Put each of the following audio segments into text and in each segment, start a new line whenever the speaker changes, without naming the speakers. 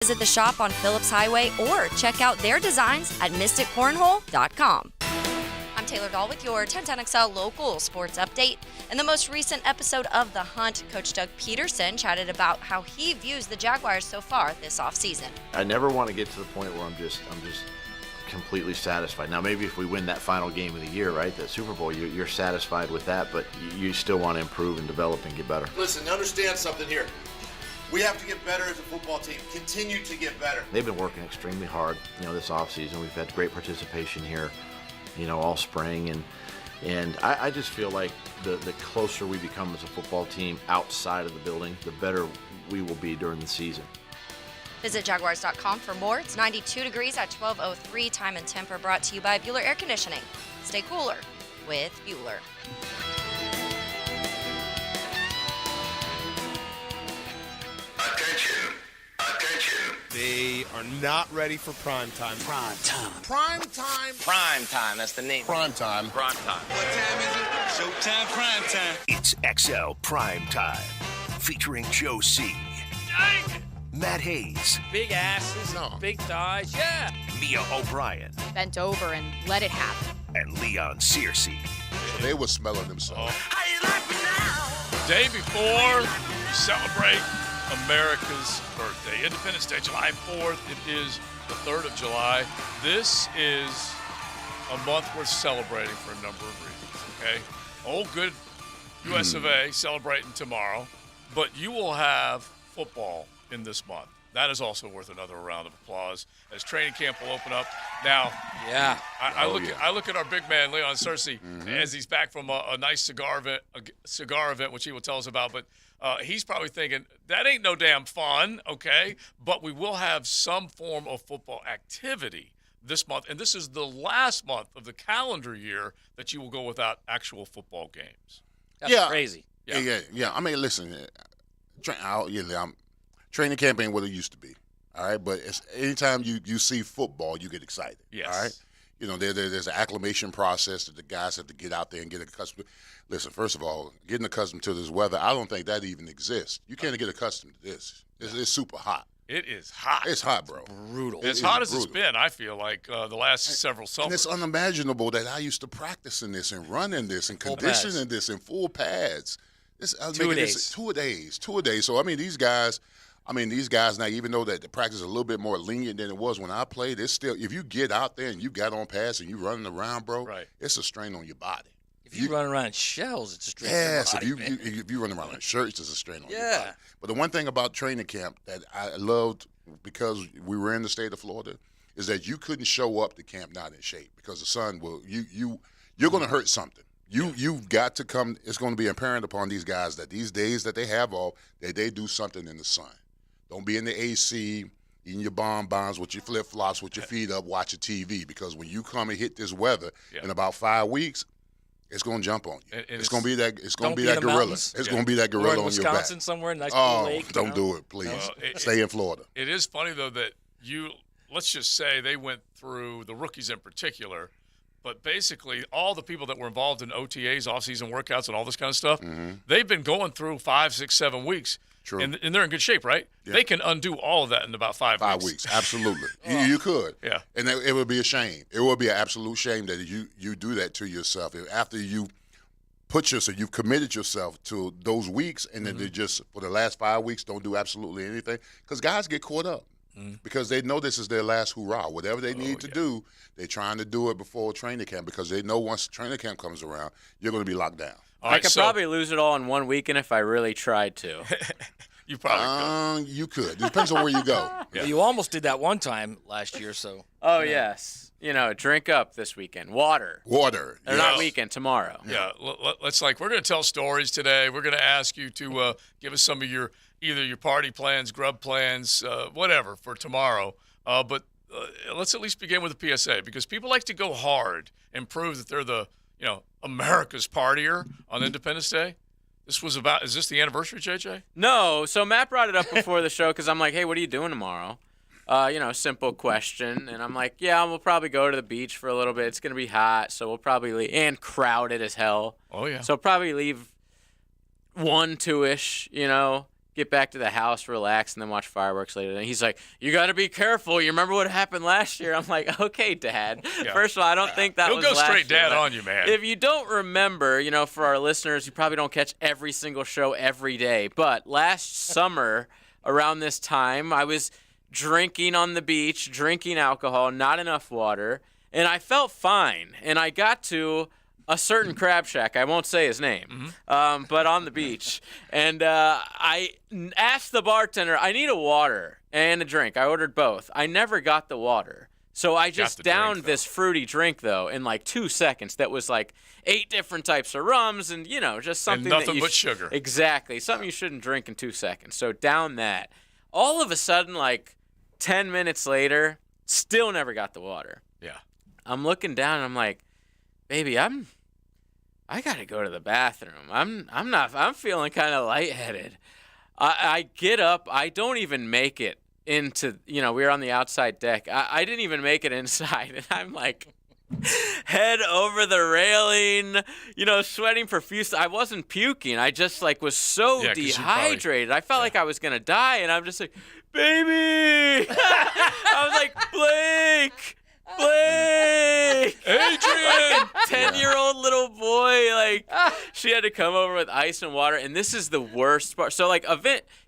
Visit the shop on Phillips Highway or check out their designs at mysticcornhole.com. I'm Taylor Dahl with your 1010XL local sports update. In the most recent episode of The Hunt, Coach Doug Peterson chatted about how he views the Jaguars so far this offseason.
I never want to get to the point where I'm just completely satisfied. Now, maybe if we win that final game of the year, right, that Super Bowl, you're satisfied with that, but you still want to improve and develop and get better.
Listen, understand something here. We have to get better as a football team. Continue to get better.
They've been working extremely hard, this offseason. We've had great participation here, all spring, and I just feel like the closer we become as a football team outside of the building, the better we will be during the season.
Visit Jaguars.com for more. It's 92 degrees at 12:03. Time and temper brought to you by Bueller Air Conditioning. Stay cooler with Bueller.
Attention.
They are not ready for prime time.
Prime time.
Prime time.
Prime time. That's the name.
Prime time.
Prime time. What time is it? Showtime. Prime time.
It's XL Prime Time, featuring Joe C.
Yank.
Matt Hayes.
Big asses, big thighs, yeah.
Mia O'Brien.
Bent over and let it happen.
And Leon Searcy.
So they were smelling themselves.
How you like me now?
Day before we celebrate America's birthday, Independence Day, July 4th. It is the 3rd of July. This is a month worth celebrating for a number of reasons, okay? Old good US of A celebrating tomorrow, but you will have football in this month. That is also worth another round of applause as training camp will open up. Now,
Yeah.
I look at our big man, Leon Searcy, as he's back from a nice cigar event, which he will tell us about, but he's probably thinking, that ain't no damn fun, okay? But we will have some form of football activity this month, and this is the last month of the calendar year that you will go without actual football games.
That's crazy.
Yeah. I mean, listen, training camp ain't what it used to be, all right? But anytime you see football, you get excited,
Yes.
all right? There's an acclimation process that the guys have to get out there and get accustomed to. Listen, first of all, getting accustomed to this weather, I don't think that even exists. You can't get accustomed to this. It's super hot.
It is hot.
It's hot, bro.
Brutal.
As hot as it's been, I feel like, the last several summers.
And it's unimaginable that I used to practice in this and run in this and condition in this in full pads. 2
days.
2 days. 2 days. So, these guys now, even though that the practice is a little bit more lenient than it was when I played, it's still, if you get out there and you got on pads and you running around, bro, it's a strain on your body.
If you run around in shells, it's a strain on your body.
If you run around in shirts, it's a strain on your
Yeah.
body. But the one thing about training camp that I loved, because we were in the state of Florida, is that you couldn't show up to camp not in shape because the sun will, you're going to hurt something. You've got to come. It's going to be apparent upon these guys that these days that they have off, that they do something in the sun. Don't be in the AC, eating your bonbons with your flip-flops with your feet up, watching TV, because when you come and hit this weather in about 5 weeks, it's going to jump on you. It's going to be that. It's going to be that gorilla. It's going to be that gorilla on your back.
Wisconsin somewhere, nice cool lake.
Don't do it, please. Stay in Florida.
It is funny though that let's just say they went through, the rookies in particular, but basically all the people that were involved in OTAs, off-season workouts, and all this kind of stuff, they've been going through 5, 6, 7 weeks.
True.
And they're in good shape, right? Yeah. They can undo all of that in about 5 weeks.
5 weeks, absolutely. You could.
Yeah.
And it would be a shame. It would be an absolute shame that you do that to yourself. After you you've committed yourself to those weeks, and then they just, for the last 5 weeks, don't do absolutely anything. Because guys get caught up. Because they know this is their last hurrah. Whatever they need to do, they're trying to do it before training camp, because they know once training camp comes around, you're going to be locked down.
I could probably lose it all in 1 weekend if I really tried to.
You probably could.
You could. It depends on where you go.
Yeah. You almost did that one time last year, so.
Oh, yes. Drink up this weekend. Water.
Water.
Or not weekend, tomorrow.
Yeah. Let's we're going to tell stories today. We're going to ask you to give us some of either your party plans, grub plans, whatever for tomorrow. But let's at least begin with a PSA, because people like to go hard and prove that they're the, America's partier on Independence Day. Is this the anniversary, JJ?
No. So Matt brought it up before the show because I'm like, hey, what are you doing tomorrow? Simple question. And I'm like, yeah, we'll probably go to the beach for a little bit. It's going to be hot, so we'll probably leave. And crowded as hell.
Oh, yeah.
So probably leave 1, 2-ish, get get back to the house, relax, and then watch fireworks later. And he's like, "You got to be careful. You remember what happened last year?" I'm like, "Okay, Dad."
Yeah.
First of all, I don't think that
He'll
was
go
last
straight
year,
dad
but
on you, man.
If you don't remember, for our listeners, you probably don't catch every single show every day. But last summer, around this time, I was drinking on the beach, drinking alcohol, not enough water, and I felt fine. And I got to a certain crab shack. I won't say his name, but on the beach. And I asked the bartender, I need a water and a drink. I ordered both. I never got the water. So I just downed this fruity drink, though, in like 2 seconds. That was like 8 different types of rums and, just something
and nothing
that you
but sugar.
Exactly. Something you shouldn't drink in 2 seconds. So down that. All of a sudden, like 10 minutes later, still never got the water.
Yeah.
I'm looking down and I'm like, baby, I gotta go to the bathroom. I'm feeling kind of lightheaded. I get up. I don't even make it into, we were on the outside deck. I didn't even make it inside. And I'm like, head over the railing, sweating profusely. I wasn't puking. I just was so dehydrated. I felt like I was going to die. And I'm just like, baby. I was like, Blake.
Adrian!
10-year-old little boy, she had to come over with ice and water, and this is the worst part. So,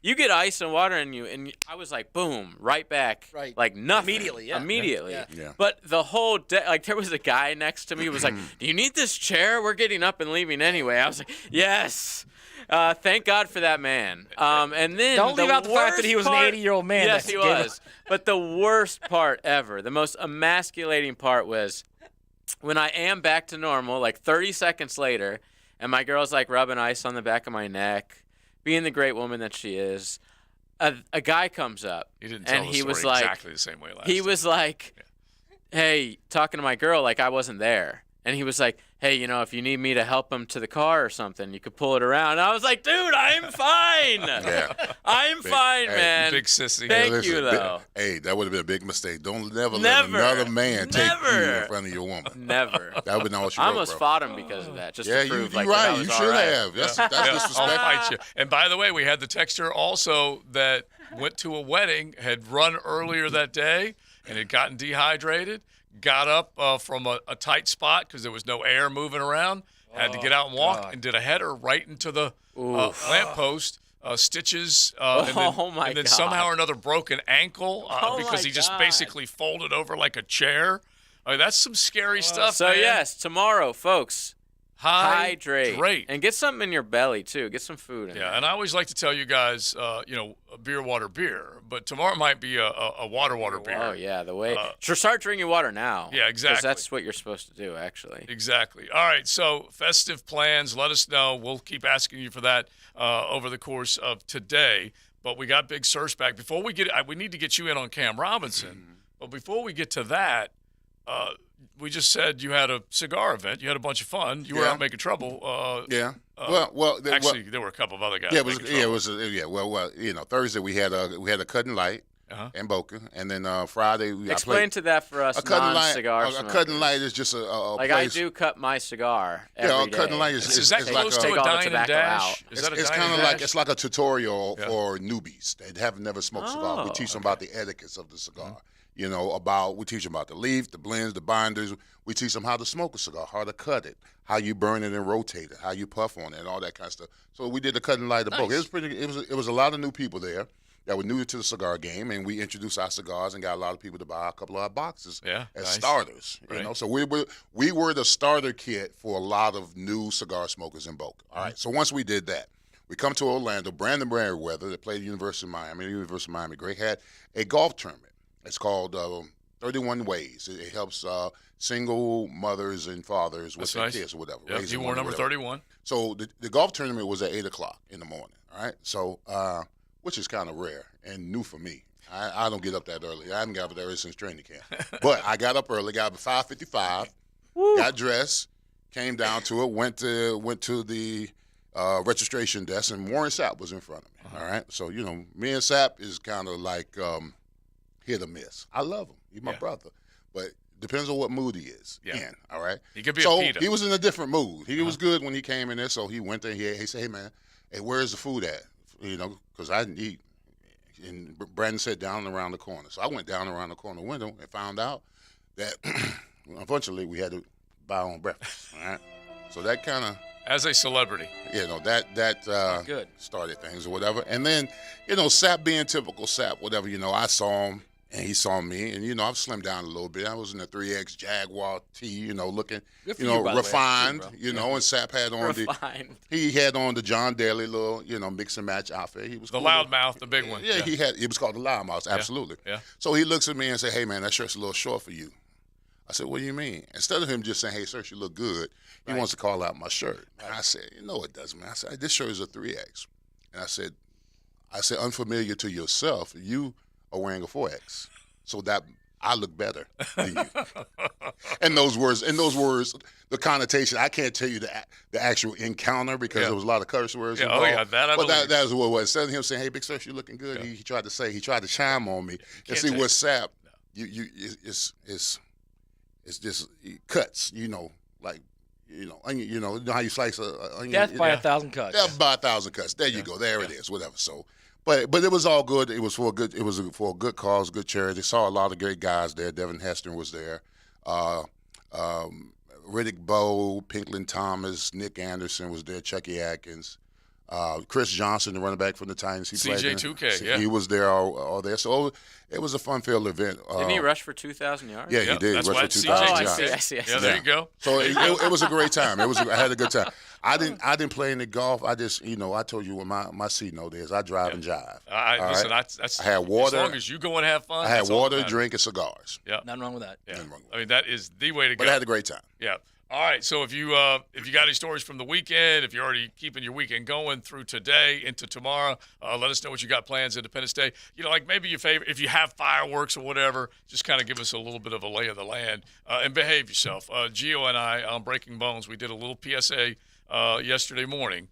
you get ice and water in you, and I was like, boom, right back,
Right.
like nothing.
Immediately.
Yeah.
But the whole day, there was a guy next to me who was like, do you need this chair? We're getting up and leaving anyway. I was like, yes. Thank God for that man. And then
Don't leave out the fact that he was an 80-year-old man.
Yes, he was. But the worst part ever, the most emasculating part was when I am back to normal, 30 seconds later, and my girl's rubbing ice on the back of my neck, being the great woman that she is. A guy comes up.
He didn't tell
and
the
he
story
was
exactly the same way last
He
time.
was like, hey, talking to my girl I wasn't there. And he was like, hey, if you need me to help him to the car or something, you could pull it around. And I was like, dude, I'm fine. I'm fine, man.
Big sissy.
Thank you, though.
That would have been a big mistake. Don't never let another man take you in front of your woman.
Never.
That would not what you
I
wrote,
almost
bro.
fought him because of that. Just
Yeah,
to prove,
you're
that
right.
I was
You
all
should
right.
have. That's
I'll
disrespectful.
fight you. And by the way, we had the texter also that went to a wedding, had run earlier that day, and had gotten dehydrated. Got up from a tight spot because there was no air moving around. Had to get out and walk and did a header right into the lamppost. Stitches. And then somehow or another broke an ankle because he just basically folded over like a chair. That's some scary stuff,
So,
man.
yes, tomorrow, folks,
Hydrate.
And get something in your belly, too. Get some food in there.
Yeah, and I always like to tell you guys, beer, water, beer. But tomorrow might be a water beer.
Oh, yeah, the way. Start drinking water now.
Yeah, exactly.
Because that's what you're supposed to do, actually.
Exactly. All right, so festive plans, let us know. We'll keep asking you for that over the course of today. But we got Big Surge back. Before we we need to get you in on Cam Robinson. But before we get to that, we just said you had a cigar event. You had a bunch of fun. You were out making trouble. Actually, there were a couple of other guys.
Thursday we had a cutting light in Boca, and then Friday
Explain to that for us non-cigar
a cutting light is just a
place. I do cut my cigar every day.
A cutting light is
that close to a dine and dash?
It's kind of like a tutorial for newbies that have never smoked cigar. We teach them about the etiquettes of the cigar. We teach them about the leaf, the blends, the binders. We teach them how to smoke a cigar, how to cut it, how you burn it and rotate it, how you puff on it, and all that kind of stuff. So we did the cutting light of Boca. It was a lot of new people there that were new to the cigar game, and we introduced our cigars and got a lot of people to buy a couple of our boxes as starters.
Right.
So we were the starter kit for a lot of new cigar smokers in Boca. All right. So once we did that, we come to Orlando. Brandon Merriweather, that played at the University of Miami. The University of Miami great, had a golf tournament. It's called 31 Ways. It helps single mothers and fathers with their kids or whatever.
Yep, you wore number 31.
So the golf tournament was at 8 o'clock in the morning, all right? So, which is kind of rare and new for me. I don't get up that early. I haven't got up that early since training camp. But I got up early, got up at 5:55, got dressed, came down to it, went to the registration desk, and Warren Sapp was in front of me, all right? So, me and Sapp is kind of like hit or miss. I love him. He's my brother. But depends on what mood he is in, all right?
He could be
so
a Peter.
he was in a different mood. He was good when he came in there, so he went there. He said, hey, man, where's the food at? because I didn't eat. And Brandon said down around the corner. So I went down around the corner window and found out that, unfortunately, we had to buy our own breakfast. All right. So that kind of,
As a celebrity.
that
Good.
started things or whatever. And then, Sap being typical Sap, whatever, I saw him and he saw me. And, I've slimmed down a little bit. I was in the 3X Jaguar tee, looking,
Good for you, by the way.
refined,
Good,
and Sap had on
Refined.
he had on the John Daly little, mix and match outfit. He was
The
cool.
loudmouth, the big one.
Yeah, it was called the loudmouth, absolutely.
Yeah.
So he looks at me and said, "Hey man, that shirt's a little short for you." I said, "What do you mean?" Instead of him just saying, "Hey sir, you look good," he wants to call out my shirt. And I said, "No, it doesn't, man." I said, "This shirt is a 3X." And I said, unfamiliar to yourself, you are wearing a 4X. So that I look better than you. And those words, the connotation, I can't tell you the actual encounter because there was a lot of curse words involved.
That I
But
believe.
that was what it was. Instead of him saying, "Hey, big sir, you looking good," he tried to chime on me. And see, with Sap, it's just it cuts, like, onion, you know how you slice a onion?
Death by 1,000 cuts.
Death by 1,000 cuts. There you go. There it is. Whatever. So, but it was all good. It was for a good cause, good charity. Saw a lot of great guys there. Devin Hester was there. Riddick Bowe, Pinklin Thomas, Nick Anderson was there. Chucky Atkins. Chris Johnson, the running back from the Titans. He played in it.
CJ2K, yeah.
He was there all there. So it was a fun-filled event.
Didn't he rush for 2,000 yards?
Yeah, he did.
That's
Rush
why
for
it's
2,000
I
yards.
see.
Yeah, there you go.
So it was a great time. I had a good time. I didn't play any golf. I just, I told you what my C note is. I drive and jive.
Listen,
right?
that's
I had water.
As long as you go and have fun.
I had
that's all that
water,
matters.
drink, and cigars.
Yeah.
Nothing wrong with that.
Yeah.
Nothing wrong with
I mean, that is the way to go.
But I had a great time.
Yeah. All right. So if you got any stories from the weekend, if you're already keeping your weekend going through today into tomorrow, let us know what you got plans Independence Day. Like maybe your favorite, if you have fireworks or whatever, just kind of give us a little bit of a lay of the land and behave yourself. Gio and I on Breaking Bones, we did a little PSA yesterday morning.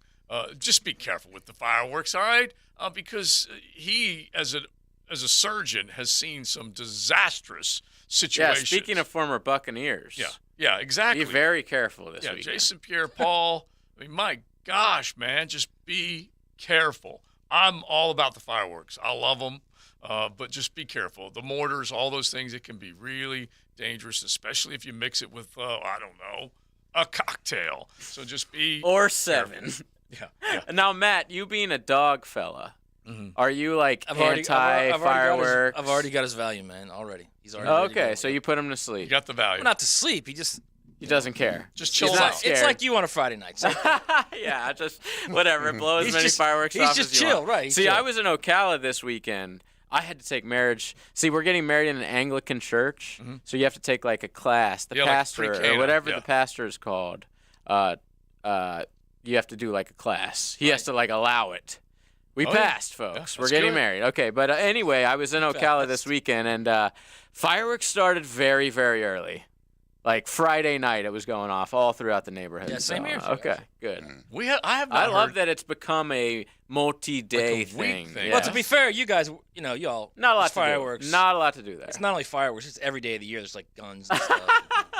Just be careful with the fireworks, all right? Because he, as a surgeon, has seen some disastrous situations.
Yeah, speaking of former Buccaneers.
Yeah, exactly.
Be very careful this weekend.
Jason Pierre-Paul. I mean, my gosh, man, just be careful. I'm all about the fireworks. I love them, but just be careful. The mortars, all those things, it can be really dangerous, especially if you mix it with, I don't know, a cocktail. So just be
Or 7.
Yeah.
Now, Matt, you being a dog fella, are you like
I've already
anti-fireworks?
I've already got his value, man. Already. He's already.
Oh,
ready to
okay,
go.
so you put him to
You
sleep.
got the value.
Well, not to sleep. He just.
He doesn't care.
Just
He's
chill
not
out.
scared.
It's like you on a Friday night. Same thing.
Yeah, just whatever. Blow as
He's
many
just-
fireworks
he's
off
just
as you
chill,
want.
right, he's
See,
chill.
I was in Ocala this weekend. I had to take marriage. See, we're getting married in an Anglican church, so you have to take like a class. The
Yeah, like
pastor
pre-Cana,
or whatever
yeah.
the pastor is called. You have to do like a class. He has to like allow it. We
Oh, yeah.
passed, folks.
Yeah,
We're
that's
getting
good.
married. Okay, but anyway, I was in Ocala this weekend, and fireworks started very, very early. Like Friday night, it was going off all throughout the neighborhood.
Yeah, same
So,
here,
Okay, good.
I have not
I love
heard
that it's become a multi-day
Like a week thing.
Yeah.
Well, to be fair, you guys, y'all.
not a lot
there's
to
fireworks.
do. Not a lot to do there.
It's not only fireworks. It's every day of the year. There's like guns and stuff.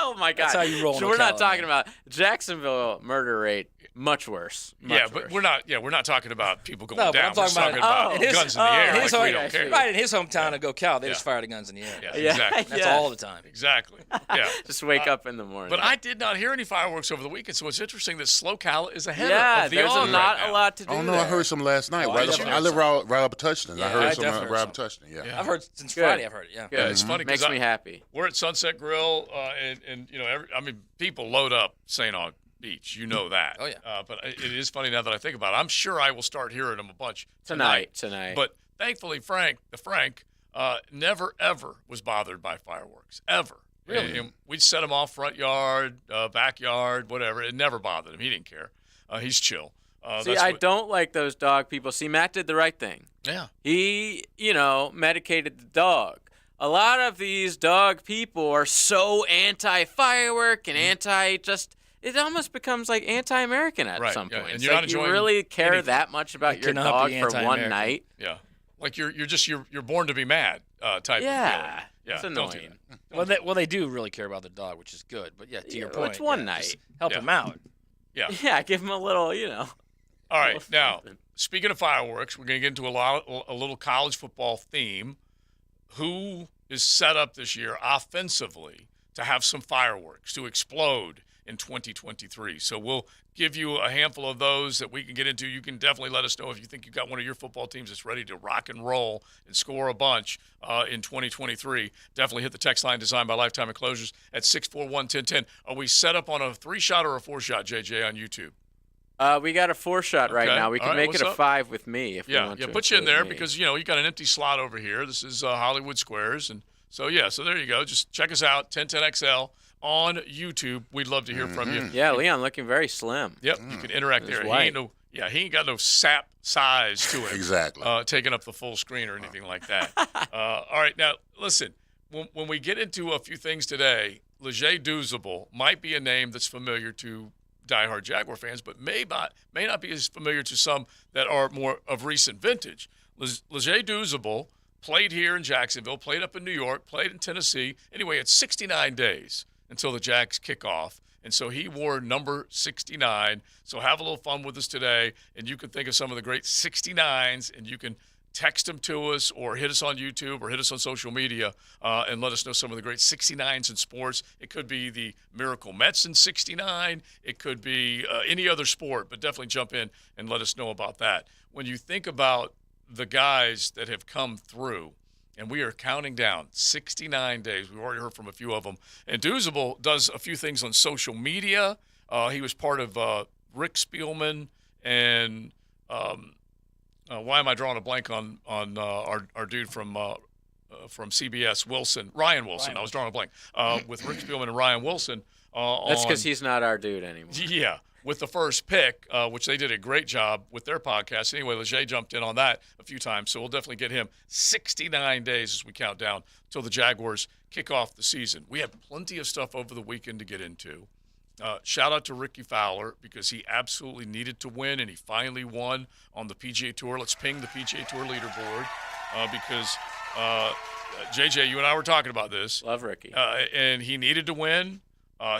Oh my God!
That's how you roll in
So we're not
Ocala,
talking
man.
about Jacksonville murder rate. Much worse. Much
but
worse.
we're not. Yeah, we're not talking about people going
No, but
down.
I'm talking
we're talking
about-
about
in his-
guns in the air.
in
Like
his
we
home-
don't care.
Right in his hometown of Ocala, they
Yeah.
just fire the guns in the air.
Yeah,
Yeah.
exactly.
That's
Yeah.
all the time.
Exactly. Yeah.
Just wake up in the morning.
But I did not hear any fireworks over the weekend, so it's interesting that SoCal is ahead
yeah,
of the
there's
on
not
right
a
now.
lot to do.
Oh no,
there.
I heard some last night.
Oh,
right
I
up,
definitely
I live
heard
right up Touchton.
Yeah,
I heard
I
some
definitely heard
right up
some.
Touchton. Yeah.
Yeah.
I've heard since
Good.
Friday. I've heard it. Yeah.
Yeah, it's funny
Makes
because
me happy.
we're at Sunset Grill, and people load up St. Aug Beach. You know that.
Oh, yeah.
But it is funny now that I think about it. I'm sure I will start hearing them a bunch
Tonight.
But thankfully, Frank, never ever was bothered by fireworks ever.
Really?
And we'd set him off front yard, backyard, whatever. It never bothered him. He didn't care. He's chill.
See, I don't like those dog people. See, Matt did the right thing.
Yeah.
He, medicated the dog. A lot of these dog people are so anti-firework and anti-just. It almost becomes like anti-American at
Right,
some
yeah,
point.
and
It's
you're
like
not
you
enjoying
really care
anything.
that much about
It
your
cannot
dog
be
for one
anti-American.
night.
Yeah. Like you're born to be mad type
Yeah,
of feeling. Yeah.
it's
don't do
annoying.
that.
Well, they do really care about the dog, which is good. But yeah, to your
Yeah,
point,
it's one
yeah,
night.
just help
Yeah.
him out.
Yeah.
Yeah, give him a little,
All right, now speaking of fireworks, we're going to get into a little college football theme. Who is set up this year offensively to have some fireworks to explode in 2023? So we'll give you a handful of those that we can get into. You can definitely let us know if you think you've got one of your football teams that's ready to rock and roll and score a bunch in 2023. Definitely hit the text line designed by Lifetime Enclosures at 641-1010. Are we set up on a 3-shot or a 4-shot, JJ, on YouTube?
We got a 4-shot right now. We can make it a 5 with me if we want to.
Yeah, put you in there because, you got an empty slot over here. This is Hollywood Squares. And so there you go. Just check us out, 1010XL on YouTube. We'd love to hear from you.
Yeah, Leon looking very slim.
Yep, you can interact there. He ain't got no sap size to it.
Exactly.
Taking up the full screen or anything like that. All right, now, listen, when we get into a few things today, Leger Douzable might be a name that's familiar to diehard Jaguar fans, but may not be as familiar to some that are more of recent vintage. Leger Douzable played here in Jacksonville, played up in New York, played in Tennessee. Anyway, it's 69 days until the Jags kick off, and so he wore number 69. So have a little fun with us today, and you can think of some of the great 69s, and you can text them to us or hit us on YouTube or hit us on social media and let us know some of the great 69s in sports. It could be the Miracle Mets in 69. It could be any other sport, but definitely jump in and let us know about that. When you think about the guys that have come through, and we are counting down 69 days. We've already heard from a few of them. And Douzable does a few things on social media. He was part of Rick Spielman and why am I drawing a blank on our dude from CBS, Ryan Wilson. I was drawing a blank with Rick Spielman and Ryan Wilson.
That's because he's not our dude anymore.
Yeah, with the first pick, which they did a great job with their podcast. Anyway, Leger jumped in on that a few times, so we'll definitely get him 69 days as we count down until the Jaguars kick off the season. We have plenty of stuff over the weekend to get into. Shout out to Ricky Fowler because he absolutely needed to win, and he finally won on the PGA Tour. Let's ping the PGA Tour leaderboard because, JJ, you and I were talking about this.
Love Ricky.
And he needed to win.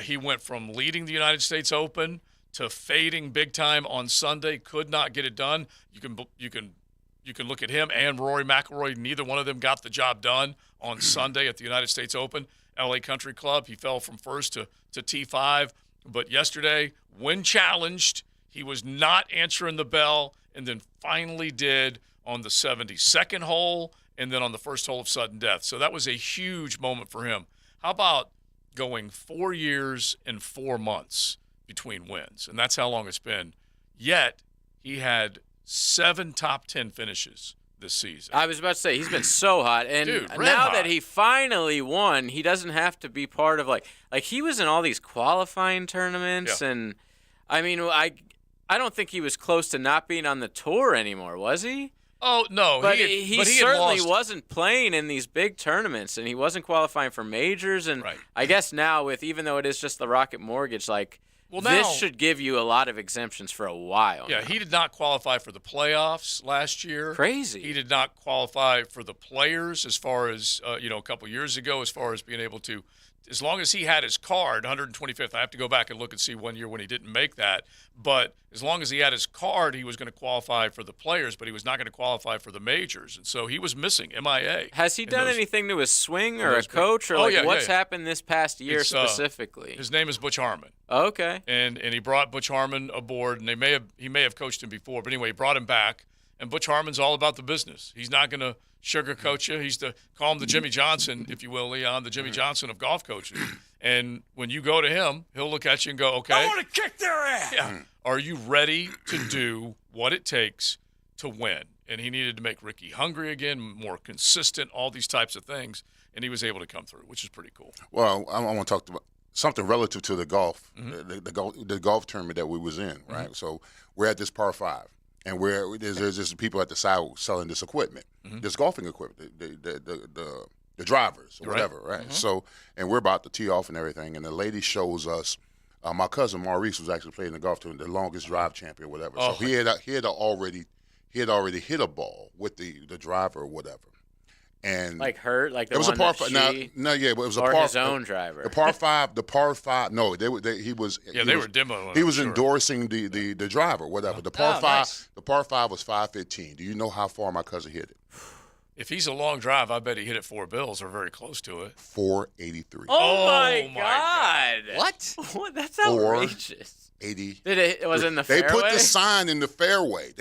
He went from leading the United States Open to fading big time on Sunday. Could not get it done. You can look at him and Rory McIlroy. Neither one of them got the job done on Sunday at the United States Open. LA Country Club. He fell from first to T5. But yesterday, when challenged, he was not answering the bell and then finally did on the 72nd hole and then on the first hole of sudden death. So that was a huge moment for him. How about going 4 years and 4 months between wins? And that's how long it's been. Yet, he had 7 top 10 finishes this season.
I was about to say, he's been so hot. And
Dude,
now
hot.
that he finally won, he doesn't have to be part of, like he was in all these qualifying tournaments.
Yeah.
And, I mean, I don't think he was close to not being on the tour anymore, was he?
Oh, no.
But
he had
certainly
lost.
wasn't playing in these big tournaments, and he wasn't qualifying for majors. And
Right.
I guess now, even though it is just the Rocket Mortgage,
Well,
this
now-
should give you a lot of exemptions for a while.
Yeah,
now.
he did not qualify for the playoffs last year.
Crazy.
He did not qualify for the players as far as, a couple years ago, as far as being able to, as long as he had his card, 125th. I have to go back and look and see one year when he didn't make that. But as long as he had his card, he was going to qualify for the players, but he was not going to qualify for the majors. And so he was missing, MIA.
Has he done anything to his swing or a coach or what's happened this past year specifically?
His name is Butch Harmon.
Okay.
And he brought Butch Harmon aboard, and he may have coached him before, but anyway, he brought him back. And Butch Harmon's all about the business. He's not going to sugarcoat you. He's call him the Jimmy Johnson, if you will, Leon, the Jimmy Johnson of golf coaches. And when you go to him, he'll look at you and go, okay.
I want to kick their ass.
Yeah. Are you ready to do what it takes to win? And he needed to make Ricky hungry again, more consistent, all these types of things. And he was able to come through, which is pretty cool.
Well, I want to talk about something relative to the golf, the golf tournament that we was in, right?
Mm-hmm.
So we're at this par 5. And there's just people at the side selling this equipment, this golfing equipment, the drivers or whatever, right? So, and we're about to tee off and everything, and the lady shows us. My cousin Maurice was actually playing the golf tournament, the longest drive champion, or whatever.
Oh.
So he had already hit a ball with the driver or whatever, And
Like hurt, like the
it was
one
a par
that
five.
she,
No, yeah, but it was a
or
par.
his own driver.
The par five. No, he was.
Yeah, they were demoing.
He was
I'm sure.
endorsing the driver, whatever. The par five.
Nice.
The par 5 was 515. Do you know how far my cousin hit it?
If he's a long drive, I bet he hit it 4 bills or very close to it.
483.
Oh, my
my
God!
What?
What? That's outrageous.
80.
It was in the
They
fairway?
put the sign in the fairway.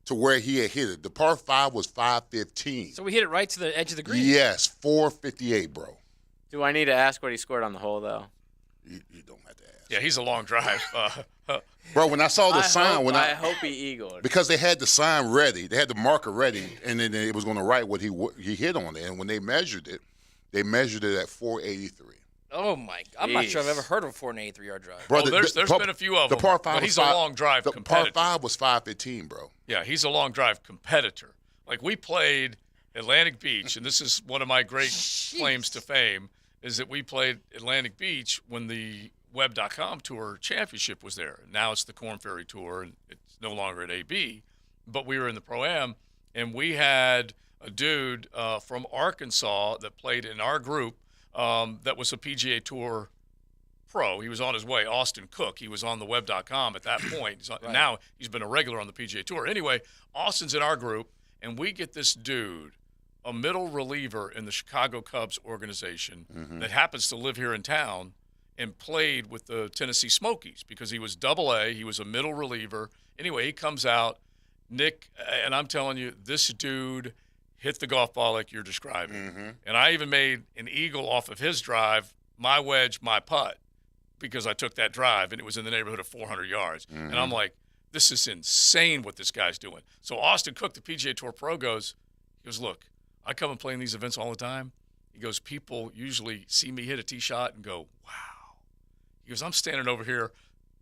To where he had hit it. The par 5 was 515.
So we hit it right to the edge of the green.
Yes, 458, bro.
Do I need to ask what he scored on the hole, though?
You don't have to ask.
Yeah, he's a long drive.
Bro, when I saw the sign,
I hope he eagled.
because they had the sign ready, they had the marker ready, and then it was going to write what he hit on it. And when they measured it at 483.
Oh my! I'm not sure I've
Jeez.
ever heard of a 483-yard drive.
Bro,
Oh, there's been a few of them.
The par 5
but
was
he's a long drive
The
competitor.
par 5 was 515, bro.
Yeah, he's a long drive competitor. Like we played Atlantic Beach, and this is one of my great claims to fame, is that we played Atlantic Beach when the Web.com Tour Championship was there. Now it's the Korn Ferry Tour, and it's no longer at AB. But we were in the Pro-Am, and we had a dude from Arkansas that played in our group that was a PGA Tour pro. He was on his way, Austin Cook. He was on the Web.com at that point. Now he's been a regular on the PGA Tour. Anyway, Austin's in our group, and we get this dude, a middle reliever in the Chicago Cubs organization that happens to live here in town and played with the Tennessee Smokies because he was Double-A. He was a middle reliever. Anyway, he comes out, Nick, and I'm telling you, this dude hit the golf ball like you're describing. And I even made an eagle off of his drive, my wedge, my putt, because I took that drive, and it was in the neighborhood of 400 yards. And I'm like, this is insane what this guy's doing. So Austin Cook, the PGA Tour pro, he goes, look, I come and play in these events all the time. He goes, people usually see me hit a tee shot and go, wow. He goes, I'm standing over here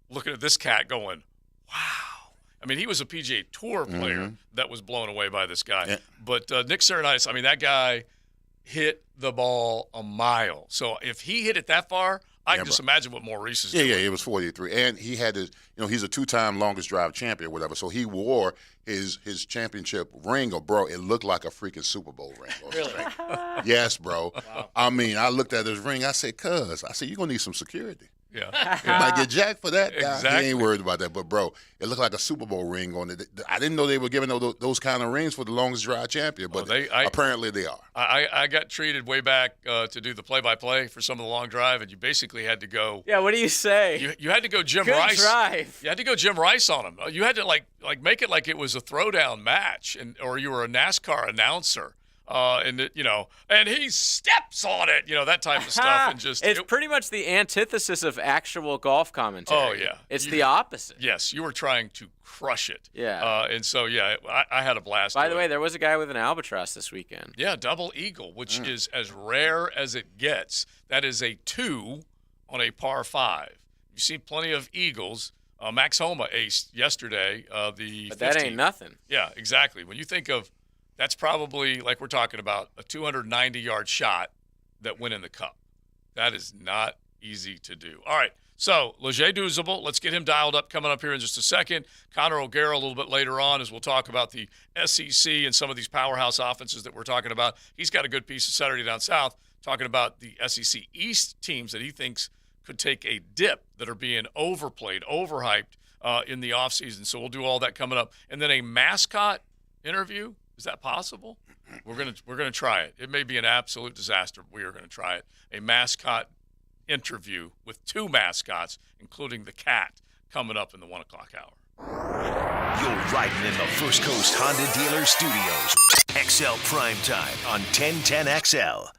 looking at this cat going, wow. I mean, he was a PGA Tour player that was blown away by this guy.
Yeah.
But Nick Sirenitis, I mean, that guy hit the ball a mile. So if he hit it that far, I can just imagine what Maurice is doing.
Yeah, it was 483. And he had his, he's a 2-time longest drive champion or whatever. So he wore his championship ring, or bro, it looked like a freaking Super Bowl ring.
Really?
Yes, bro.
Wow.
I mean, I looked at his ring. I said, you're going to need some security.
Yeah.
You might get jacked for that.
Exactly.
He ain't worried about that. But, bro, it looked like a Super Bowl ring on it. I didn't know they were giving those kind of rings for the longest drive champion, but apparently they are.
I got treated way back to do the play-by-play for some of the long drive, and you basically had to go.
Yeah, what do you say?
You had to go Jim
Good
Rice.
drive.
You had to go Jim Rice on him. You had to like make it like it was a throwdown match, or you were a NASCAR announcer. And he steps on it, that type of stuff. And
it's pretty much the antithesis of actual golf commentary.
Oh, yeah.
It's the opposite.
Yes, you were trying to crush it.
Yeah.
And so, I had a blast.
By the way, there was a guy with an albatross this weekend.
Yeah, double eagle, which is as rare as it gets. That is a 2 on a par 5. You've seen plenty of eagles. Max Homa aced yesterday. But
15. That ain't nothing.
Yeah, exactly. When you think of, that's probably, like we're talking about, a 290-yard shot that went in the cup. That is not easy to do. All right, so Leger Douzable, let's get him dialed up coming up here in just a second. Connor O'Gara a little bit later on as we'll talk about the SEC and some of these powerhouse offenses that we're talking about. He's got a good piece of Saturday Down South talking about the SEC East teams that he thinks could take a dip that are being overplayed, overhyped in the offseason. So we'll do all that coming up. And then a mascot interview. Is that possible? We're gonna try it. It may be an absolute disaster, but we are going to try it. A mascot interview with 2 mascots, including the cat, coming up in the 1 o'clock hour.
You're riding in the First Coast Honda Dealer Studios. XL Primetime on 1010XL.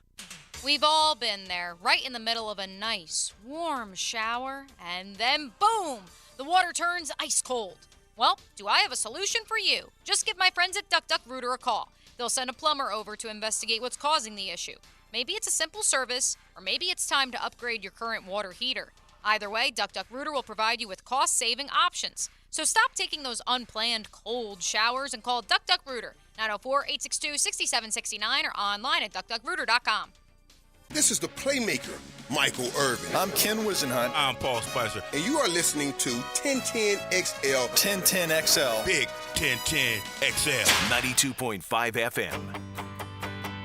We've all been there, right in the middle of a nice, warm shower, and then boom, the water turns ice cold. Well, do I have a solution for you? Just give my friends at Duck Duck Rooter a call. They'll send a plumber over to investigate what's causing the issue. Maybe it's a simple service, or maybe it's time to upgrade your current water heater. Either way, Duck Duck Rooter will provide you with cost-saving options. So stop taking those unplanned cold showers and call Duck Duck Rooter, 904-862-6769, or online at duckduckrooter.com.
This is the Playmaker, Michael Irvin.
I'm Ken Wisenhunt.
I'm Paul Spicer.
And you are listening to 1010XL.
1010XL.
Big 1010XL.
92.5 FM.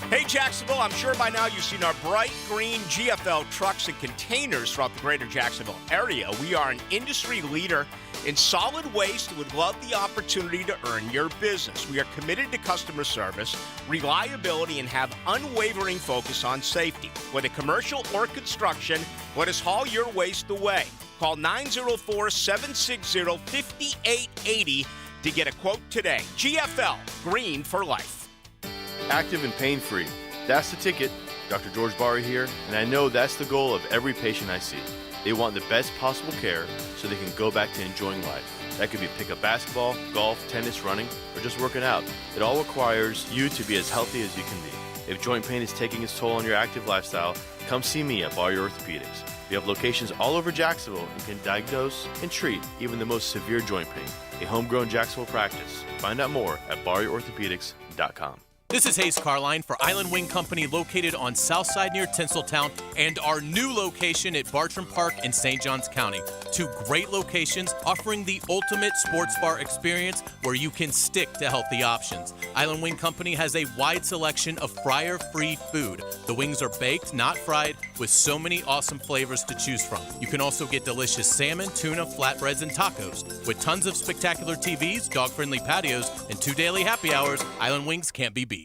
Hey Jacksonville, I'm sure by now you've seen our bright green GFL trucks and containers throughout the greater Jacksonville area. We are an industry leader in solid waste and would love the opportunity to earn your business. We are committed to customer service, reliability, and have unwavering focus on safety. Whether commercial or construction, let us haul your waste away. Call 904-760-5880 to get a quote today. GFL, green for life.
Active and pain-free. That's the ticket. Dr. George Barry here, and I know that's the goal of every patient I see. They want the best possible care so they can go back to enjoying life. That could be pickup basketball, golf, tennis, running, or just working out. It all requires you to be as healthy as you can be. If joint pain is taking its toll on your active lifestyle, come see me at Barry Orthopedics. We have locations all over Jacksonville and can diagnose and treat even the most severe joint pain. A homegrown Jacksonville practice. Find out more at barryorthopedics.com.
This is Hayes Carline for Island Wing Company, located on Southside near Tinseltown, and our new location at Bartram Park in St. Johns County. Two great locations offering the ultimate sports bar experience where you can stick to healthy options. Island Wing Company has a wide selection of fryer-free food. The wings are baked, not fried, with so many awesome flavors to choose from. You can also get delicious salmon, tuna, flatbreads, and tacos. With tons of spectacular TVs, dog-friendly patios, and 2 daily happy hours, Island Wings can't be beat.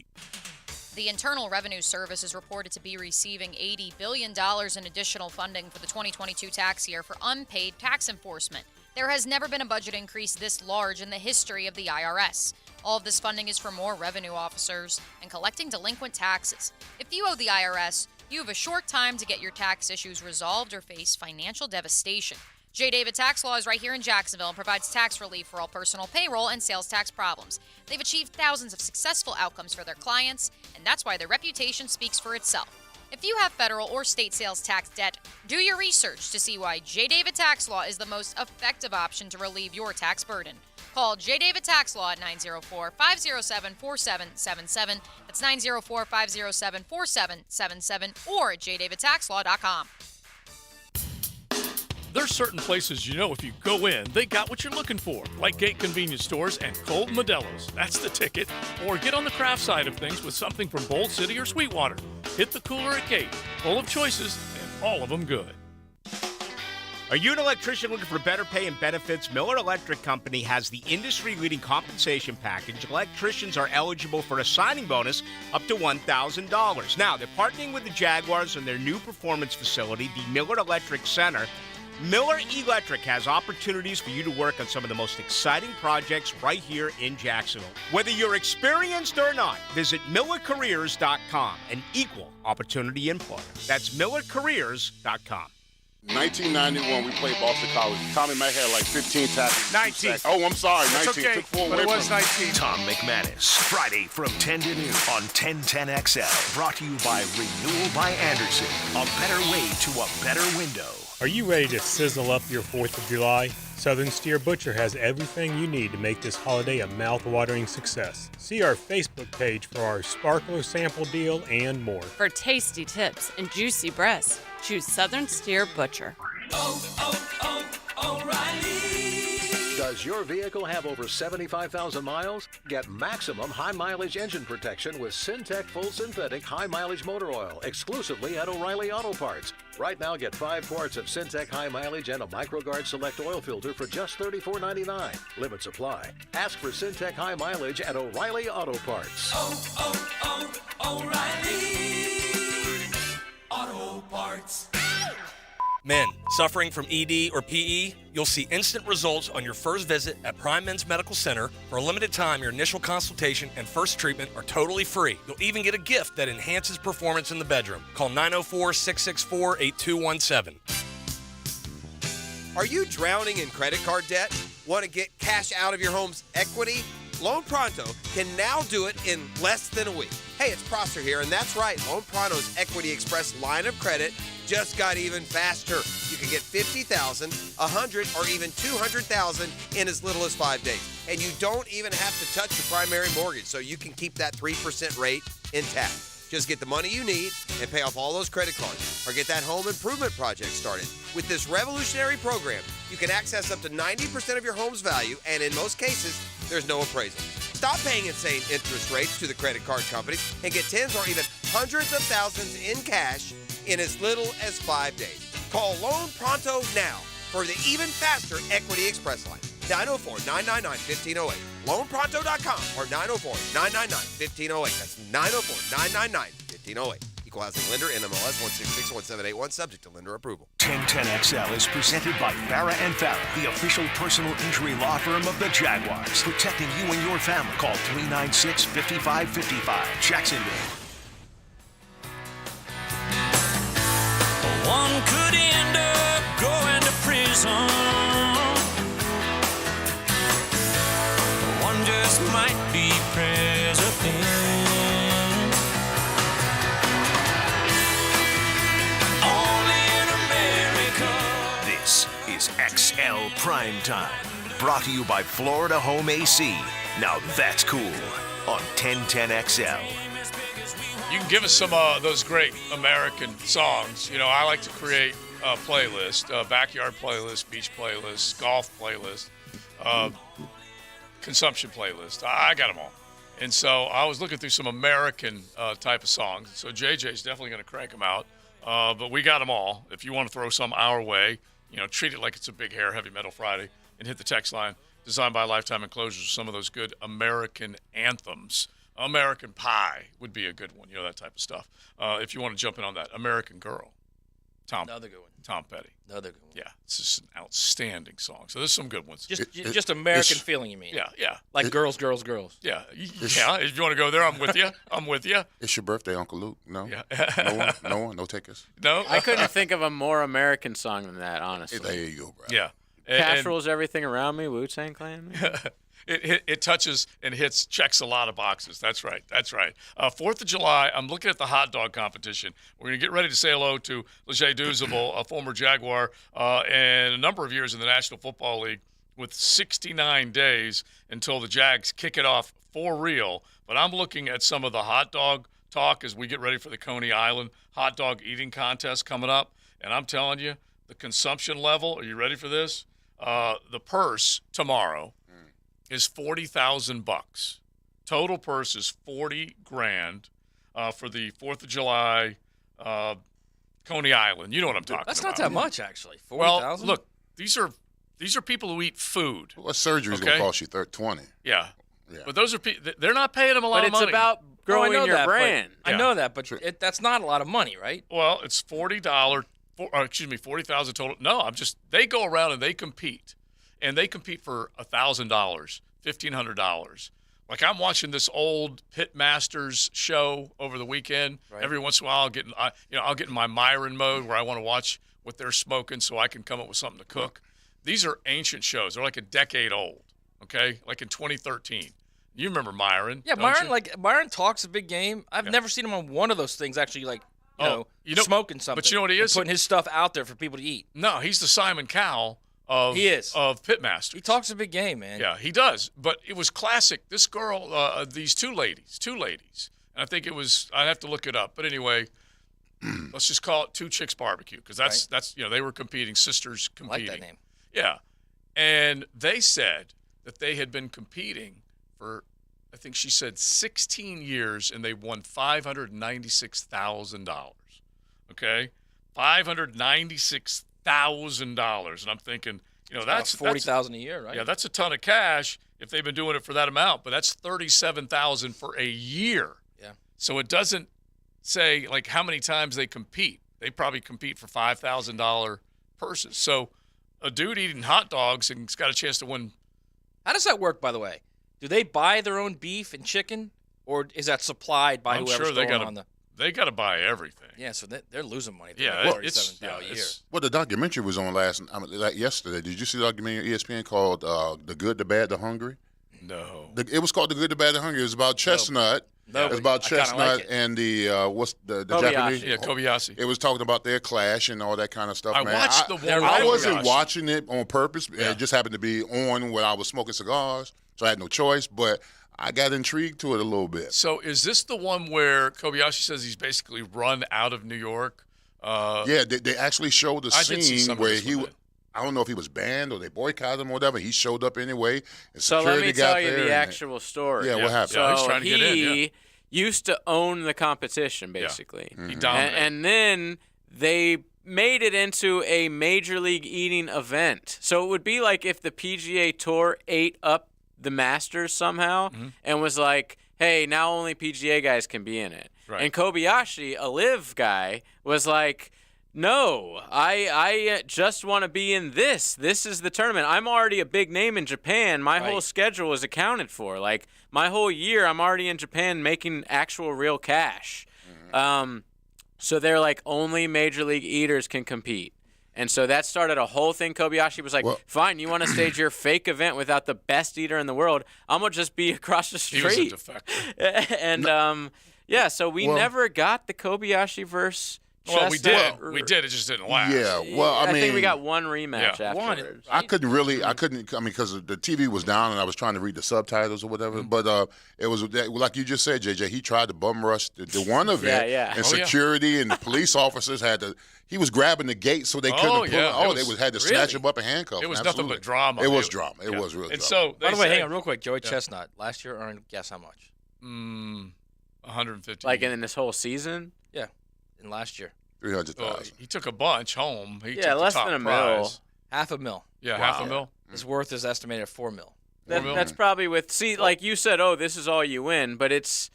The Internal Revenue Service is reported to be receiving $80 billion in additional funding for the 2022 tax year for unpaid tax enforcement. There has never been a budget increase this large in the history of the IRS. All of this funding is for more revenue officers and collecting delinquent taxes. If you owe the IRS, you have a short time to get your tax issues resolved or face financial devastation. J. David Tax Law is right here in Jacksonville and provides tax relief for all personal payroll and sales tax problems. They've achieved thousands of successful outcomes for their clients, and that's why their reputation speaks for itself. If you have federal or state sales tax debt, do your research to see why J. David Tax Law is the most effective option to relieve your tax burden. Call J. David Tax Law at 904-507-4777. That's 904-507-4777 or at jdavidtaxlaw.com.
There's certain places you know if you go in, they got what you're looking for, like Gate Convenience Stores and Cold Modelo's. That's the ticket. Or get on the craft side of things with something from Bold City or Sweetwater. Hit the cooler at Gate, full of choices and all of them good.
Are you an electrician looking for better pay and benefits? Miller Electric Company has the industry-leading compensation package. Electricians are eligible for a signing bonus up to $1,000. Now, they're partnering with the Jaguars on their new performance facility, the Miller Electric Center. Miller Electric has opportunities for you to work on some of the most exciting projects right here in Jacksonville. Whether you're experienced or not, visit MillerCareers.com, an equal opportunity employer. That's MillerCareers.com.
1991, we played Boston College. Tommy Mack had like 15 tackles.
19.
Oh, I'm sorry,
That's
19.
okay,
Took 4
but
away
it was
from him.
19.
Tom McManus, Friday from 10 to noon on 1010XL. Brought to you by Renewal by Anderson. A better way to a better window.
Are you ready to sizzle up your 4th of July? Southern Steer Butcher has everything you need to make this holiday a mouth-watering success. See our Facebook page for our sparkler sample deal and more.
For tasty tips and juicy breasts, choose Southern Steer Butcher.
O'Reilly! Does your vehicle have over 75,000 miles? Get maximum high-mileage engine protection with Syntec Full Synthetic High Mileage Motor Oil exclusively at O'Reilly Auto Parts. Right now, get 5 quarts of Syntec High Mileage and a MicroGuard Select Oil Filter for just $34.99. Limit supply. Ask for Syntec High Mileage at O'Reilly Auto Parts.
O'Reilly Auto Parts.
Men suffering from ED or PE, you'll see instant results on your first visit at Prime Men's Medical Center. For a limited time, your initial consultation and first treatment are totally free. You'll even get a gift that enhances performance in the bedroom. Call 904-664-8217.
Are you drowning in credit card debt? Want to get cash out of your home's equity? Loan Pronto can now do it in less than a week. Hey, it's Prosser here, and that's right. Loan Pronto's Equity Express line of credit just got even faster. You can get $50,000, $100,000, or even $200,000 in as little as 5 days. And you don't even have to touch your primary mortgage, so you can keep that 3% rate intact. Just get the money you need and pay off all those credit cards or get that home improvement project started. With this revolutionary program, you can access up to 90% of your home's value, and in most cases, there's no appraisal. Stop paying insane interest rates to the credit card companies and get tens or even hundreds of thousands in cash in as little as 5 days. Call Loan Pronto now for the even faster Equity Express line. 904-999-1508. LoanPronto.com or 904-999-1508. That's 904-999-1508. Equal housing lender, NMLS 1661781, subject to lender approval.
1010XL is presented by Farrah & Farrah, the official personal injury law firm of the Jaguars. Protecting you and your family. Call 396-5555. Jacksonville.
One could end up going to prison. One just might be president. Only in America.
This is XL Primetime. Brought to you by Florida Home AC. Now that's cool on 1010XL.
You can give us some of those great American songs. You know, I like to create a playlist, backyard playlist, beach playlist, golf playlist, consumption playlist. I got them all. And so I was looking through some American type of songs. So JJ's definitely going to crank them out. But we got them all. If you want to throw some our way, you know, treat it like it's a Big Hair Heavy Metal Friday and hit the text line. Designed by Lifetime Enclosures, some of those good American anthems. American Pie would be a good one, you know, that type of stuff. If you want to jump in on that. American Girl.
Another good one.
Tom Petty.
Another good one.
Yeah, it's just an outstanding song. So there's some good ones.
Just American feeling, you mean?
Yeah.
Like girls, girls, girls.
Yeah. Yeah, if you want to go there, I'm with you. I'm with you.
It's your birthday, Uncle Luke. No?
Yeah.
No one? No takers?
No?
I couldn't think of a more American song than that, honestly.
There you go, bro.
Yeah.
Casserole's Everything Around Me, Wu-Tang Clan.
It touches and checks a lot of boxes. That's right. 4th of July, I'm looking at the hot dog competition. We're going to get ready to say hello to Leger Douzable, a former Jaguar, and a number of years in the National Football League with 69 days until the Jags kick it off for real. But I'm looking at some of the hot dog talk as we get ready for the Coney Island hot dog eating contest coming up. And I'm telling you, the consumption level, are you ready for this? The purse tomorrow is $40,000. Total purse is $40,000 for the 4th of July Coney Island. You know what I'm talking about.
That's not that much, actually. 40,000.
Well, look, these are people who eat food.
What surgery's going to cost you? $20.
Yeah. But those are they're not paying them a lot of money.
But it's about growing your brand.
I know that, but that's not a lot of money, right?
Well, it's $40,000 total. No, they go around and they compete. And they compete for $1,000, $1,500. Like I'm watching this old Pit Masters show over the weekend. Right. Every once in a while, I'll get in my Myron mode where I want to watch what they're smoking so I can come up with something to cook. These are ancient shows. They're like a decade old. Okay, like in 2013. You remember Myron?
Yeah, Myron talks a big game. I've never seen him on one of those things actually, like smoking something.
But you know what he is?
Putting his stuff out there for people to eat.
No, he's the Simon Cowell. Of Pitmasters.
He talks a big game, man.
Yeah, he does. But it was classic. This girl, these two ladies. And I think it was, I'd have to look it up. But anyway, let's just call it Two Chicks Barbecue because that's they were competing, sisters competing.
I like that name.
Yeah. And they said that they had been competing for, I think she said 16 years, and they won $596,000. Okay? $596,000. And I'm thinking, that's
$40,000 a year, right?
Yeah, that's a ton of cash if they've been doing it for that amount, but that's $37,000 for a year.
Yeah.
So it doesn't say like how many times they compete. They probably compete for $5,000 purses. So a dude eating hot dogs and has got a chance to win.
How does that work, by the way? Do they buy their own beef and chicken, or is that supplied by whoever's going on the?
They got to buy everything.
Yeah, so they're losing money.
Yeah,
it's a year.
Well, the documentary was on yesterday. Did you see the documentary on ESPN called "The Good, the Bad, the Hungry"?
No.
It was called "The Good, the Bad, the Hungry." It was about Chestnut.
No,
it was about Chestnut and the Japanese.
Yeah, Kobayashi.
It was talking about their clash and all that kind of stuff.
I watched the one.
I wasn't watching it on purpose. Yeah. It just happened to be on when I was smoking cigars, so I had no choice. But I got intrigued to it a little bit.
So is this the one where Kobayashi says he's basically run out of New York?
Yeah, they actually showed the
I did see
scene
some of
where
this
he.
one,
I don't know if he was banned or they boycotted him or whatever. He showed up anyway. And
So
security
let me
got
tell you
there
the
and-
actual story.
Yeah, what happened?
So
he's trying to get in,
he used to own the competition, basically.
Mm-hmm.
He dominated.
And then they made it into a Major League eating event. So it would be like if the PGA Tour ate up the Masters somehow and was like, hey, now only PGA guys can be in it.
Right.
And Kobayashi, a live guy, was like, no, I just want to be in this. This is the tournament. I'm already a big name in Japan. My whole schedule is accounted for. Like, my whole year, I'm already in Japan making actual real cash. So they're like, only Major League eaters can compete. And so that started a whole thing. Kobayashi was like, fine, you want to stage your fake event without the best eater in the world? I'm going to just be across the street.
He was a defector.
And, yeah, so we never got the Kobayashi verse.
Well, we did. We did. It just didn't last.
Yeah, well, I mean,
think we got one rematch afterwards.
I couldn't, I mean, because the TV was down and I was trying to read the subtitles or whatever. But it was, like you just said, JJ, he tried to bum rush the one event.
Yeah.
And security and the police officers had to, he was grabbing the gate so they couldn't pull him. Oh, they had to snatch him up and handcuff him.
It was
Absolutely.
nothing but drama.
It was drama. It was real drama.
And so,
by the way, hang on real quick. Joey Chestnut, last year earned, guess how much?
150.
Like in this whole season?
Yeah, in last year.
300,000.
He took a bunch home. He took
less
the top
than a
prize.
mil.
$500,000.
Yeah,
Wow.
$500,000.
His worth is estimated at $4 million.
That's probably with, like you said, this is all you win, but it's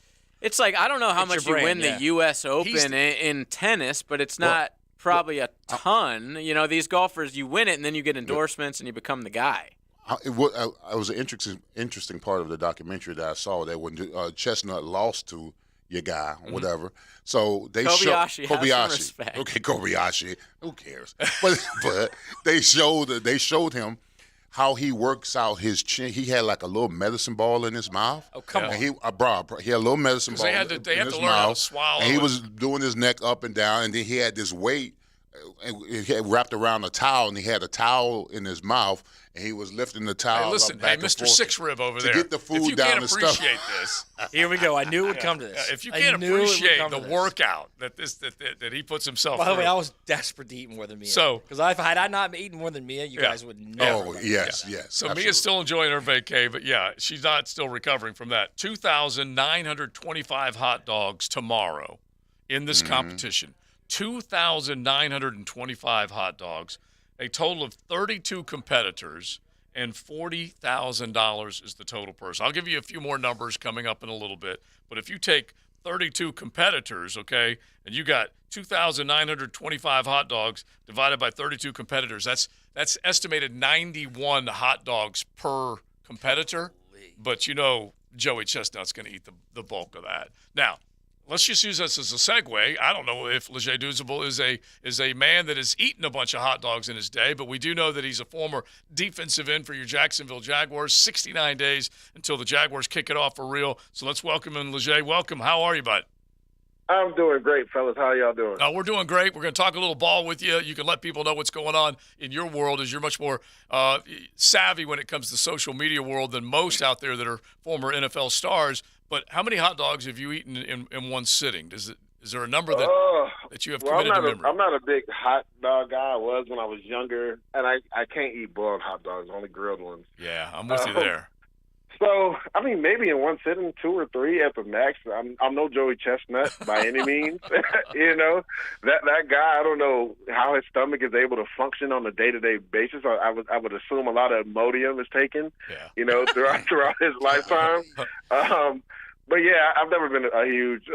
like, I don't know how
It's
much
your
you win
brand,
the U.S. Open in tennis, but it's not probably a ton. You know, these golfers, you win it, and then you get endorsements, and you become the guy.
It was an interesting part of the documentary that I saw that when Chestnut lost to your guy or whatever, so they
Kobayashi, have some
Kobayashi.
respect.
Okay, Kobayashi. Who cares? But they showed him how he works out his chin. He had like a little medicine ball in his mouth.
Oh, come on.
And he had a little medicine ball
They had to
in his
learn
mouth.
how to swallow.
And he
it.
was doing his neck up and down, and then he had this weight. He had wrapped around a towel, and he had a towel in his mouth, and he was lifting the towel.
Hey, listen,
up back and
Mr.
forth
Six Rib over
to
there.
get the food
if you
down
can't
his
appreciate
stomach.
this,
Here we go. I knew it would come to this.
if you can't appreciate the workout that he puts himself
By the
through.
way, I was desperate to eat more than Mia.
So-
because had I not eaten more than Mia, you guys would never.
Oh, yes.
So
absolutely.
Mia's still enjoying her vacay, but yeah, she's not still recovering from that. 2,925 hot dogs tomorrow in this competition. 2,925 hot dogs, a total of 32 competitors, and $40,000 is the total purse. I'll give you a few more numbers coming up in a little bit, but if you take 32 competitors, okay, and you got 2,925 hot dogs divided by 32 competitors, that's estimated 91 hot dogs per competitor. But you know Joey Chestnut's going to eat the bulk of that. Now, let's just use this as a segue. I don't know if Leger Douzable is a man that has eaten a bunch of hot dogs in his day, but we do know that he's a former defensive end for your Jacksonville Jaguars. 69 days until the Jaguars kick it off for real. So let's welcome him, Leger. Welcome. How are you, bud?
I'm doing great, fellas. How y'all doing?
We're doing great. We're going to talk a little ball with you. You can let people know what's going on in your world, as you're much more savvy when it comes to social media world than most out there that are former NFL stars. But how many hot dogs have you eaten in one sitting? Is there a number that you have committed to memory?
I'm not a big hot dog guy. I was when I was younger, and I can't eat boiled hot dogs, only grilled ones.
Yeah, I'm with you there.
So, I mean, maybe in one sitting, 2 or 3 at the max. I'm no Joey Chestnut by any means. You know, that guy, I don't know how his stomach is able to function on a day-to-day basis. I would assume a lot of Imodium is taken, you know, throughout his lifetime. But yeah, I've never been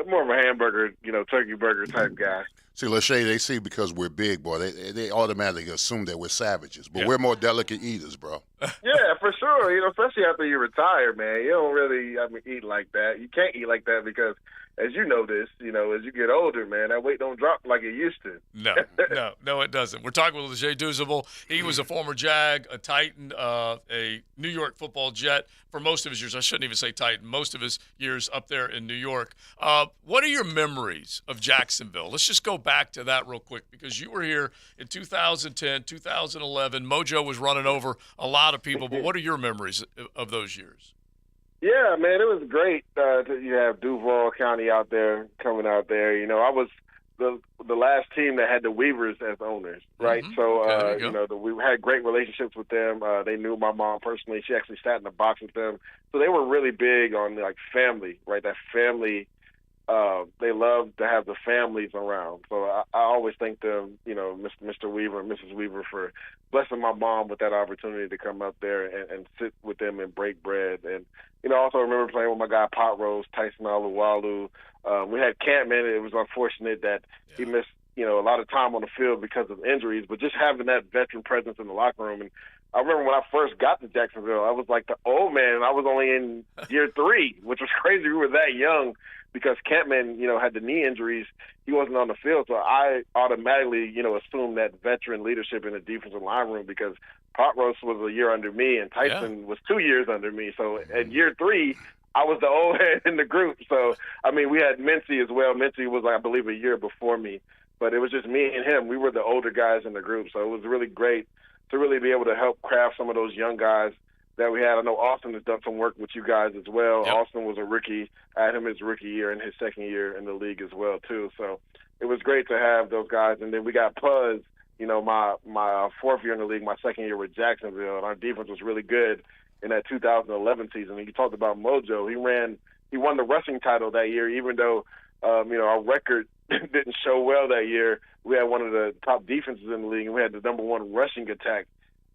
more of a hamburger, turkey burger type guy.
See, Lachey, they see because we're big, boy, they automatically assume that we're savages. But we're more delicate eaters, bro.
Yeah, for sure. Especially after you retire, man. You don't really, eat like that. You can't eat like that because, as you know this, as you get older, man, that weight don't drop like it used to.
No, it doesn't. We're talking with Leger Douzable. He was a former Jag, a Titan, a New York Football Jet for most of his years. I shouldn't even say Titan. Most of his years up there in New York. What are your memories of Jacksonville? Let's just go back to that real quick because you were here in 2010, 2011. Mojo was running over a lot of people, but what are your memories of those years?
Yeah, man, it was great you have Duval County out there, coming out there. You know, I was the last team that had the Weavers as owners, right? So,
Okay,
you know, we had great relationships with them. They knew my mom personally. She actually sat in the box with them. So they were really big on, like, family, right? That family, they love to have the families around. So I always thank them, you know, Mr. Weaver and Mrs. Weaver, for blessing my mom with that opportunity to come up there and sit with them and break bread. And, you know, I also remember playing with my guy Pot Rose, Tyson Aluwalu. We had Campman. It was unfortunate that he missed, you know, a lot of time on the field because of injuries, but just having that veteran presence in the locker room. And I remember when I first got to Jacksonville, I was like the old man, and I was only in year 3, which was crazy. We were that young because Campman, you know, had the knee injuries. He wasn't on the field, so I automatically, you know, assumed that veteran leadership in the defensive line room because Pot Roast was a year under me and Tyson was 2 years under me. So at year 3, I was the old head in the group. So, I mean, we had Mincy as well. Mincy was, I believe, a year before me. But it was just me and him. We were the older guys in the group. So it was really great to really be able to help craft some of those young guys that we had. I know Austin has done some work with you guys as well. Yep. Austin was a rookie. I had him his rookie year and his second year in the league as well, too. So it was great to have those guys. And then we got Puzz, you know, my fourth year in the league, my second year with Jacksonville, and our defense was really good in that 2011 season. And you talked about Mojo. He won the rushing title that year, even though, you know, our record didn't show well that year. We had one of the top defenses in the league, and we had the number 1 rushing attack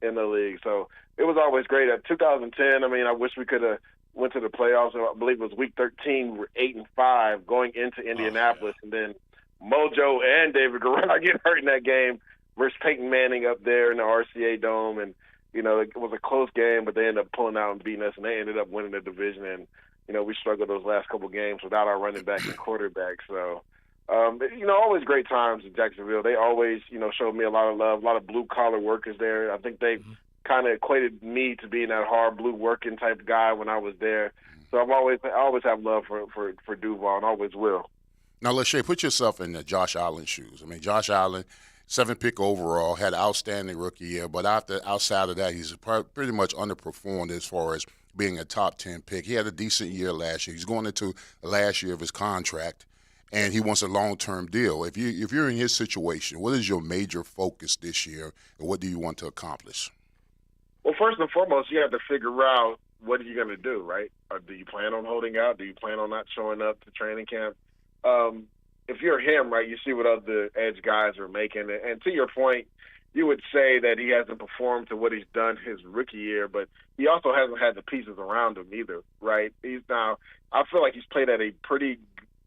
in the league. So it was always great. At 2010, I mean, I wish we could have went to the playoffs. I believe it was week 13. We were 8-5 going into Indianapolis, and then Mojo and David Guerrero get hurt in that game versus Peyton Manning up there in the RCA Dome. And, you know, it was a close game, but they ended up pulling out and beating us, and they ended up winning the division. And, you know, we struggled those last couple games without our running back and quarterback. So, you know, always great times in Jacksonville. They always, you know, showed me a lot of love, a lot of blue-collar workers there. I think they kind of equated me to being that hard blue working type guy when I was there. So I always have love for Duval and always will.
Now, Lachey, put yourself in the Josh Allen shoes. I mean, Josh Allen, 7th pick overall, had an outstanding rookie year, but outside of that, he's pretty much underperformed as far as being a top 10 pick. He had a decent year last year. He's going into the last year of his contract, and he wants a long-term deal. If you're in his situation, what is your major focus this year, and what do you want to accomplish?
Well, first and foremost, you have to figure out what are you going to do, right? Or do you plan on holding out? Do you plan on not showing up to training camp? If you're him, right, you see what other edge guys are making. And to your point, you would say that he hasn't performed to what he's done his rookie year, but he also hasn't had the pieces around him either, right? I feel like he's played at a pretty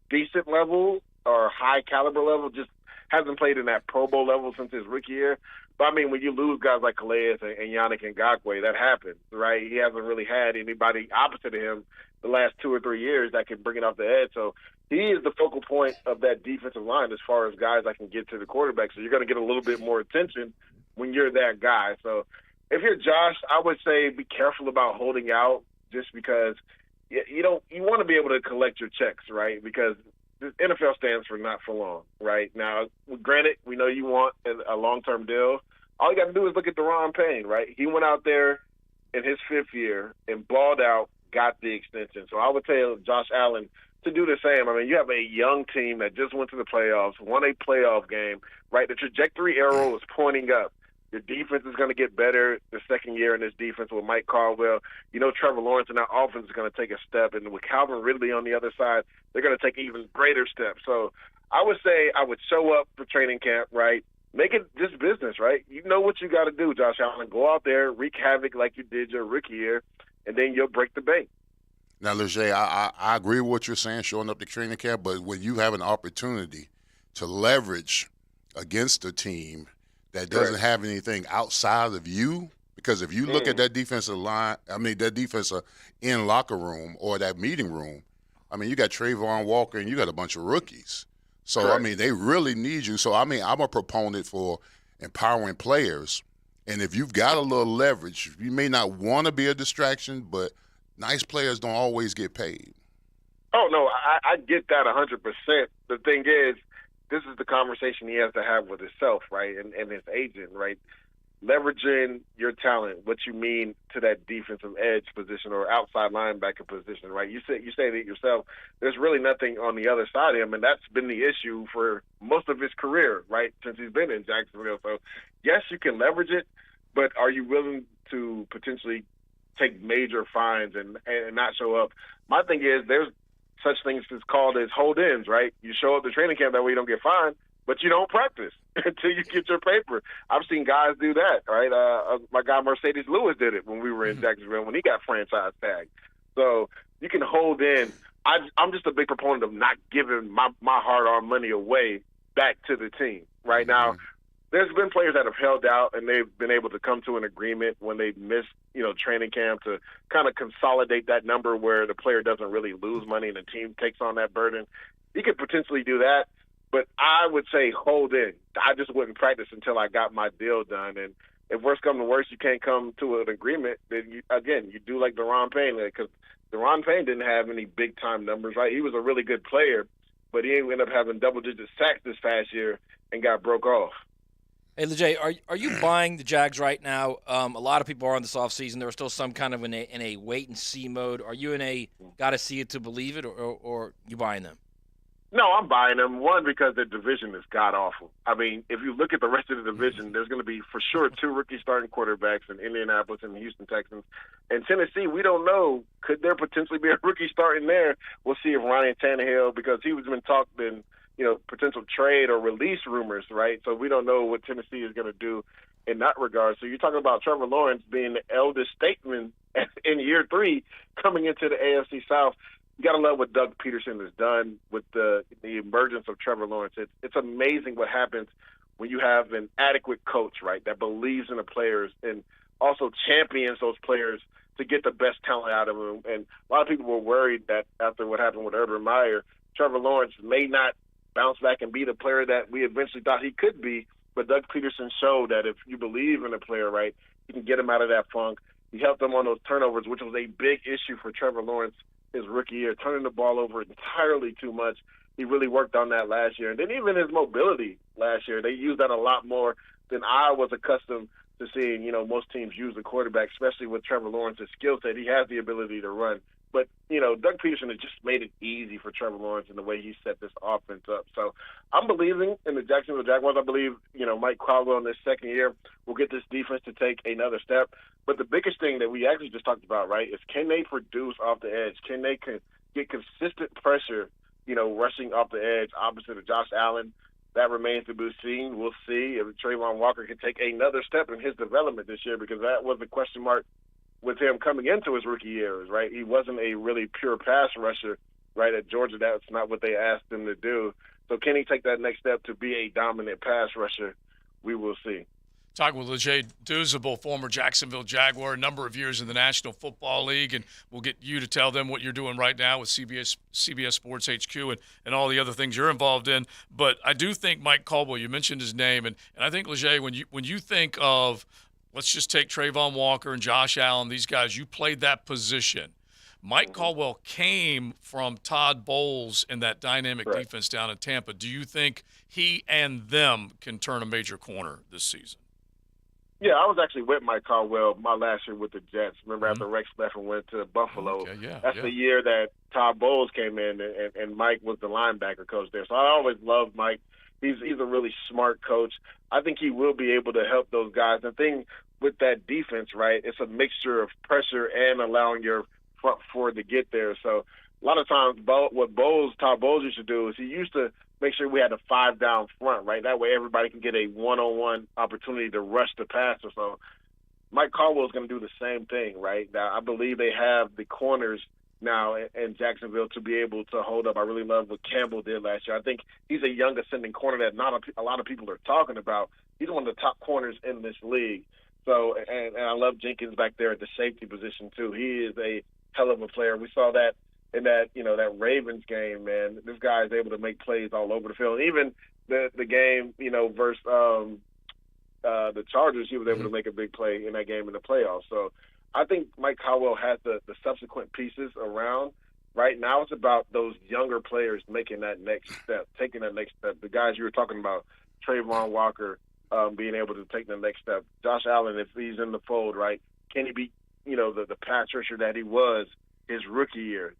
decent level or high caliber level, just hasn't played in that Pro Bowl level since his rookie year. But, I mean, when you lose guys like Calais and Yannick Ngakoue, that happens, right? He hasn't really had anybody opposite of him the last 2 or 3 years that can bring it off the edge. So he is the focal point of that defensive line as far as guys that can get to the quarterback. So you're going to get a little bit more attention when you're that guy. So if you're Josh, I would say be careful about holding out just because you want to be able to collect your checks, right? Because the NFL stands for not for long, right? Now, granted, we know you want a long-term deal. All you got to do is look at Deron Payne, right? He went out there in his 5th year and balled out, got the extension. So I would tell Josh Allen to do the same. I mean, you have a young team that just went to the playoffs, won a playoff game, right? The trajectory arrow is pointing up. Your defense is going to get better the second year in this defense with Mike Caldwell. You know, Trevor Lawrence and that offense is going to take a step. And with Calvin Ridley on the other side, they're going to take even greater steps. So I would say I would show up for training camp, right? Make it just business, right? You know what you got to do, Josh Allen. Go out there, wreak havoc like you did your rookie year, and then you'll break the bank.
Now, Lachey, I agree with what you're saying, showing up to training camp, but when you have an opportunity to leverage against a team that doesn't have anything outside of you, because if you look at that defensive line, that defensive in locker room or that meeting room, I mean, you got Trayvon Walker and you got a bunch of rookies. So,
Correct.
I mean, they really need you. So, I mean, I'm a proponent for empowering players. And if you've got a little leverage, you may not want to be a distraction, but nice players don't always get paid.
Oh, no, I get that 100%. The thing is, this is the conversation he has to have with himself, right, and his agent, right? leveraging your talent, what you mean to that defensive edge position or outside linebacker position, right? You say it yourself. There's really nothing on the other side of him, and that's been the issue for most of his career, right, since he's been in Jacksonville. So, yes, you can leverage it, but are you willing to potentially take major fines and not show up? My thing is there's such things as called as hold-ins, right? You show up to training camp, that way you don't get fined, but you don't practice until you get your paper. I've seen guys do that, right? My guy Mercedes Lewis did it when we were in Jacksonville when he got franchise tagged. So you can hold in. I'm just a big proponent of not giving my hard-earned money away back to the team. Right now, there's been players that have held out and they've been able to come to an agreement when they missed, training camp to kind of consolidate that number where the player doesn't really lose money and the team takes on that burden. You could potentially do that, but I would say hold in. I just wouldn't practice until I got my deal done. And if worse come to worse, you can't come to an agreement, then you do like Deron Payne, because Deron Payne didn't have any big-time numbers, right? He was a really good player, but he ended up having double-digit sacks this past year and got broke off.
Hey, Lejay, are you buying the Jags right now? A lot of people are on this offseason. There are still some kind of in a wait-and-see mode. Are you in a got-to-see it to believe it, or you buying them?
No, I'm buying them. One, because the division is god-awful. I mean, if you look at the rest of the division, there's going to be, for sure, 2 rookie starting quarterbacks in Indianapolis and the Houston Texans. And Tennessee, we don't know. Could there potentially be a rookie starting there? We'll see if Ryan Tannehill, because he was been talked in, potential trade or release rumors, right? So we don't know what Tennessee is going to do in that regard. So you're talking about Trevor Lawrence being the eldest statesman in year 3 coming into the AFC South. You got to love what Doug Peterson has done with the emergence of Trevor Lawrence. It's amazing what happens when you have an adequate coach, right, that believes in the players and also champions those players to get the best talent out of them. And a lot of people were worried that after what happened with Urban Meyer, Trevor Lawrence may not bounce back and be the player that we eventually thought he could be. But Doug Peterson showed that if you believe in a player, right, you can get him out of that funk. He helped them on those turnovers, which was a big issue for Trevor Lawrence his rookie year, turning the ball over entirely too much. He really worked on that last year. And then even his mobility last year, they used that a lot more than I was accustomed to seeing, most teams use the quarterback, especially with Trevor Lawrence's skill set. He has the ability to run. But, Doug Peterson has just made it easy for Trevor Lawrence in the way he set this offense up. So I'm believing in the Jacksonville Jaguars. I believe, Mike Caldwell in this second year will get this defense to take another step. But the biggest thing that we actually just talked about, right, is can they produce off the edge? Can they get consistent pressure, rushing off the edge opposite of Josh Allen? That remains to be seen. We'll see if Trayvon Walker can take another step in his development this year, because that was a question mark with him coming into his rookie years, right? He wasn't a really pure pass rusher, right, at Georgia. That's not what they asked him to do. So can he take that next step to be a dominant pass rusher? We will see.
Talking with Lejay Douzable, former Jacksonville Jaguar, a number of years in the National Football League, and we'll get you to tell them what you're doing right now with CBS Sports HQ and all the other things you're involved in. But I do think Mike Caldwell, you mentioned his name, and I think, Lejay, when you think of, let's just take Trayvon Walker and Josh Allen, these guys, you played that position. Mike Caldwell came from Todd Bowles in that dynamic defense down in Tampa. Do you think he and them can turn a major corner this season?
Yeah, I was actually with Mike Caldwell my last year with the Jets. Remember after Rex left and went to Buffalo? That's the year that Todd Bowles came in, and Mike was the linebacker coach there. So I always loved Mike. He's a really smart coach. I think he will be able to help those guys. The thing with that defense, right, it's a mixture of pressure and allowing your front four to get there. So a lot of times what Todd Bowles used to do is he used to make sure we had a 5-down front, right? That way everybody can get a one-on-one opportunity to rush the passer. So Mike Caldwell is going to do the same thing, right? Now, I believe they have the corners now in Jacksonville to be able to hold up. I really love what Campbell did last year. I think he's a young ascending corner that not a lot of people are talking about. He's one of the top corners in this league. So, and I love Jenkins back there at the safety position too. He is a hell of a player. We saw that in that Ravens game, man. This guy is able to make plays all over the field. Even the game, versus the Chargers, he was able to make a big play in that game in the playoffs. So I think Mike Caldwell has the subsequent pieces around. Right now it's about those younger players making that next step, taking that next step. The guys you were talking about, Trayvon Walker, being able to take the next step. Josh Allen, if he's in the fold, right, can he be, the pass rusher that he was his rookie year?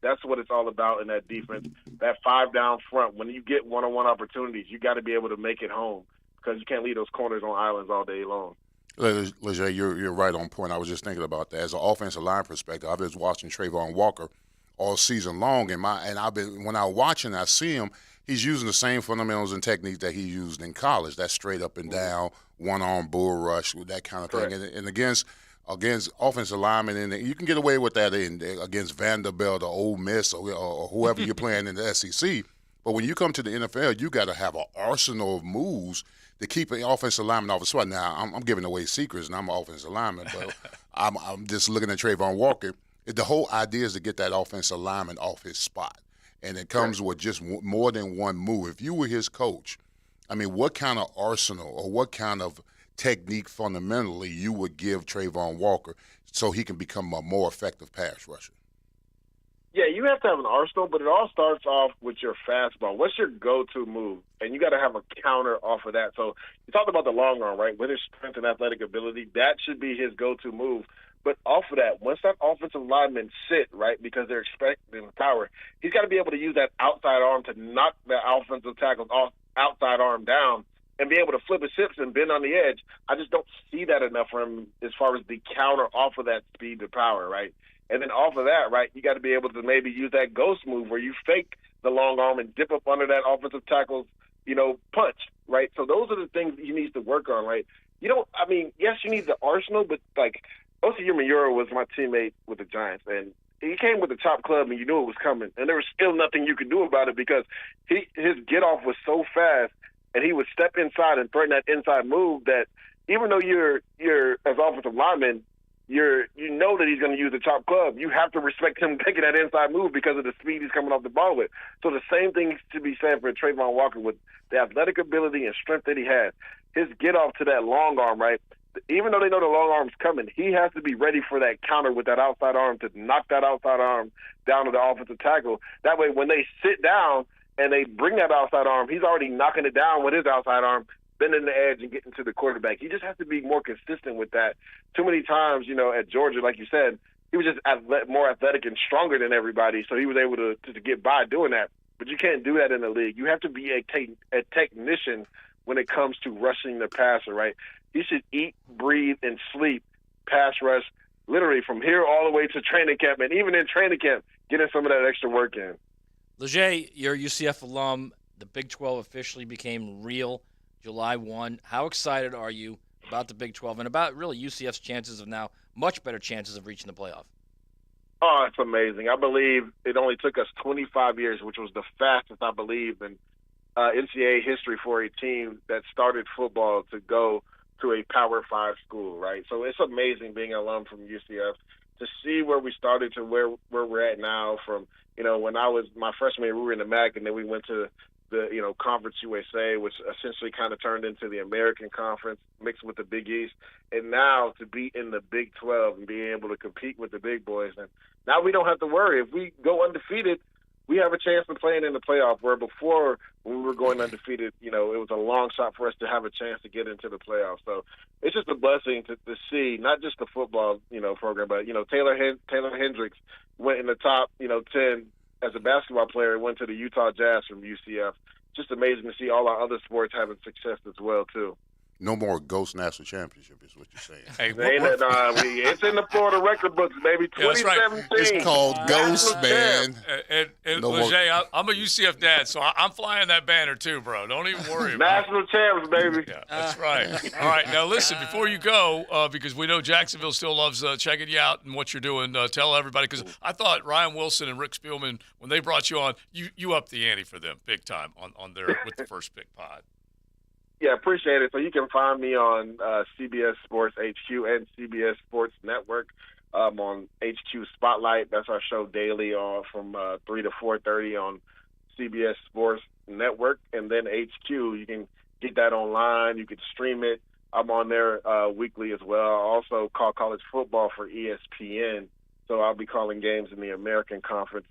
That's what it's all about in that defense. That 5 down front, when you get one-on-one opportunities, you got to be able to make it home because you can't leave those corners on islands all day long.
Leger, you're right on point. I was just thinking about that. As an offensive line perspective, I've been watching Trayvon Walker all season long, and I've been, when I watch and I see him, he's using the same fundamentals and techniques that he used in college. That straight up and down, one-arm bull rush, that kind of thing. And against offensive linemen, and you can get away with that against Vanderbilt or Ole Miss or whoever you're playing in the SEC. But when you come to the NFL, you got to have an arsenal of moves to keep an offensive lineman off his spot. Now, I'm giving away secrets, and I'm an offensive lineman, but I'm just looking at Trayvon Walker. The whole idea is to get that offensive lineman off his spot, and it comes with just more than one move. If you were his coach, I mean, what kind of arsenal or what kind of technique fundamentally you would give Trayvon Walker so he can become a more effective pass rusher?
Yeah, you have to have an arsenal, but it all starts off with your fastball. What's your go-to move? And you got to have a counter off of that. So you talked about the long arm, right? With his strength and athletic ability, that should be his go-to move. But off of that, once that offensive lineman sit, right, because they're expecting power, he's got to be able to use that outside arm to knock the offensive tackle's outside arm down and be able to flip his hips and bend on the edge. I just don't see that enough for him as far as the counter off of that speed to power, right? And then off of that, right, you got to be able to maybe use that ghost move where you fake the long arm and dip up under that offensive tackle's, punch, right? So those are the things that he needs to work on, right? Yes, you need the arsenal, but, Osi Umenyiora was my teammate with the Giants, and he came with the top club, and you knew it was coming. And there was still nothing you could do about it because his get-off was so fast, and he would step inside and threaten that inside move that even though you're as offensive lineman, you know that he's going to use the top club. You have to respect him taking that inside move because of the speed he's coming off the ball with. So the same thing to be said for Trayvon Walker with the athletic ability and strength that he has. His get-off to that long arm, right, even though they know the long arm's coming, he has to be ready for that counter with that outside arm to knock that outside arm down to the offensive tackle. That way when they sit down and they bring that outside arm, he's already knocking it down with his outside arm, bending the edge and getting to the quarterback. He just has to be more consistent with that. Too many times, at Georgia, like you said, he was just more athletic and stronger than everybody, so he was able to get by doing that. But you can't do that in the league. You have to be a technician when it comes to rushing the passer, right? He should eat, breathe, and sleep pass rush literally from here all the way to training camp, and even in training camp, getting some of that extra work in.
Leger, you're a UCF alum. The Big 12 officially became real July 1. How excited are you about the Big 12 and about really UCF's chances of now much better chances of reaching the playoff?
Oh, it's amazing. I believe it only took us 25 years, which was the fastest, I believe, in NCAA history for a team that started football to go to a Power 5 school, right? So it's amazing being an alum from UCF to see where we started to where we're at now from, when I was my freshman year, we were in the MAC, and then we went to the, Conference USA, which essentially kind of turned into the American Conference mixed with the Big East. And now to be in the Big 12 and being able to compete with the big boys. And now we don't have to worry. If we go undefeated, we have a chance of playing in the playoff, where before when we were going undefeated, it was a long shot for us to have a chance to get into the playoffs. So it's just a blessing to see not just the football, program, but, Taylor Hendricks went in the top, 10 as a basketball player, went to the Utah Jazz from UCF. Just amazing to see all our other sports having success as well, too.
No more Ghost National Championship is what you're saying.
Hey,
it's in the Florida record books, baby. 2017.
It's called Ghost, man.
And
No
Leger, I'm a UCF dad, so I'm flying that banner too, bro. Don't even worry about it.
National champs, baby.
Yeah, that's right. All right, now listen, before you go, because we know Jacksonville still loves checking you out and what you're doing, tell everybody, because I thought Ryan Wilson and Rick Spielman, when they brought you on, you upped the ante for them big time on their with the First Pick pod.
Yeah, appreciate it. So you can find me on CBS Sports HQ and CBS Sports Network. On HQ Spotlight. That's our show daily from 3 to 4:30 on CBS Sports Network. And then HQ, you can get that online. You can stream it. I'm on there weekly as well. I also call college football for ESPN. So I'll be calling games in the American Conference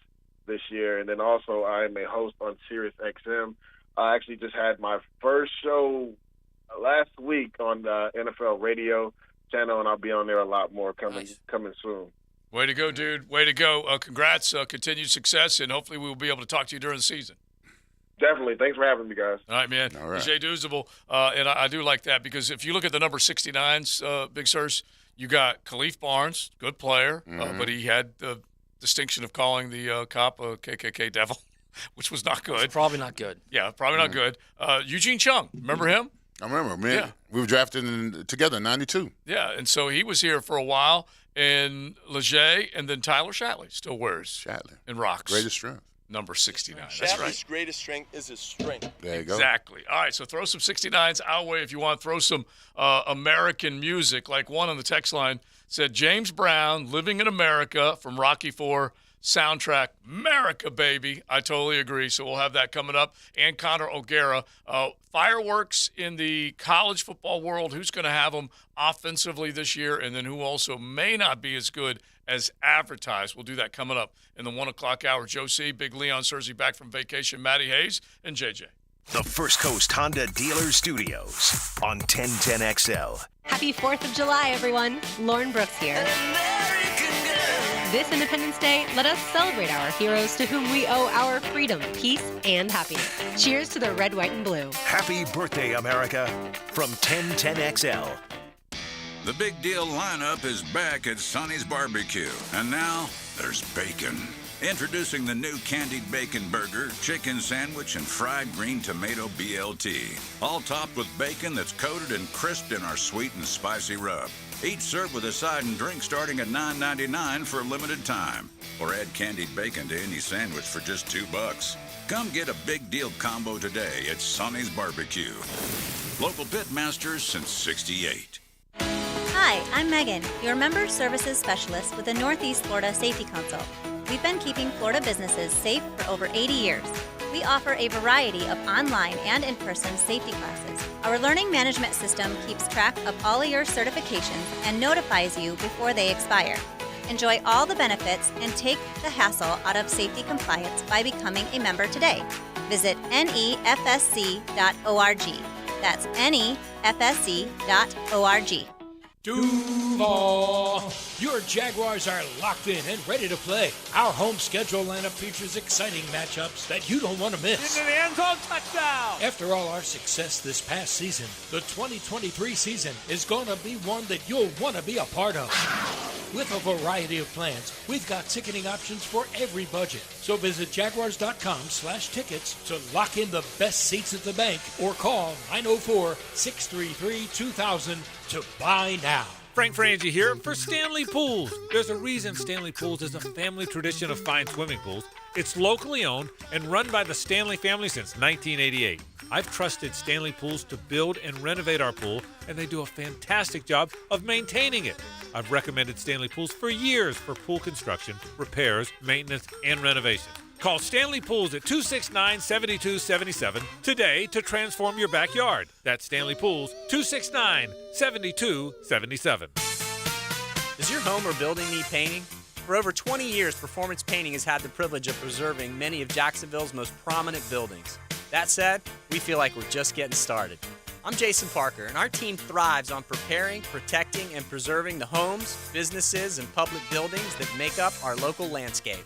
this year. And then also I am a host on Sirius XM. I actually just had my first show last week on the NFL radio channel, and I'll be on there a lot more coming soon.
Way to go, dude. Way to go. Congrats. Continued success, and hopefully we will be able to talk to you during the season.
Definitely. Thanks for having me, guys.
All right, man.
All right.
Jay Douzable, and I do like that because if you look at the number 69s, Big Sirs, you got Khalif Barnes, good player, but he had the distinction of calling the cop a KKK devil, which was not good.
It's probably not good.
Yeah, probably not good. Eugene Chung, remember him?
I remember, man.
Yeah.
We were drafted together in 92.
Yeah, and so he was here for a while, and Leger, and then Tyler Shatley still wears and rocks.
Greatest strength.
Number 69. That's right.
Shatley's greatest strength is his strength.
There you go.
Exactly. All right, so throw some 69s our way if you want. Throw some American music. Like one on the text line said, James Brown, Living in America from Rocky IV soundtrack. America, baby. I totally agree. So we'll have that coming up. And Connor O'Gara. Fireworks in the college football world. Who's going to have them offensively this year? And then who also may not be as good as advertised. We'll do that coming up in the 1 o'clock hour. Joe C., Big Leon Searcy back from vacation, Matty Hayes, and JJ.
The First Coast Honda Dealer Studios on 1010XL.
Happy 4th of July, everyone. Lauren Brooks here. This Independence Day, let us celebrate our heroes to whom we owe our freedom, peace, and happiness. Cheers to the red, white, and blue.
Happy birthday, America, from 1010XL.
The Big Deal lineup is back at Sonny's Barbecue. And now, there's bacon. Introducing the new candied bacon burger, chicken sandwich, and fried green tomato BLT. All topped with bacon that's coated and crisped in our sweet and spicy rub. Each served with a side and drink starting at $9.99 for a limited time. Or add candied bacon to any sandwich for just $2. Come get a Big Deal combo today at Sonny's Barbecue. Local pit masters since '68.
Hi, I'm Megan, your member services specialist with the Northeast Florida Safety Council. We've been keeping Florida businesses safe for over 80 years. We offer a variety of online and in-person safety classes. Our learning management system keeps track of all of your certifications and notifies you before they expire. Enjoy all the benefits and take the hassle out of safety compliance by becoming a member today. Visit nefsc.org. That's nefsc.org.
Duval! Your Jaguars are locked in and ready to play. Our home schedule lineup features exciting matchups that you don't want to miss.
Into the end zone, touchdown!
After all our success this past season, the 2023 season is going to be one that you'll want to be a part of. With a variety of plans, we've got ticketing options for every budget. So visit jaguars.com/tickets to lock in the best seats at the bank or call 904-633-2000 to buy now.
Frank Frangie here for Stanley Pools. There's a reason Stanley Pools is a family tradition of fine swimming pools. It's locally owned and run by the Stanley family since 1988. I've trusted Stanley Pools to build and renovate our pool, and they do a fantastic job of maintaining it. I've recommended Stanley Pools for years for pool construction, repairs, maintenance, and renovation. Call Stanley Pools at 269-7277 today to transform your backyard. That's Stanley Pools, 269-7277.
Does your home or building need painting? For over 20 years, Performance Painting has had the privilege of preserving many of Jacksonville's most prominent buildings. That said, we feel like we're just getting started. I'm Jason Parker, and our team thrives on preparing, protecting, and preserving the homes, businesses, and public buildings that make up our local landscape.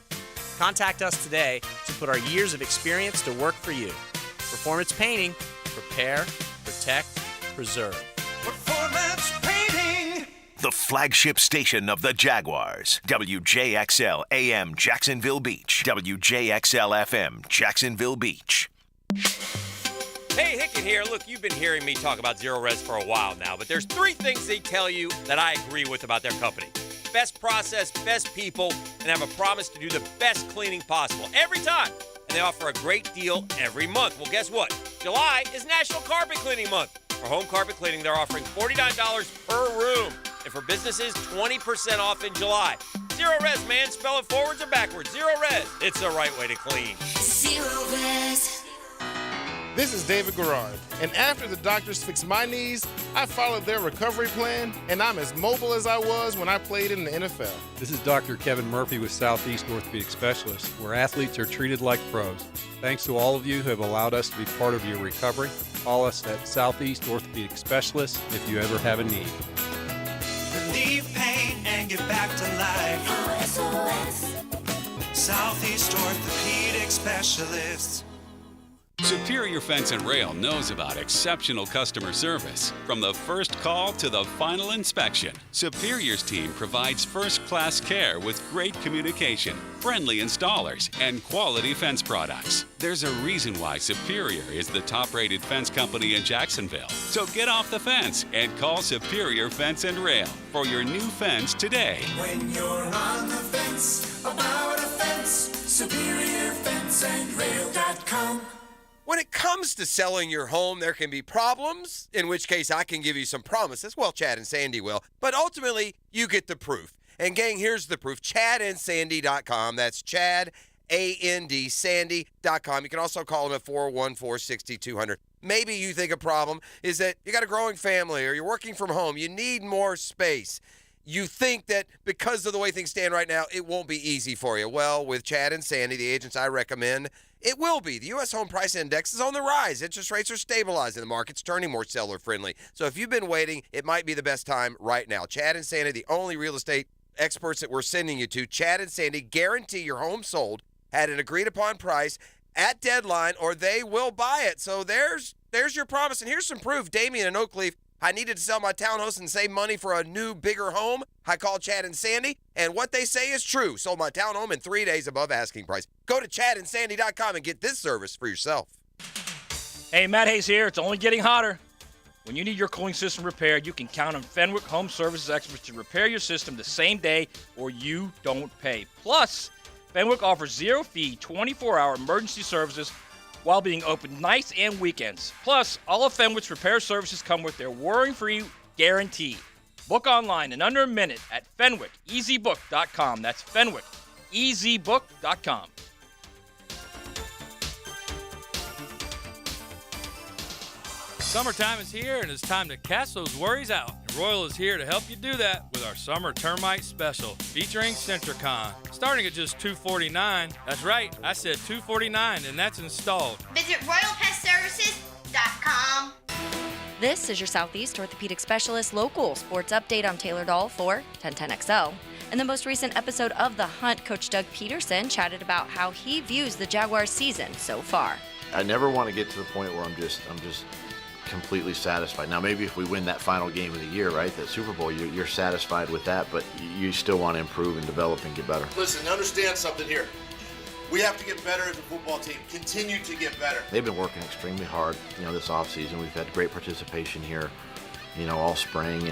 Contact us today to put our years of experience to work for you. Performance Painting. Prepare, protect, preserve.
Performance Painting.
The flagship station of the Jaguars. WJXL AM Jacksonville Beach. WJXL FM Jacksonville Beach.
Hey, Hicken here. Look, you've been hearing me talk about Zero Res for a while now, but there's 3 things they tell you that I agree with about their company. Best process, best people, and have a promise to do the best cleaning possible every time. And they offer a great deal every month. Well, guess what? July is National Carpet Cleaning Month. For home carpet cleaning, they're offering $49 per room. And for businesses, 20% off in July. Zero Res, man. Spell it forwards or backwards. Zero Res. It's the right way to clean.
Zero Res.
This is David Garrard, and after the doctors fixed my knees, I followed their recovery plan, and I'm as mobile as I was when I played in the NFL.
This is Dr. Kevin Murphy with Southeast Orthopedic Specialists, where athletes are treated like pros. Thanks to all of you who have allowed us to be part of your recovery. Call us at Southeast Orthopedic Specialists if you ever have a need.
Relieve pain and get back to life. SOS. Southeast Orthopedic Specialists.
Superior Fence and Rail knows about exceptional customer service. From the first call to the final inspection, Superior's team provides first-class care with great communication, friendly installers, and quality fence products. There's a reason why Superior is the top-rated fence company in Jacksonville. So get off the fence and call Superior Fence and Rail for your new fence today.
When you're on the fence about a fence, SuperiorFenceandRail.com.
When it comes to selling your home, there can be problems, in which case I can give you some promises. Well, Chad and Sandy will. But ultimately, you get the proof. And gang, here's the proof. ChadandSandy.com. That's Chad, A-N-D, Sandy.com. You can also call them at 414-6200. Maybe you think a problem is that you got a growing family or you're working from home. You need more space. You think that because of the way things stand right now, it won't be easy for you. Well, with Chad and Sandy, the agents I recommend, it will be. The U.S. Home Price Index is on the rise. Interest rates are stabilizing. The market's turning more seller-friendly. So if you've been waiting, it might be the best time right now. Chad and Sandy, the only real estate experts that we're sending you to, Chad and Sandy guarantee your home sold at an agreed-upon price at deadline, or they will buy it. So there's your promise. And here's some proof. Damien in Oakleaf, I needed to sell my townhouse and save money for a new, bigger home. I called Chad and Sandy, and what they say is true. Sold my townhome in 3 days above asking price. Go to ChadandSandy.com and get this service for yourself.
Hey, Matt Hayes here. It's only getting hotter. When you need your cooling system repaired, you can count on Fenwick Home Services experts to repair your system the same day, or you don't pay. Plus, Fenwick offers zero-fee, 24-hour emergency services while being open nights and weekends. Plus, all of Fenwick's repair services come with their worry-free guarantee. Book online in under a minute at FenwickEasyBook.com. That's FenwickEasyBook.com.
Summertime is here, and it's time to cast those worries out. And Royal is here to help you do that with our Summer Termite Special, featuring Centricon. Starting at just $249. That's right, I said $249, and that's installed.
Visit RoyalPestServices.com.
This is your Southeast Orthopedic Specialist local sports update. I'm Taylor Dahl for 1010XL. In the most recent episode of The Hunt, Coach Doug Peterson chatted about how he views the Jaguars' season so far.
I never want to get to the point where I'm just completely satisfied. Now, maybe if we win that final game of the year, right, that Super Bowl, you're satisfied with that, but you still want to improve and develop and get better.
Listen, understand something here. We have to get better as a football team. Continue to get better.
They've been working extremely hard, this offseason. We've had great participation here, all spring,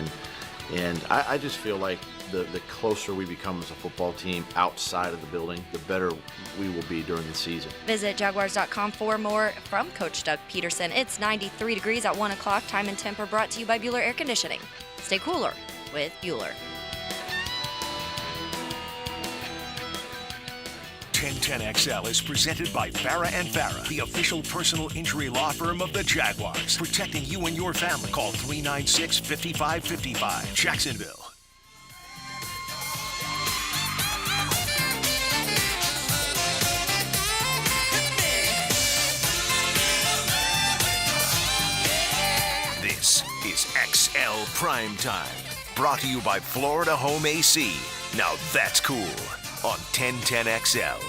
and I just feel like the closer we become as a football team outside of the building, the better we will be during the season.
Visit Jaguars.com for more from Coach Doug Peterson. It's 93 degrees at 1 o'clock. Time and temper brought to you by Bueller Air Conditioning. Stay cooler with Bueller.
1010XL is presented by Farah & Farah, the official personal injury law firm of the Jaguars. Protecting you and your family. Call 396-5555. Jacksonville. This is XL Primetime. Brought to you by Florida Home AC. Now that's cool. On 1010XL.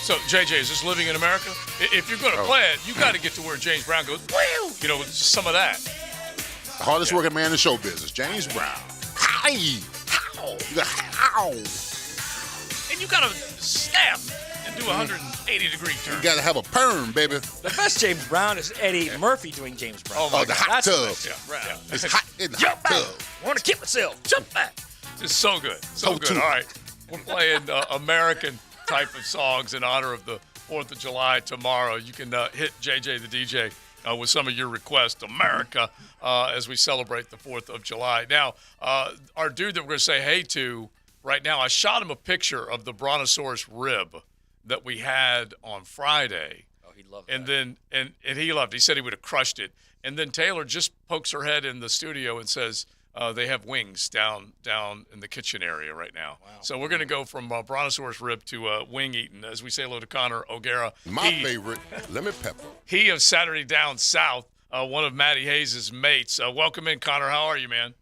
So, JJ, is this living in America? If you're going to play it, you got to get to where James Brown goes, woo! Some of that.
The hardest working man in the show business, James Brown. Hi! How?
And you got to snap and do a 180-degree turn.
You got to have a perm, baby.
The best James Brown is Eddie Murphy doing James Brown.
Oh, the hot tub.
Yeah.
It's hot in the hot tub.
I want to kill myself. Jump back.
It's so good. So good. All right. We're playing American type of songs in honor of the 4th of July tomorrow. You can hit JJ the DJ with some of your requests, America, as we celebrate the 4th of July. Now, our dude that we're going to say hey to right now, I shot him a picture of the brontosaurus rib that we had on Friday.
he'd love
and then and he loved. He said he would have crushed it. And then Taylor just pokes her head in the studio and says they have wings down in the kitchen area right now. Wow. So we're going to go from brontosaurus rib to wing eating, as we say hello to Connor O'Gara.
My favorite, lemon pepper.
He of Saturday Down South, one of Matty Hayes' mates. Welcome in, Connor. How are you, man?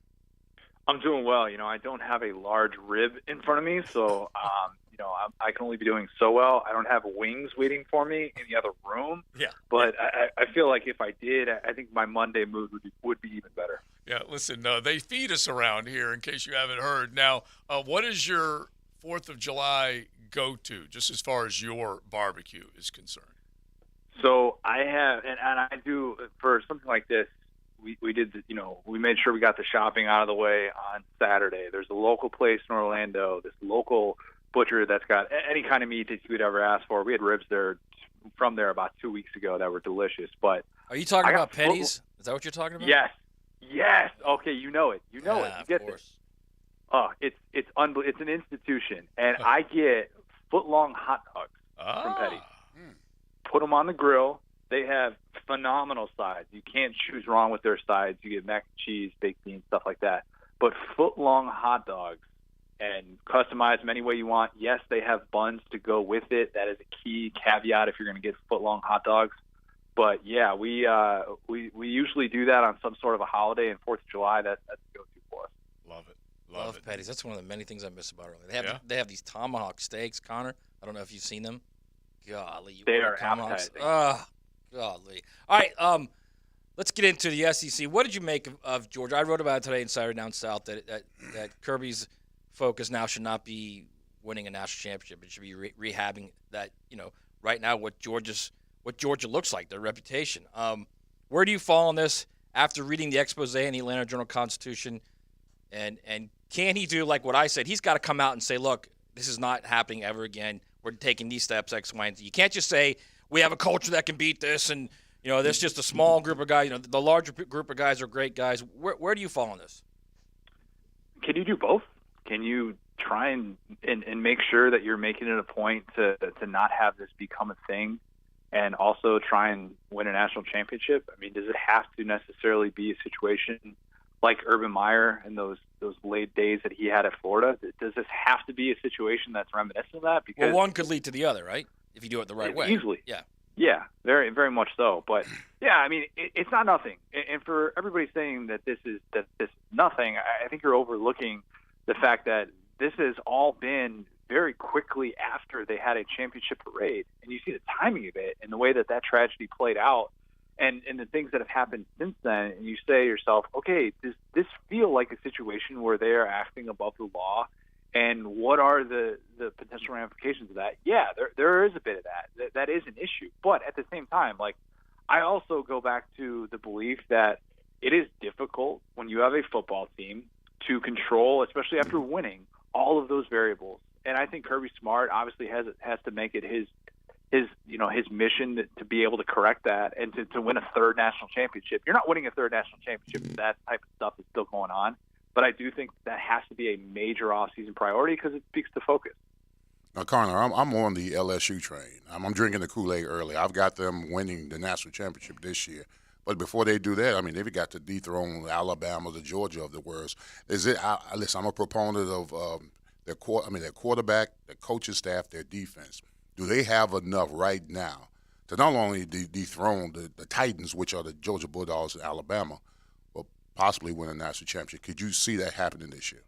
I'm doing well. I don't have a large rib in front of me, so I can only be doing so well. I don't have wings waiting for me in the other room.
Yeah.
But I feel like if I did, I think my Monday mood would be even better.
Yeah, listen, they feed us around here, in case you haven't heard. Now, what is your 4th of July go-to, just as far as your barbecue is concerned?
So I have, and I do, for something like this, we did, we made sure we got the shopping out of the way on Saturday. There's a local place in Orlando, this local butcher that's got any kind of meat that you could ever ask for. We had ribs from there about 2 weeks ago that were delicious. But
are you talking about Petty's? Is that what you're talking about?
Yes. Okay, you know it. You know it. You get
this.
Oh, it's it's an institution, and I get foot-long hot dogs from Petty's. Put them on the grill. They have phenomenal sides. You can't choose wrong with their sides. You get mac and cheese, baked beans, stuff like that. But foot-long hot dogs, and customize them any way you want. Yes, they have buns to go with it. That is a key caveat if you're going to get foot-long hot dogs. But yeah, we usually do that on some sort of a holiday, and 4th of July, that's the go-to for us.
Love it.
Love Petty's. That's one of the many things I miss about Orlando. They have these tomahawk steaks, Connor. I don't know if you've seen them. Golly,
they are
tomahawks.
appetizing.
Golly. All right, let's get into the SEC. What did you make of Georgia? I wrote about it today in Saturday Down South that Kirby's focus now should not be winning a national championship. It should be rehabbing that. Right now what Georgia looks like, their reputation. Where do you fall on this after reading the expose in the Atlanta Journal-Constitution? And can he do like what I said? He's got to come out and say, look, this is not happening ever again. We're taking these steps, X, Y, and Z. You can't just say we have a culture that can beat this, and there's just a small group of guys. The larger group of guys are great guys. Where do you fall on this?
Can you do both? Can you try and make sure that you're making it a point to not have this become a thing, and also try and win a national championship? I mean, does it have to necessarily be a situation like Urban Meyer and those late days that he had at Florida? Does this have to be a situation that's reminiscent of that? Because
one could lead to the other, right? If you do it the right way.
Easily.
Yeah,
very, very much so. But yeah, I mean, it's not nothing. And for everybody saying that this is nothing, I think you're overlooking the fact that this has all been very quickly after they had a championship parade, and you see the timing of it and the way that tragedy played out, and the things that have happened since then, and you say to yourself, okay, does this feel like a situation where they are acting above the law, and what are the potential ramifications of that? Yeah, there is a bit of that. That is an issue, but at the same time, like, I also go back to the belief that it is difficult when you have a football team to control, especially after winning, all of those variables. And I think Kirby Smart obviously has to make it his mission to be able to correct that and to win a third national championship. You're not winning a third national championship if that type of stuff is still going on. But I do think that has to be a major offseason priority because it speaks to focus.
Now, Connor, I'm on the LSU train. I'm drinking the Kool-Aid early. I've got them winning the national championship this year. But before they do that, I mean, they've got to dethrone Alabama, the Georgia of the world. Listen, I'm a proponent of their quarterback, their coaching staff, their defense. Do they have enough right now to not only dethrone the Titans, which are the Georgia Bulldogs in Alabama, but possibly win a national championship? Could you see that happening this year?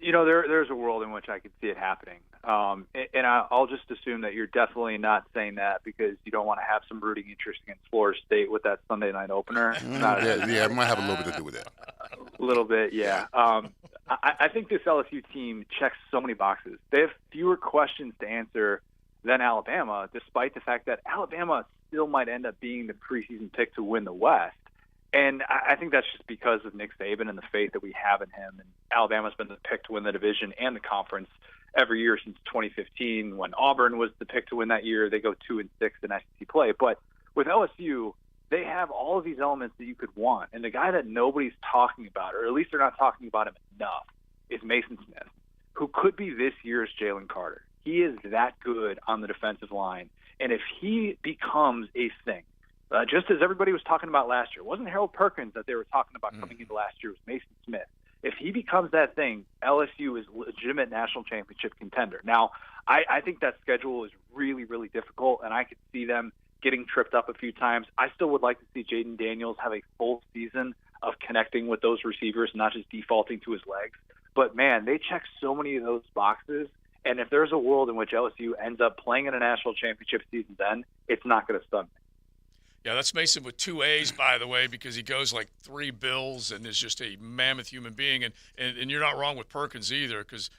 There's a world in which I could see it happening. And I'll just assume that you're definitely not saying that because you don't want to have some rooting interest against Florida State with that Sunday night opener.
It might have a little bit to do with that.
A little bit, yeah. I think this LSU team checks so many boxes. They have fewer questions to answer than Alabama, despite the fact that Alabama still might end up being the preseason pick to win the West. And I think that's just because of Nick Saban and the faith that we have in him. And Alabama's been the pick to win the division and the conference every year since 2015. When Auburn was the pick to win that year, they go 2-6 in SEC play. But with LSU, they have all of these elements that you could want. And the guy that nobody's talking about, or at least they're not talking about him enough, is Mason Smith, who could be this year's Jalen Carter. He is that good on the defensive line. And if he becomes a thing, just as everybody was talking about last year, it wasn't Harold Perkins that they were talking about coming into last year, it was Mason Smith. If he becomes that thing, LSU is a legitimate national championship contender. Now, I think that schedule is really, really difficult, and I could see them getting tripped up a few times. I still would like to see Jaden Daniels have a full season of connecting with those receivers, not just defaulting to his legs. But, man, they check so many of those boxes, and if there's a world in which LSU ends up playing in a national championship season then, it's not going to stun me.
Yeah, that's Mason with 2 A's, by the way, because he goes like 3 bills and is just a mammoth human being. And you're not wrong with Perkins either, because,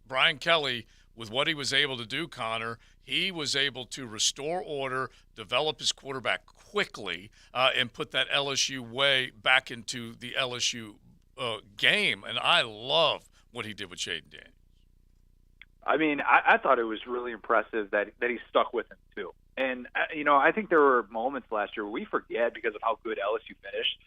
Brian Kelly, with what he was able to do, Connor, he was able to restore order, develop his quarterback quickly, and put that LSU way back into the LSU game. And I love what he did with Jaden Daniels.
I mean, I thought it was really impressive that he stuck with him, too. And, I think there were moments last year where we forget because of how good LSU finished,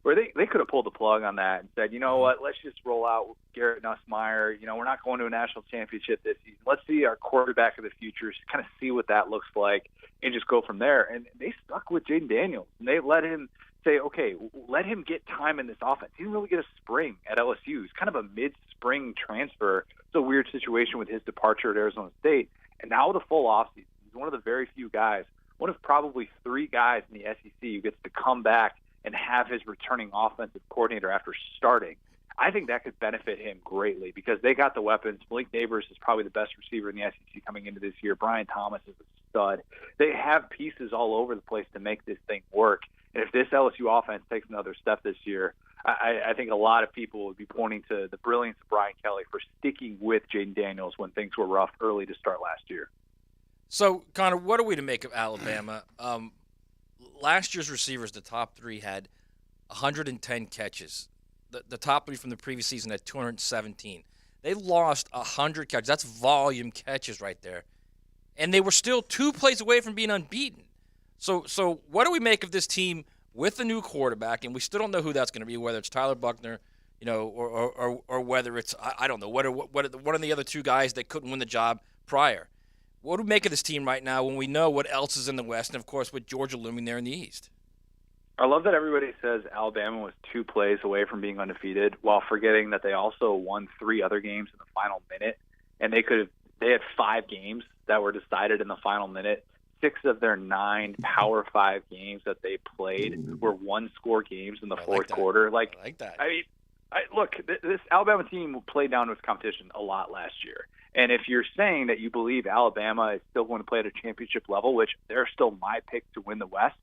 where they could have pulled the plug on that and said, you know what, let's just roll out Garrett Nussmeier. We're not going to a national championship this season. Let's see our quarterback of the future, kind of see what that looks like, and just go from there. And they stuck with Jaden Daniels, and they let him say, okay, let him get time in this offense. He didn't really get a spring at LSU. He's kind of a mid-spring transfer. It's a weird situation with his departure at Arizona State. And now with a full offseason, he's one of the very few guys, one of probably 3 guys in the SEC who gets to come back and have his returning offensive coordinator after starting. I think that could benefit him greatly because they got the weapons. Malik Neighbors is probably the best receiver in the SEC coming into this year. Brian Thomas is a stud. They have pieces all over the place to make this thing work. And if this LSU offense takes another step this year, I think a lot of people would be pointing to the brilliance of Brian Kelly for sticking with Jaden Daniels when things were rough early to start last year.
So, Connor, what are we to make of Alabama? Last year's receivers, the top 3, had 110 catches. The top 3 from the previous season had 217. They lost 100 catches. That's volume catches right there. And they were still 2 plays away from being unbeaten. So what do we make of this team with a new quarterback? And we still don't know who that's going to be, whether it's Tyler Buckner, or whether it's, I don't know, what are the other 2 guys that couldn't win the job prior. What do we make of this team right now when we know what else is in the West and, of course, with Georgia looming there in the East?
I love that everybody says Alabama was 2 plays away from being undefeated while forgetting that they also won 3 other games in the final minute. And they had 5 games that were decided in the final minute. 6 of their 9 Power 5 games that they played were 1-score games in the fourth quarter.
I like that.
I mean, look, this Alabama team played down to its competition a lot last year. And if you're saying that you believe Alabama is still going to play at a championship level, which they're still my pick to win the West,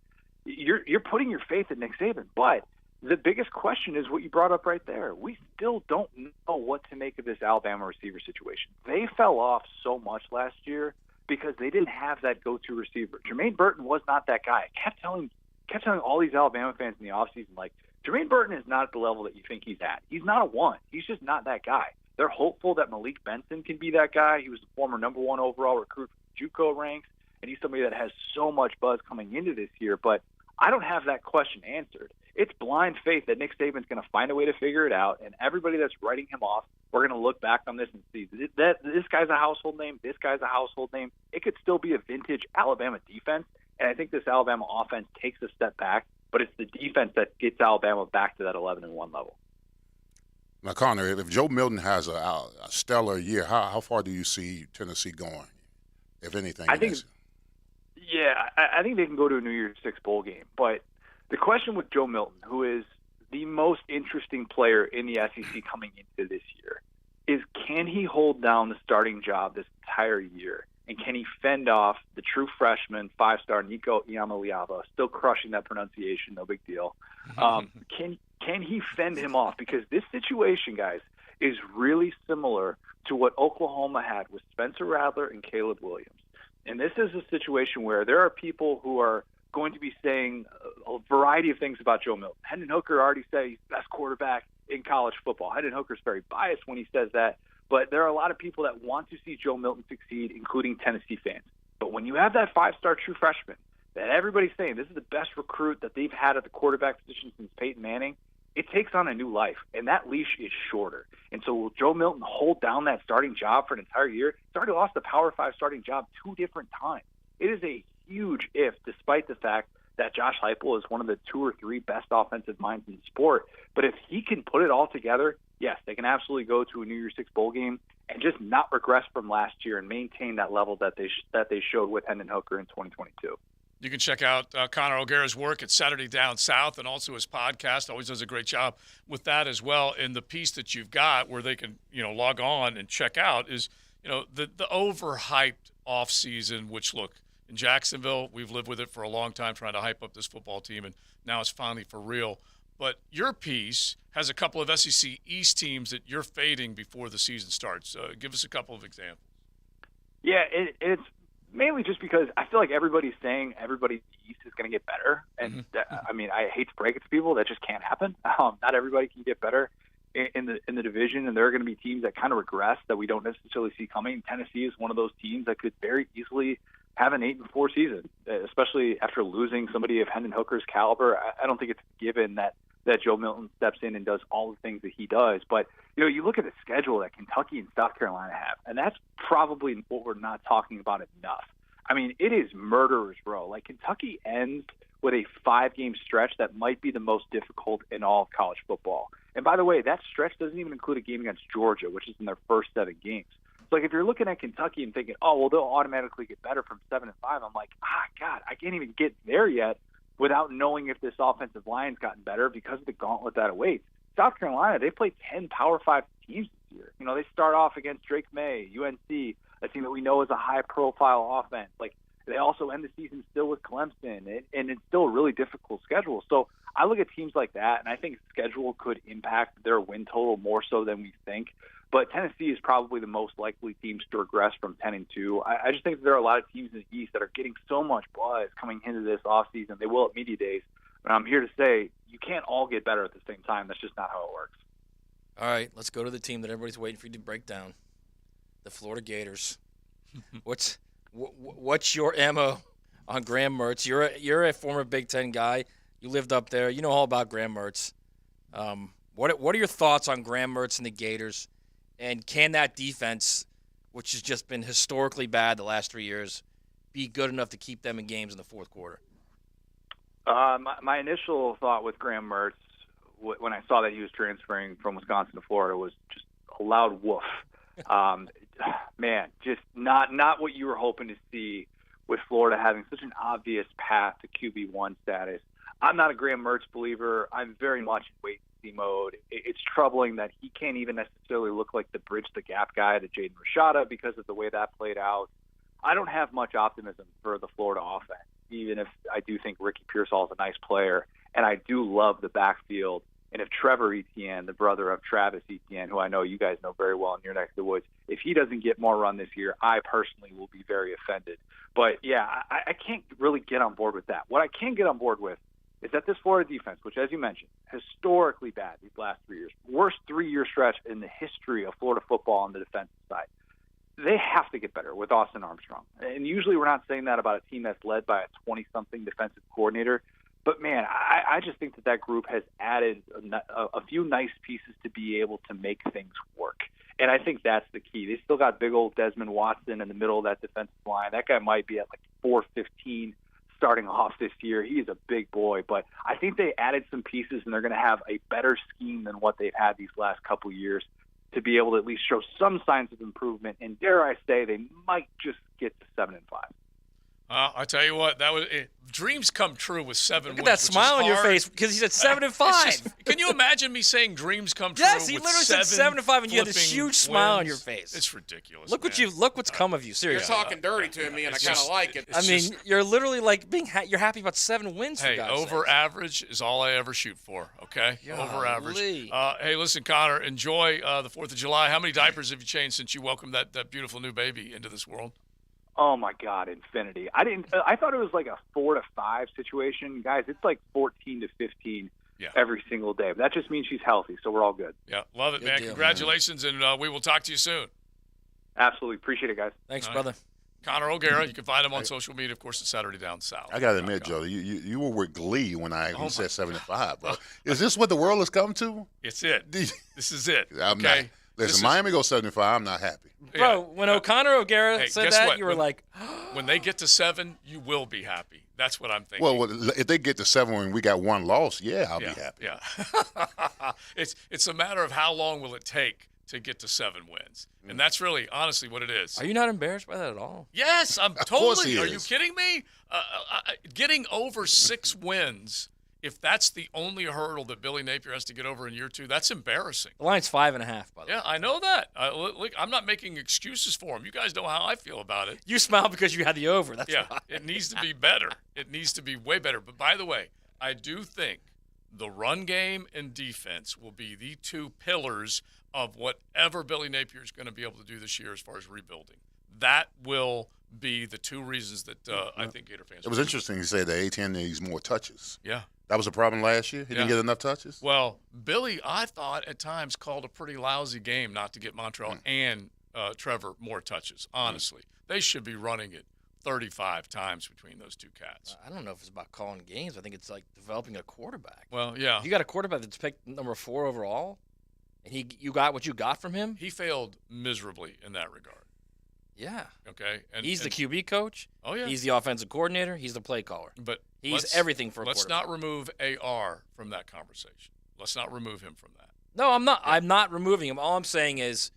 you're putting your faith in Nick Saban. But the biggest question is what you brought up right there. We still don't know what to make of this Alabama receiver situation. They fell off so much last year because they didn't have that go-to receiver. Jermaine Burton was not that guy. I kept telling all these Alabama fans in the offseason, like, Jermaine Burton is not at the level that you think he's at. He's not a 1. He's just not that guy. They're hopeful that Malik Benson can be that guy. He was the former number 1 overall recruit from JUCO ranks, and he's somebody that has so much buzz coming into this year. But I don't have that question answered. It's blind faith that Nick Saban's going to find a way to figure it out, and everybody that's writing him off, we're going to look back on this and see that this guy's a household name, this guy's a household name. It could still be a vintage Alabama defense, and I think this Alabama offense takes a step back, but it's the defense that gets Alabama back to that 11-1 level.
Now, Connor, if Joe Milton has a stellar year, how far do you see Tennessee going, if anything?
I think they can go to a New Year's Six bowl game. But the question with Joe Milton, who is the most interesting player in the SEC coming into this year, is can he hold down the starting job this entire year? And can he fend off the true freshman, 5-star Nico Iamaleava, still crushing that pronunciation, no big deal. Can he fend him off? Because this situation, guys, is really similar to what Oklahoma had with Spencer Rattler and Caleb Williams. And this is a situation where there are people who are going to be saying a variety of things about Joe Milton. Hendon Hooker already said he's the best quarterback in college football. Hendon Hooker's very biased when he says that. But there are a lot of people that want to see Joe Milton succeed, including Tennessee fans. But when you have that 5-star true freshman that everybody's saying this is the best recruit that they've had at the quarterback position since Peyton Manning, it takes on a new life, and that leash is shorter. And so will Joe Milton hold down that starting job for an entire year? He's already lost the Power 5 starting job 2 different times. It is a huge if, despite the fact that Josh Heupel is one of the 2 or 3 best offensive minds in the sport. But if he can put it all together, yes, they can absolutely go to a New Year's Six bowl game and just not regress from last year and maintain that level that they showed with Hendon Hooker in 2022.
You can check out Connor O'Gara's work at Saturday Down South and also his podcast. Always does a great job with that as well. And the piece that you've got where they can, log on and check out is, the overhyped offseason, which, look, in Jacksonville, we've lived with it for a long time trying to hype up this football team, and now it's finally for real. But your piece has a couple of SEC East teams that you're fading before the season starts. Give us a couple of examples.
Yeah, it's mainly just because I feel like everybody's saying everybody in the East is going to get better. And, I mean, I hate to break it to people. That just can't happen. Not everybody can get better in the division, and there are going to be teams that kind of regress that we don't necessarily see coming. Tennessee is one of those teams that could very easily have an 8-4 season, especially after losing somebody of Hendon Hooker's caliber. I don't think it's given that Joe Milton steps in and does all the things that he does. But, you look at the schedule that Kentucky and South Carolina have, and that's probably what we're not talking about enough. I mean, it is murderer's row. Like, Kentucky ends with a 5-game stretch that might be the most difficult in all of college football. And by the way, that stretch doesn't even include a game against Georgia, which is in their first 7 games. So, like, if you're looking at Kentucky and thinking, oh, well, they'll automatically get better from 7-5, I'm like, God, I can't even get there yet without knowing if this offensive line's gotten better because of the gauntlet that awaits. South Carolina, they played 10 Power 5 teams this year. They start off against Drake May, UNC, a team that we know is a high-profile offense. Like, they also end the season still with Clemson, and it's still a really difficult schedule. So I look at teams like that, and I think schedule could impact their win total more so than we think. But Tennessee is probably the most likely teams to regress from 10-2. I just think that there are a lot of teams in the East that are getting so much buzz coming into this offseason. They will at media days. But I'm here to say you can't all get better at the same time. That's just not how it works.
All right, let's go to the team that everybody's waiting for you to break down, the Florida Gators. What's your MO on Graham Mertz? You're a former Big Ten guy. You lived up there. You know all about Graham Mertz. What are your thoughts on Graham Mertz and the Gators? And can that defense, which has just been historically bad the last 3 years, be good enough to keep them in games in the fourth quarter?
My initial thought with Graham Mertz when I saw that he was transferring from Wisconsin to Florida was just a loud woof. Man, just not what you were hoping to see with Florida having such an obvious path to QB1 status. I'm not a Graham Mertz believer. I'm very much in wait-and-see mode. It's troubling that he can't even necessarily look like the bridge-the-gap guy to Jaden Rashada because of the way that played out. I don't have much optimism for the Florida offense, even if I do think Ricky Pearsall is a nice player, and I do love the backfield. And if Trevor Etienne, the brother of Travis Etienne, who I know you guys know very well in your neck of the woods, if he doesn't get more run this year, I personally will be very offended. But, yeah, I can't really get on board with that. What I can get on board with is that this Florida defense, which, as you mentioned, historically bad these last 3 years, worst 3-year stretch in the history of Florida football on the defensive side, they have to get better with Austin Armstrong. And usually we're not saying that about a team that's led by a 20-something defensive coordinator. But, man, I just think that group has added a few nice pieces to be able to make things work. And I think that's the key. They still got big old Desmond Watson in the middle of that defensive line. That guy might be at like 415 starting off this year. He is a big boy. But I think they added some pieces, and they're going to have a better scheme than what they've had these last couple years to be able to at least show some signs of improvement. And dare I say, they might just get to 7-5.
I tell you what, that was dreams come true with 7 wins.
Look at that smile on your face because he said 7-5.
Can you imagine me saying dreams come true?
Yes, he literally said 7-5, and you had this huge smile on your face.
It's ridiculous.
Look what's come of you. Seriously,
you're talking dirty to me, and I kind of like it.
I mean, you're literally like you're happy about 7 wins.
Hey, over average is all I ever shoot for. Okay, over average. Hey, listen, Connor, enjoy the 4th of July. How many diapers have you changed since you welcomed that beautiful new baby into this world?
Oh my God, infinity! I thought it was like a 4 to 5 situation, guys. It's like 14 to 15 every single day. But that just means she's healthy, so we're all good.
Yeah, love it, man. Congratulations, and we will talk to you soon.
Absolutely, appreciate it, guys.
Thanks, brother.
Connor O'Gara, you can find him on social media, of course, at Saturday Down South.
I gotta admit, Joe, you were with glee when I said 7-5, bro. Is this what the world has come to?
It's it. This is it.
I'm
okay.
Listen, Miami goes 75. I'm not happy.
Bro, when O'Connor O'Gara said that,
what?
you were like,
when they get to 7, you will be happy. That's what I'm thinking.
Well, if they get to 7 when we got one loss, I'll be happy.
Yeah. It's a matter of how long will it take to get to 7 wins. And that's really, honestly, what it is.
Are you not embarrassed by that at all?
Yes, I'm
Of course
totally.
he
Are
is.
you kidding me? Getting over 6 wins, if that's the only hurdle that Billy Napier has to get over in year 2, that's embarrassing.
The line's 5.5, by the way.
Yeah, I know that. Look, I'm not making excuses for him. You guys know how I feel about it.
You smile because you had the over. That's why.
It needs to be better. It needs to be way better. But by the way, I do think the run game and defense will be the 2 pillars of whatever Billy Napier is going to be able to do this year as far as rebuilding. That will be the 2 reasons that I think Gator fans.
It was interesting. He said that A10 needs more touches.
Yeah.
That was a problem last year. He didn't get enough touches.
Well, Billy, I thought at times called a pretty lousy game not to get Montreal and Trevor more touches. Honestly, they should be running it 35 times between those 2 cats.
I don't know if it's about calling games. I think it's like developing a quarterback.
Well, yeah.
You got a quarterback that's picked number 4 overall, and you got what you got from him?
He failed miserably in that regard.
Yeah.
Okay.
He's the QB coach.
Oh, yeah.
He's the offensive coordinator. He's the play caller.
But
he's everything for a
Let's
quarterback.
not remove AR from that conversation. Let's not remove him from that.
No, I'm not. I'm not removing him. All I'm saying is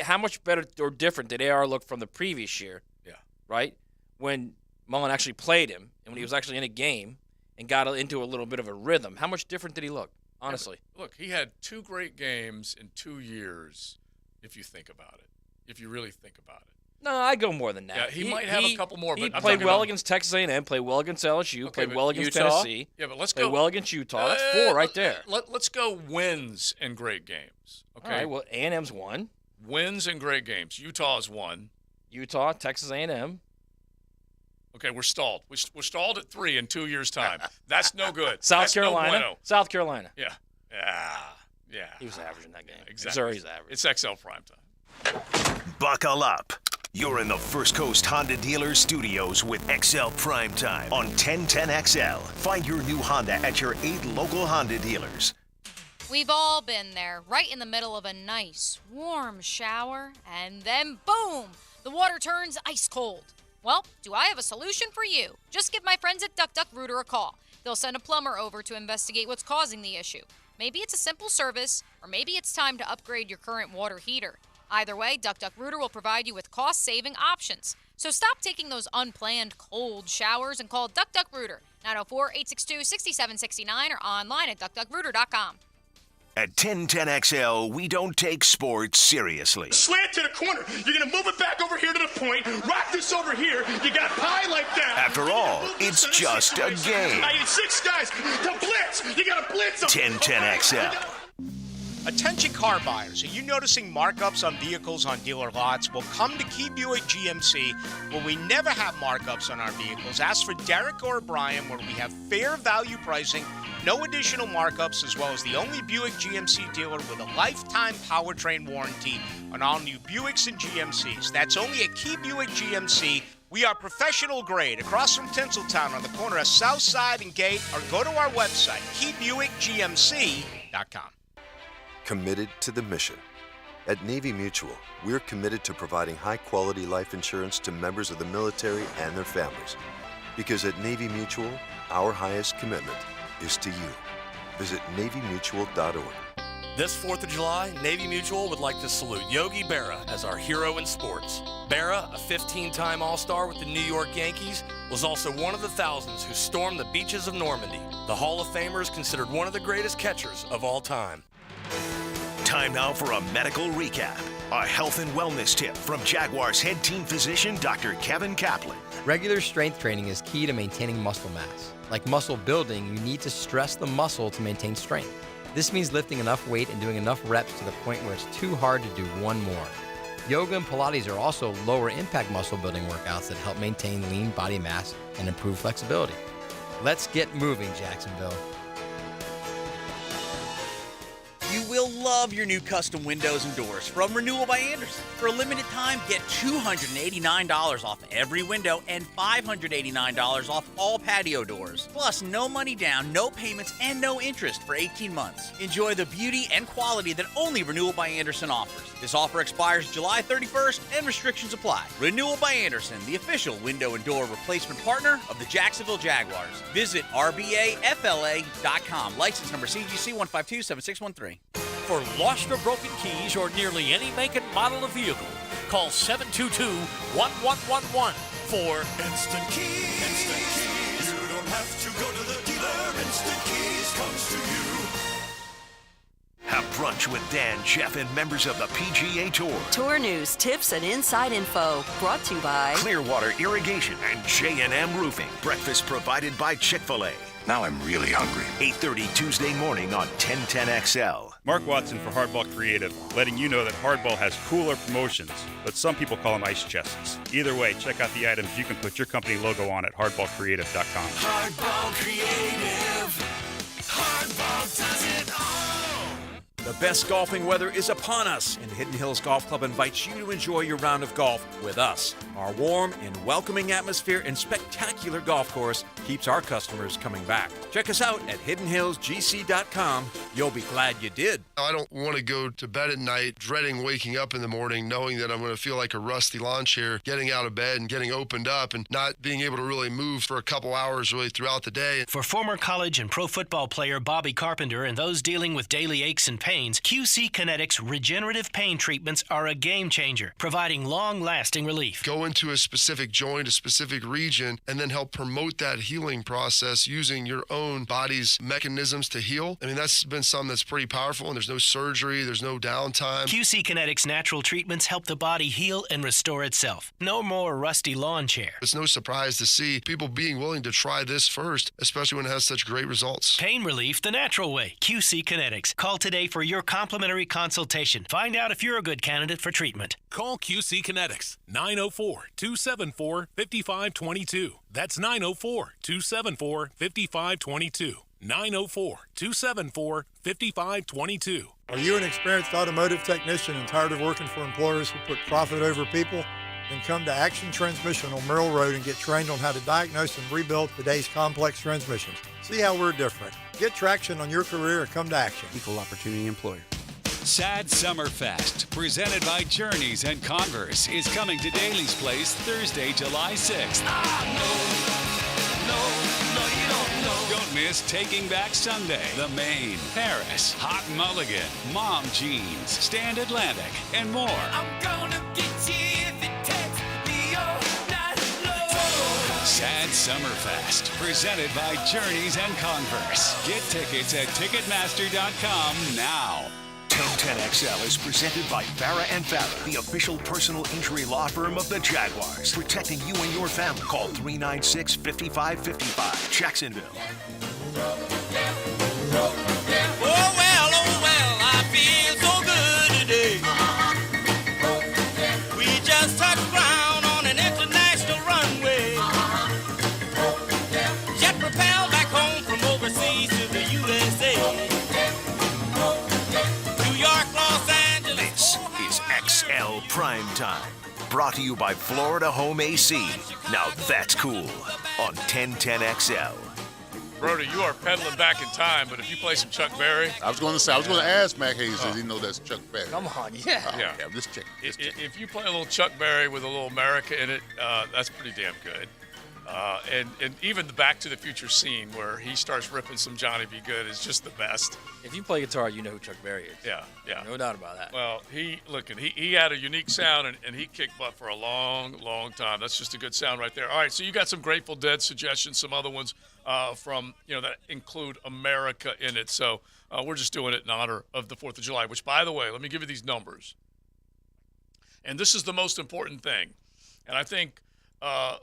how much better or different did AR look from the previous year?
Yeah.
Right? When Mullen actually played him and when he was actually in a game and got into a little bit of a rhythm, how much different did he look? Honestly.
Yeah, look, he had 2 great games in 2 years, if you think about it. If you really think about it.
No, I go more than that.
Yeah, he might have a couple more.
He
But I'm
played
talking
well
about-
against Texas A&M, played well against LSU,
Okay,
played well against
Utah?
Tennessee.
Yeah, but let's
played
go
well against Utah. That's 4 right there.
Let's go wins and great games. Okay.
All right, well, A&M's 1.
Wins and great games. Utah's 1.
Utah, Texas A&M.
Okay, we're stalled. We're stalled at 3 in 2 years' time. That's no good.
South
That's
Carolina.
No bueno.
South Carolina.
Yeah. Yeah.
He was average in that game.
Exactly.
Missouri's average.
It's XL Primetime.
Buckle up. You're in the First Coast Honda Dealer Studios with XL Primetime on 1010XL. Find your new Honda at your 8 local Honda dealers.
We've all been there, right in the middle of a nice, warm shower, and then boom, the water turns ice cold. Well, do I have a solution for you? Just give my friends at Duck Duck Rooter a call. They'll send a plumber over to investigate what's causing the issue. Maybe it's a simple service, or maybe it's time to upgrade your current water heater. Either way, Duck Duck Rooter will provide you with cost-saving options. So stop taking those unplanned cold showers and call Duck Duck Rooter, 904-862-6769 or online at duckduckrooter.com.
At 1010XL, we don't take sports seriously.
Slant to the corner. You're going to move it back over here to the point. Rock this over here. You got pie like that.
After all, it's just a game.
I need 6 guys to blitz. You got to blitz them.
1010XL.
Attention car buyers, are you noticing markups on vehicles on dealer lots? Well, come to Key Buick GMC, where we never have markups on our vehicles. Ask for Derek or Brian, where we have fair value pricing, no additional markups, as well as the only Buick GMC dealer with a lifetime powertrain warranty on all new Buicks and GMCs. That's only at Key Buick GMC. We are professional grade across from Tinseltown on the corner of Southside and Gate, or go to our website, keybuickgmc.com.
Committed to the mission. At Navy Mutual, we're committed to providing high-quality life insurance to members of the military and their families. Because at Navy Mutual, our highest commitment is to you. Visit NavyMutual.org.
This 4th of July, Navy Mutual would like to salute Yogi Berra as our hero in sports. Berra, a 15-time All-Star with the New York Yankees, was also one of the thousands who stormed the beaches of Normandy. The Hall of Famer is considered one of the greatest catchers of all time.
Time now for a medical recap. A health and wellness tip from Jaguars head team physician Dr. Kevin Kaplan.
Regular strength training is key to maintaining muscle mass. Like muscle building, you need to stress the muscle to maintain strength. This means lifting enough weight and doing enough reps to the point where it's too hard to do one more. Yoga and Pilates are also lower impact muscle building workouts that help maintain lean body mass and improve flexibility. Let's get moving, Jacksonville.
You will love your new custom windows and doors from Renewal by Andersen. For a limited time, get $289 off every window and $589 off all patio doors. Plus, no money down, no payments, and no interest for 18 months. Enjoy the beauty and quality that only Renewal by Andersen offers. This offer expires July 31st and restrictions apply. Renewal by Andersen, the official window and door replacement partner of the Jacksonville Jaguars. Visit rbafla.com. License number CGC 1527613.
For lost or broken keys or nearly any make and model of vehicle, call 722-1111 for
Instant Keys. Instant Keys. You don't have to go to the dealer. Instant Keys comes to you.
Have brunch with Dan, Jeff, and members of the PGA Tour.
Tour news, tips, and inside info brought to you by
Clearwater Irrigation and J&M Roofing. Breakfast provided by Chick-fil-A. Now I'm really hungry. 8:30 Tuesday morning on 1010XL.
Mark Watson for Hardball Creative, letting you know that Hardball has cooler promotions, but some people call them ice chests. Either way, check out the items you can put your company logo on at hardballcreative.com.
Hardball Creative. Hardball does it all.
The best golfing weather is upon us, and Hidden Hills Golf Club invites you to enjoy your round of golf with us. Our warm and welcoming atmosphere and spectacular golf course keeps our customers coming back. Check us out at hiddenhillsgc.com. You'll be glad you did.
I don't want to go to bed at night dreading waking up in the morning knowing that I'm going to feel like a rusty lawn chair getting out of bed and getting opened up and not being able to really move for a couple hours really throughout the day.
For former college and pro football player Bobby Carpenter and those dealing with daily aches and pains, QC Kinetics regenerative pain treatments are a game changer, providing long-lasting relief.
Go into a specific joint, a specific region, and then help promote that healing process using your own body's mechanisms to heal. I mean, that's been something that's pretty powerful, and there's no surgery, there's no downtime.
QC Kinetics natural treatments help the body heal and restore itself. No more rusty lawn chair.
It's no surprise to see people being willing to try this first, especially when it has such great results.
Pain relief the natural way. QC Kinetics. Call today for your complimentary consultation. Find out if you're a good candidate for treatment.
Call QC Kinetics, 904-274-5522. That's 904-274-5522. 904-274-5522.
Are you an experienced automotive technician and tired of working for employers who put profit over people? Then come to Action Transmission on Merrill Road and get trained on how to diagnose and rebuild today's complex transmissions. See how we're different. Get traction on your career and come to Action.
Equal opportunity employer.
Sad Summer Fest, presented by Journeys and Converse, is coming to Daly's Place Thursday, July 6th. Don't miss Taking Back Sunday, The Maine, Paris, Hot Mulligan, Mom Jeans, Stand Atlantic, and more.
I'm gonna get you if it takes me all night long.
Sad Summer Fest, presented by Journeys and Converse. Get tickets at Ticketmaster.com now.
1010XL is presented by Farah and Farah, the official personal injury law firm of the Jaguars. Protecting you and your family. Call 396-5555. Jacksonville.
Oh well, I feel so good today. We just touched ground on an international runway. Jet propelled back home from overseas to the USA. New York, Los Angeles.
This is XL Primetime. Brought to you by Florida Home AC. Now that's cool on 1010XL.
Brody, you are pedaling back in time, but if you play some Chuck Berry.
I was going to ask Mac Hayes, does he know that's Chuck Berry?
Come on, yeah.
Yeah.
I'm just checking.
If you play a little Chuck Berry with a little America in it, that's pretty damn good. And even the Back to the Future scene where he starts ripping some Johnny B. Good is just the best.
If you play guitar, you know who Chuck Berry is.
Yeah.
No doubt about that.
Well, he had a unique sound, and he kicked butt for a long, long time. That's just a good sound right there. All right, so you got some Grateful Dead suggestions, some other ones from, that include America in it. So we're just doing it in honor of the 4th of July, which, by the way, let me give you these numbers. And this is the most important thing. And I think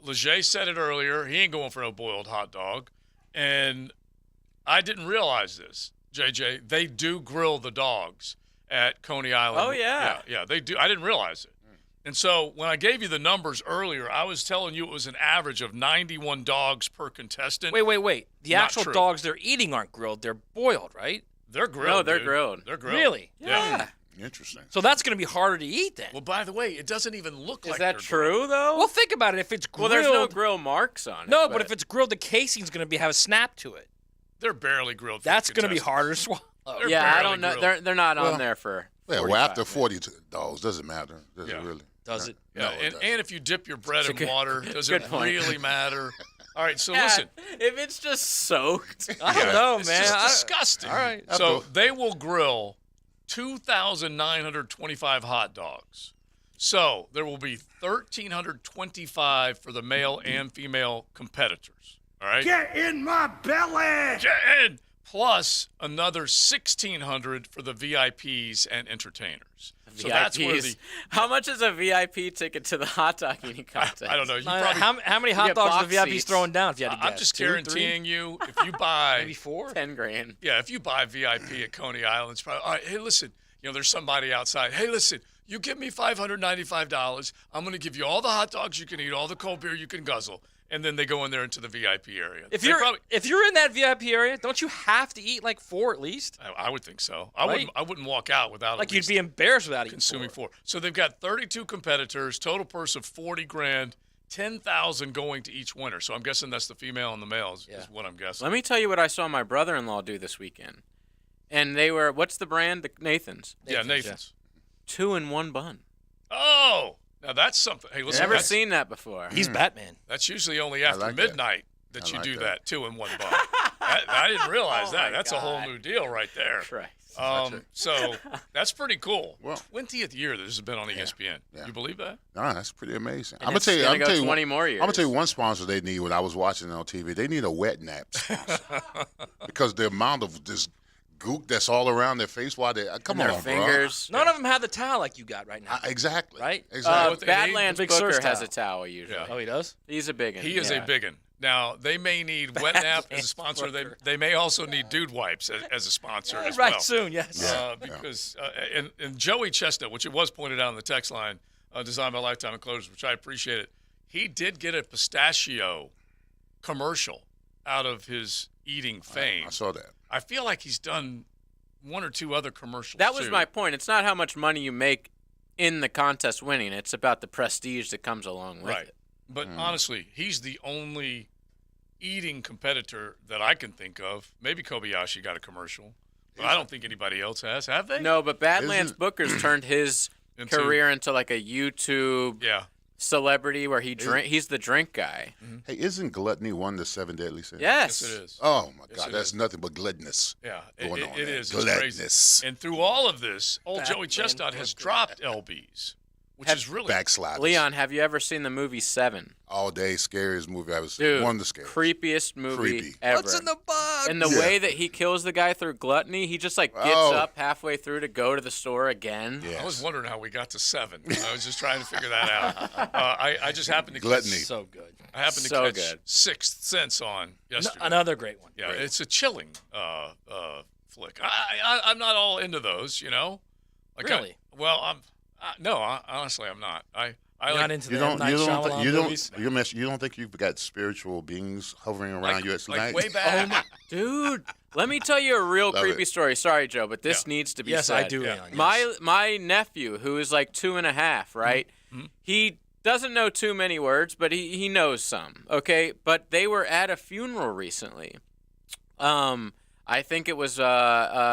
Leger said it earlier. He ain't going for no boiled hot dog. And I didn't realize this, JJ. They do grill the dogs at Coney Island.
Oh, yeah.
Yeah, they do. I didn't realize it. And so when I gave you the numbers earlier, I was telling you it was an average of 91 dogs per contestant.
Wait. The
Not
actual
true.
dogs they're eating aren't grilled. They're boiled, right?
They're grilled.
No, they're
dude.
grilled.
They're grilled.
Really?
Yeah.
Interesting.
So that's going to be harder to eat then.
Well, by the way, it doesn't even look
Is
like
that
they're
true,
grilled.
though?
Well, think about it. If it's
Well,
grilled,
there's no grill marks on it.
no, but if it's grilled, the casing's going to have a snap to it.
They're barely grilled.
That's going to be harder to swallow.
Yeah, I don't know. They're not on there for.
Yeah, well,
45
after 40 dogs, doesn't matter. Does it really?
Does it?
Yeah,
No, it
and if you dip your bread in water, does
good
it
point.
really matter? All right, so
Yeah,
listen.
If it's just soaked.
I don't know,
It's
man.
just disgusting.
All right.
So they will grill 2,925 hot dogs. So there will be 1,325 for the male and female competitors. All right?
Get in my belly!
Get in! Plus another 1,600 for the VIPs and entertainers. So that's where the
How much is a VIP ticket to the hot dog eating contest?
I don't know. You
how many hot
get
dogs
box
are the VIPs
seats.
throwing down? If you had to guess,
I'm just
2, 3?
guaranteeing you, if you buy
Maybe 4,
10 grand.
Yeah, if you buy VIP at Coney Island, it's probably all right. Hey, listen, there's somebody outside. Hey, listen, you give me $595. I'm going to give you all the hot dogs you can eat, all the cold beer you can guzzle, and then they go in there into the VIP area.
If
They
you're in that VIP area, don't you have to eat like 4 at least?
I would think so. I
Right?
wouldn't walk out without
Like
at
you'd
least
be embarrassed without eating
consuming
4.
4. So they've got 32 competitors, total purse of 40 grand, 10,000 going to each winner. So I'm guessing that's the female and the males is what I'm guessing.
Let me tell you what I saw my brother-in-law do this weekend. And they were, what's the brand? The Nathan's.
Yeah, Nathan's.
2 in 1 bun.
Oh, now that's something. Hey, listen,
Never
that's-
seen that before.
He's Batman.
That's usually only after
like that.
midnight that
I
you
like
do
that.
that 2 in 1 bun. I didn't realize that.
my
That's a whole
God.
new deal right there.
Christ.
So that's pretty cool.
Well-
20th year that this has been on ESPN.
yeah.
You believe that?
No, that's pretty amazing.
And
I'm
it's
gonna
gonna go
tell you
20 more
I'm gonna
years.
tell you one sponsor they need. When I was watching it on TV, they need a wet nap sponsor because the amount of this gook that's all around their face while they come
Their
on,
fingers.
None of them have the towel like you got right now.
Exactly.
Right?
Exactly.
what they need?
Badlands
The big
Booker
surf
has
towel.
a towel usually.
Yeah.
Oh, he does?
He's a big one.
He is a big one. Now, they may need Wet Nap as a sponsor. They may also need Dude Wipes as a sponsor as
Right
well.
soon, yes.
Because and Joey Chestnut, which it was pointed out in the text line, designed by Lifetime Enclosures, which I appreciate it. He did get a pistachio commercial out of his eating fame.
I saw that.
I feel like he's done 1 or 2 other commercials.
That was
too.
my point. It's not how much money you make in the contest winning. It's about the prestige that comes along with
right.
it.
But honestly, he's the only eating competitor that I can think of. Maybe Kobayashi got a commercial, but I don't think anybody else has. Have they?
No, but Badlands Booker's turned his career into like a YouTube celebrity where he's the drink guy.
Hey, isn't gluttony one of the 7 deadly sins?
Yes.
Yes, it is.
Oh my
Yes,
God,
it
that's
is.
nothing but gluttonous.
Yeah,
going on
it
there.
is. It's crazy.
Gluttonous.
And through all of this, old Joey
Batman
Chestnut has dropped LBs, which is really
Backsliders.
Leon, have you ever seen the movie Seven?
All day, scariest movie I've ever seen.
Dude,
One of the scariest.
creepiest movie
Creepy.
ever.
What's in the box?
And the way that he kills the guy through gluttony, he just like gets
Oh.
up halfway through to go to the store again.
I was wondering how we got to 7. I was just trying to figure that out. I just happened to
Gluttony.
catch,
So good.
I happened to
So
catch
good.
Sixth Sense on yesterday.
Another great one.
Yeah,
Great.
it's a chilling flick. I'm not all into those, you know. Like
Really?
Honestly, I'm not. I
You're
like
not into the M. Night Shyamalan movies?
You don't think you've got spiritual beings hovering around you at night?
way back.
Dude, let me tell you a real
Love
creepy
it.
story. Sorry, Joe, but this needs to be
Yes,
said.
I do, Leon, yes.
My nephew, who is like 2.5, right? He doesn't know too many words, but he knows some. Okay, but they were at a funeral recently. I think it was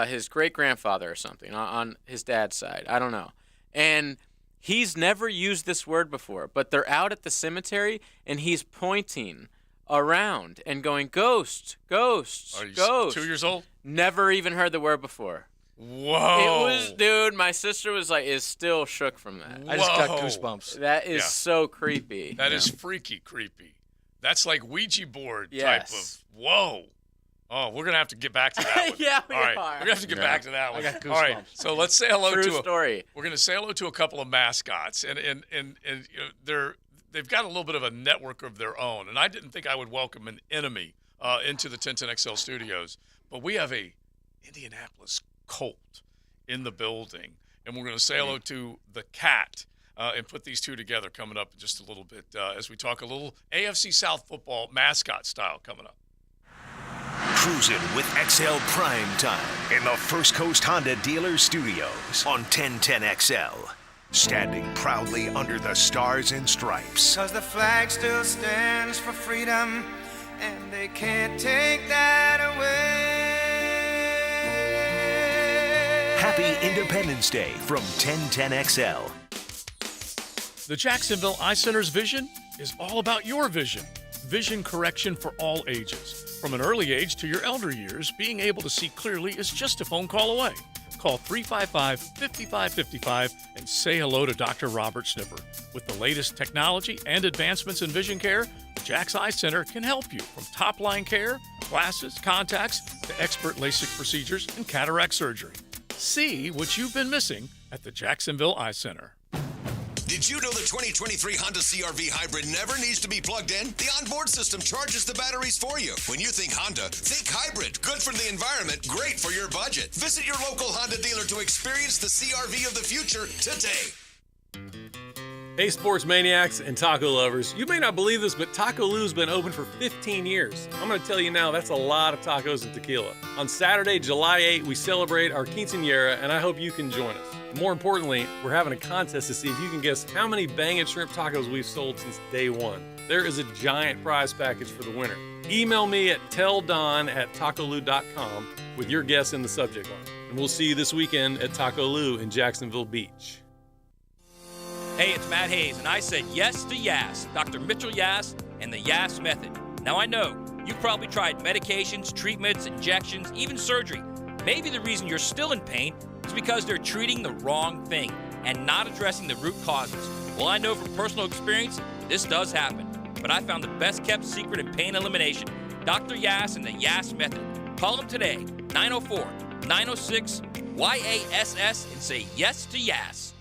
his great grandfather or something on his dad's side. I don't know, and he's never used this word before. But they're out at the cemetery, and he's pointing around and going, "Ghost, ghost,
Are you
ghost."
2 years old?
Never even heard the word before.
Whoa!
It was, dude. My sister was like, is still shook from that.
I just got
Whoa.
goosebumps.
That is
Yeah.
so creepy.
That is freaky creepy. That's like Ouija board type
Yes.
of whoa. Oh, we're gonna have to get back to that one.
Yeah, we
All right.
are.
We're gonna have to get back to that one.
I got
All right.
goosebumps.
So let's say hello
True
to
story.
We're gonna say hello to a couple of mascots, and you know, they've got a little bit of a network of their own. And I didn't think I would welcome an enemy into the 1010XL studios, but we have a Indianapolis Colt in the building, and we're going to say hello to the Cat and put these two together coming up in just a little bit as we talk a little AFC South football mascot style coming up.
cruising with XL Prime Time in the First Coast Honda Dealer Studios on 1010XL. Standing proudly under the stars and stripes.
'Cause the flag still stands for freedom, and they can't take that away.
Happy Independence Day from 1010XL.
The Jacksonville Eye Center's vision is all about your vision. Vision correction for all ages. From an early age to your elder years, being able to see clearly is just a phone call away. Call 355-5555 and say hello to Dr. Robert Snipper. With the latest technology and advancements in vision care, the Jack's Eye Center can help you from top-line care, glasses, contacts, to expert LASIK procedures and cataract surgery. See what you've been missing at the Jacksonville Eye Center.
Did you know the 2023 Honda CR-V Hybrid never needs to be plugged in? The onboard system charges the batteries for you. When you think Honda, think hybrid. Good for the environment, great for your budget. Visit your local Honda dealer to experience the CR-V of the future today.
Hey, sports maniacs and taco lovers. You may not believe this, but Taco Lou's been open for 15 years. I'm going to tell you now, that's a lot of tacos and tequila. On Saturday, July 8, we celebrate our quinceañera, and I hope you can join us. More importantly, we're having a contest to see if you can guess how many bangin' shrimp tacos we've sold since day one. There is a giant prize package for the winner. Email me at telldon@tacolou.com with your guess in the subject line. And we'll see you this weekend at Taco Lou in Jacksonville Beach.
Hey, it's Matt Hayes, and I said yes to Yas, Dr. Mitchell Yas, and the Yas method. Now, I know you've probably tried medications, treatments, injections, even surgery. Maybe the reason you're still in pain is because they're treating the wrong thing and not addressing the root causes. Well, I know from personal experience, this does happen. But I found the best-kept secret in pain elimination, Dr. Yas and the Yas method. Call him today, 904-906-YASS, and say yes to Yas.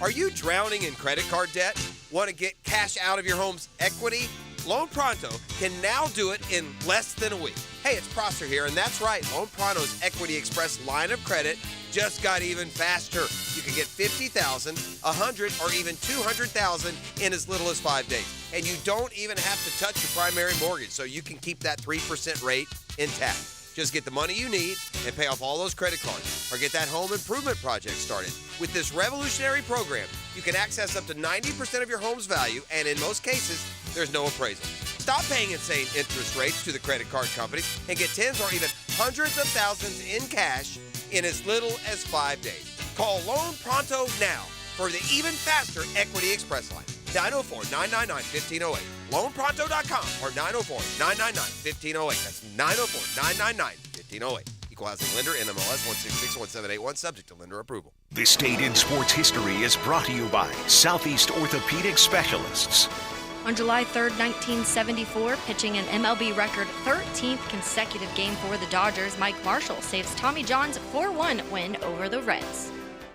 Are you drowning in credit card debt? Want to get cash out of your home's equity? Loan Pronto can now do it in less than a week. Hey, it's Prosser here, and that's right. Loan Pronto's Equity Express line of credit just got even faster. You can get $50,000, $100,000, or even $200,000 in as little as 5 days. And you don't even have to touch your primary mortgage, so you can keep that 3% rate intact. Just get the money you need and pay off all those credit cards, or get that home improvement project started. With this revolutionary program, you can access up to 90% of your home's value, and in most cases, there's no appraisal. Stop paying insane interest rates to the credit card companies and get tens or even hundreds of thousands in cash in as little as 5 days. Call Loan Pronto now for the even faster Equity Express line. 904-999-1508. LoanPronto.com or 904-999-1508. That's 904-999-1508. Equal housing lender, NMLS 1661781, subject to lender approval.
This date in sports history is brought to you by Southeast Orthopedic Specialists.
On July 3rd, 1974, pitching an MLB record 13th consecutive game for the Dodgers, Mike Marshall saves Tommy John's 4-1 win over the Reds.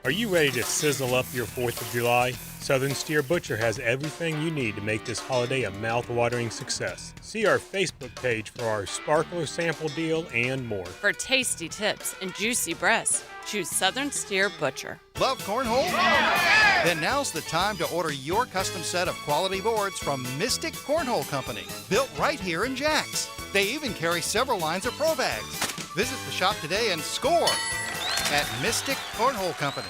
Are you ready to sizzle up your 4th of July? Southern Steer Butcher has everything you need to make this holiday a mouth-watering success. See our Facebook page for our sparkler sample deal and more.
For tasty tips and juicy breasts, choose Southern Steer Butcher.
Love cornhole? Then now's the time to order your custom set of quality boards from Mystic Cornhole Company, built right here in Jax. They even carry several lines of pro bags. Visit the shop today and score at Mystic Cornhole Company.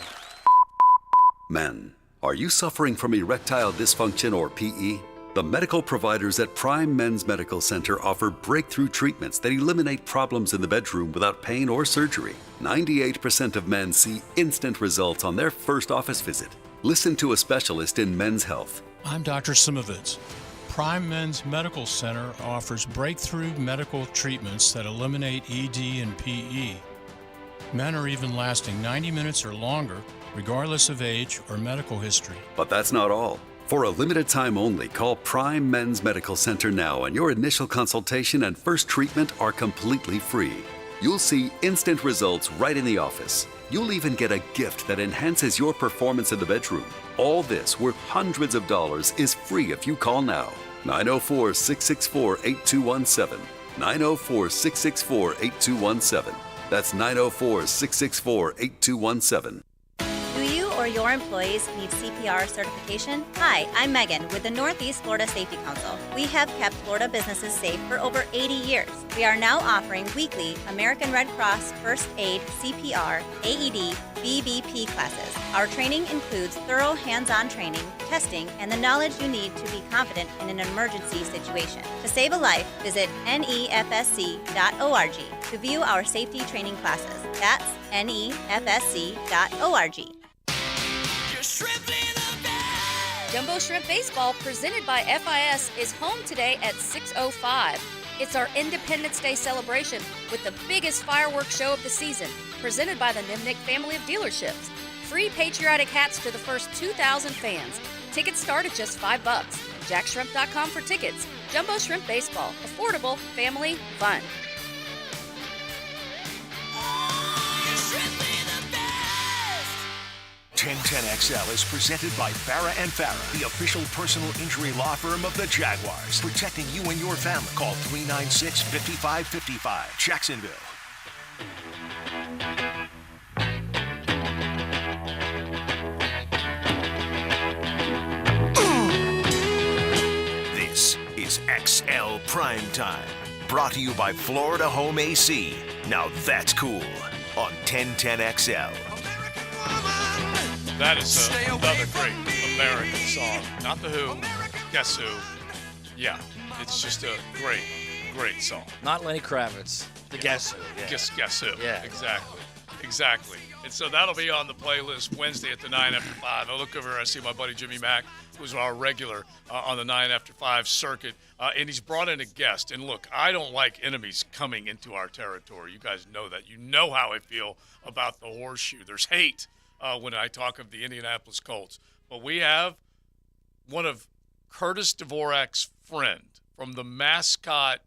Men, are you suffering from erectile dysfunction or PE? The medical providers at Prime Men's Medical Center offer breakthrough treatments that eliminate problems in the bedroom without pain or surgery. 98% of men see instant results on their first office visit. Listen to a specialist in men's health.
I'm Dr. Simovitz. Prime Men's Medical Center offers breakthrough medical treatments that eliminate ED and PE. Men are even lasting 90 minutes or longer, regardless of age or medical history.
But that's not all. For a limited time only, call Prime Men's Medical Center now, and your initial consultation and first treatment are completely free. You'll see instant results right in the office. You'll even get a gift that enhances your performance in the bedroom. All this, worth hundreds of dollars, is free if you call now. 904-664-8217. 904-664-8217. That's 904-664-8217.
Do you
or your employees need CPR certification? Hi, I'm Megan with the Northeast Florida Safety Council. We have kept Florida businesses safe for over 80 years. We are now offering weekly American Red Cross First Aid, CPR, AED, BBP classes. Our training includes thorough hands-on training, testing, and the knowledge you need to be confident in an emergency situation. To save a life, visit nefsc.org to view our safety training classes. That's nefsc.org.
Jumbo Shrimp Baseball, presented by FIS, is home today at 6:05. It's our Independence Day celebration with the biggest fireworks show of the season, presented by the Nimnick family of dealerships. Free patriotic hats to the first 2,000 fans. Tickets start at just $5. JackShrimp.com for tickets. Jumbo Shrimp Baseball, affordable, family, fun.
1010XL is presented by Farah and Farah, the official personal injury law firm of the Jaguars, protecting you and your family. Call 396-5555, Jacksonville. This is XL Primetime, brought to you by Florida Home AC. Now that's cool on 1010XL.
That is another great American song. Not The Who, Guess Who. Yeah, it's just a great, great song.
Not Lenny Kravitz. The Guess Who. Yeah.
Guess Who.
Yeah.
Exactly. And so that'll be on the playlist Wednesday at the 9 after 5. I look over and I see my buddy Jimmy Mack, who's our regular on the 9 after 5 circuit, and he's brought in a guest. And look, I don't like enemies coming into our territory. You guys know that. You know how I feel about the horseshoe. There's hate when I talk of the Indianapolis Colts. But we have one of Curtis Dvorak's friend from the mascot,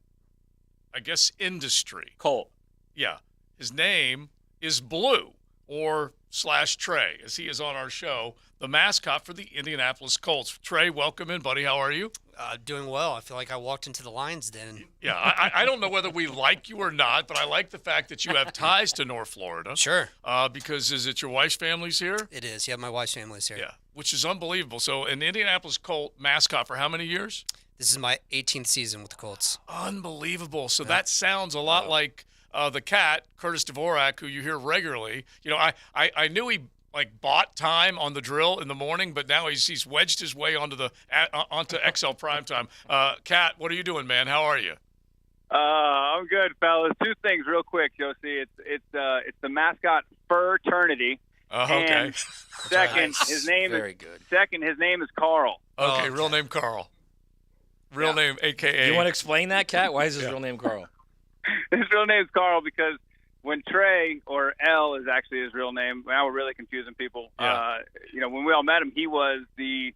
I guess, industry.
Colt.
Yeah. His name is Blue, or / Trey, as he is on our show, the mascot for the Indianapolis Colts. Trey, welcome in, buddy. How are you?
Doing well. I feel like I walked into the Lions Den.
Yeah, I don't know whether we like you or not, but I like the fact that you have ties to North Florida.
Sure.
Because is it your wife's family's here?
It is. Yeah, my wife's family's here.
Yeah, which is unbelievable. So an Indianapolis Colt mascot for how many years?
This is my 18th season with the Colts.
Unbelievable. So that sounds a lot like the cat, Curtis Dvorak, who you hear regularly. You know, I knew he bought time on the drill in the morning, but now he's wedged his way onto XL Primetime. Cat, what are you doing, man? How are you?
I'm good, fellas. Two things real quick, Josie. It's the mascot Fraternity.
Okay.
And second, his name is Carl.
Okay, real name Carl. Real name, AKA.
You want to explain that, Cat? Why is his real name Carl?
His real name is Carl because when Trey, or L is actually his real name, now we're really confusing people.
Yeah.
When we all met him, he was the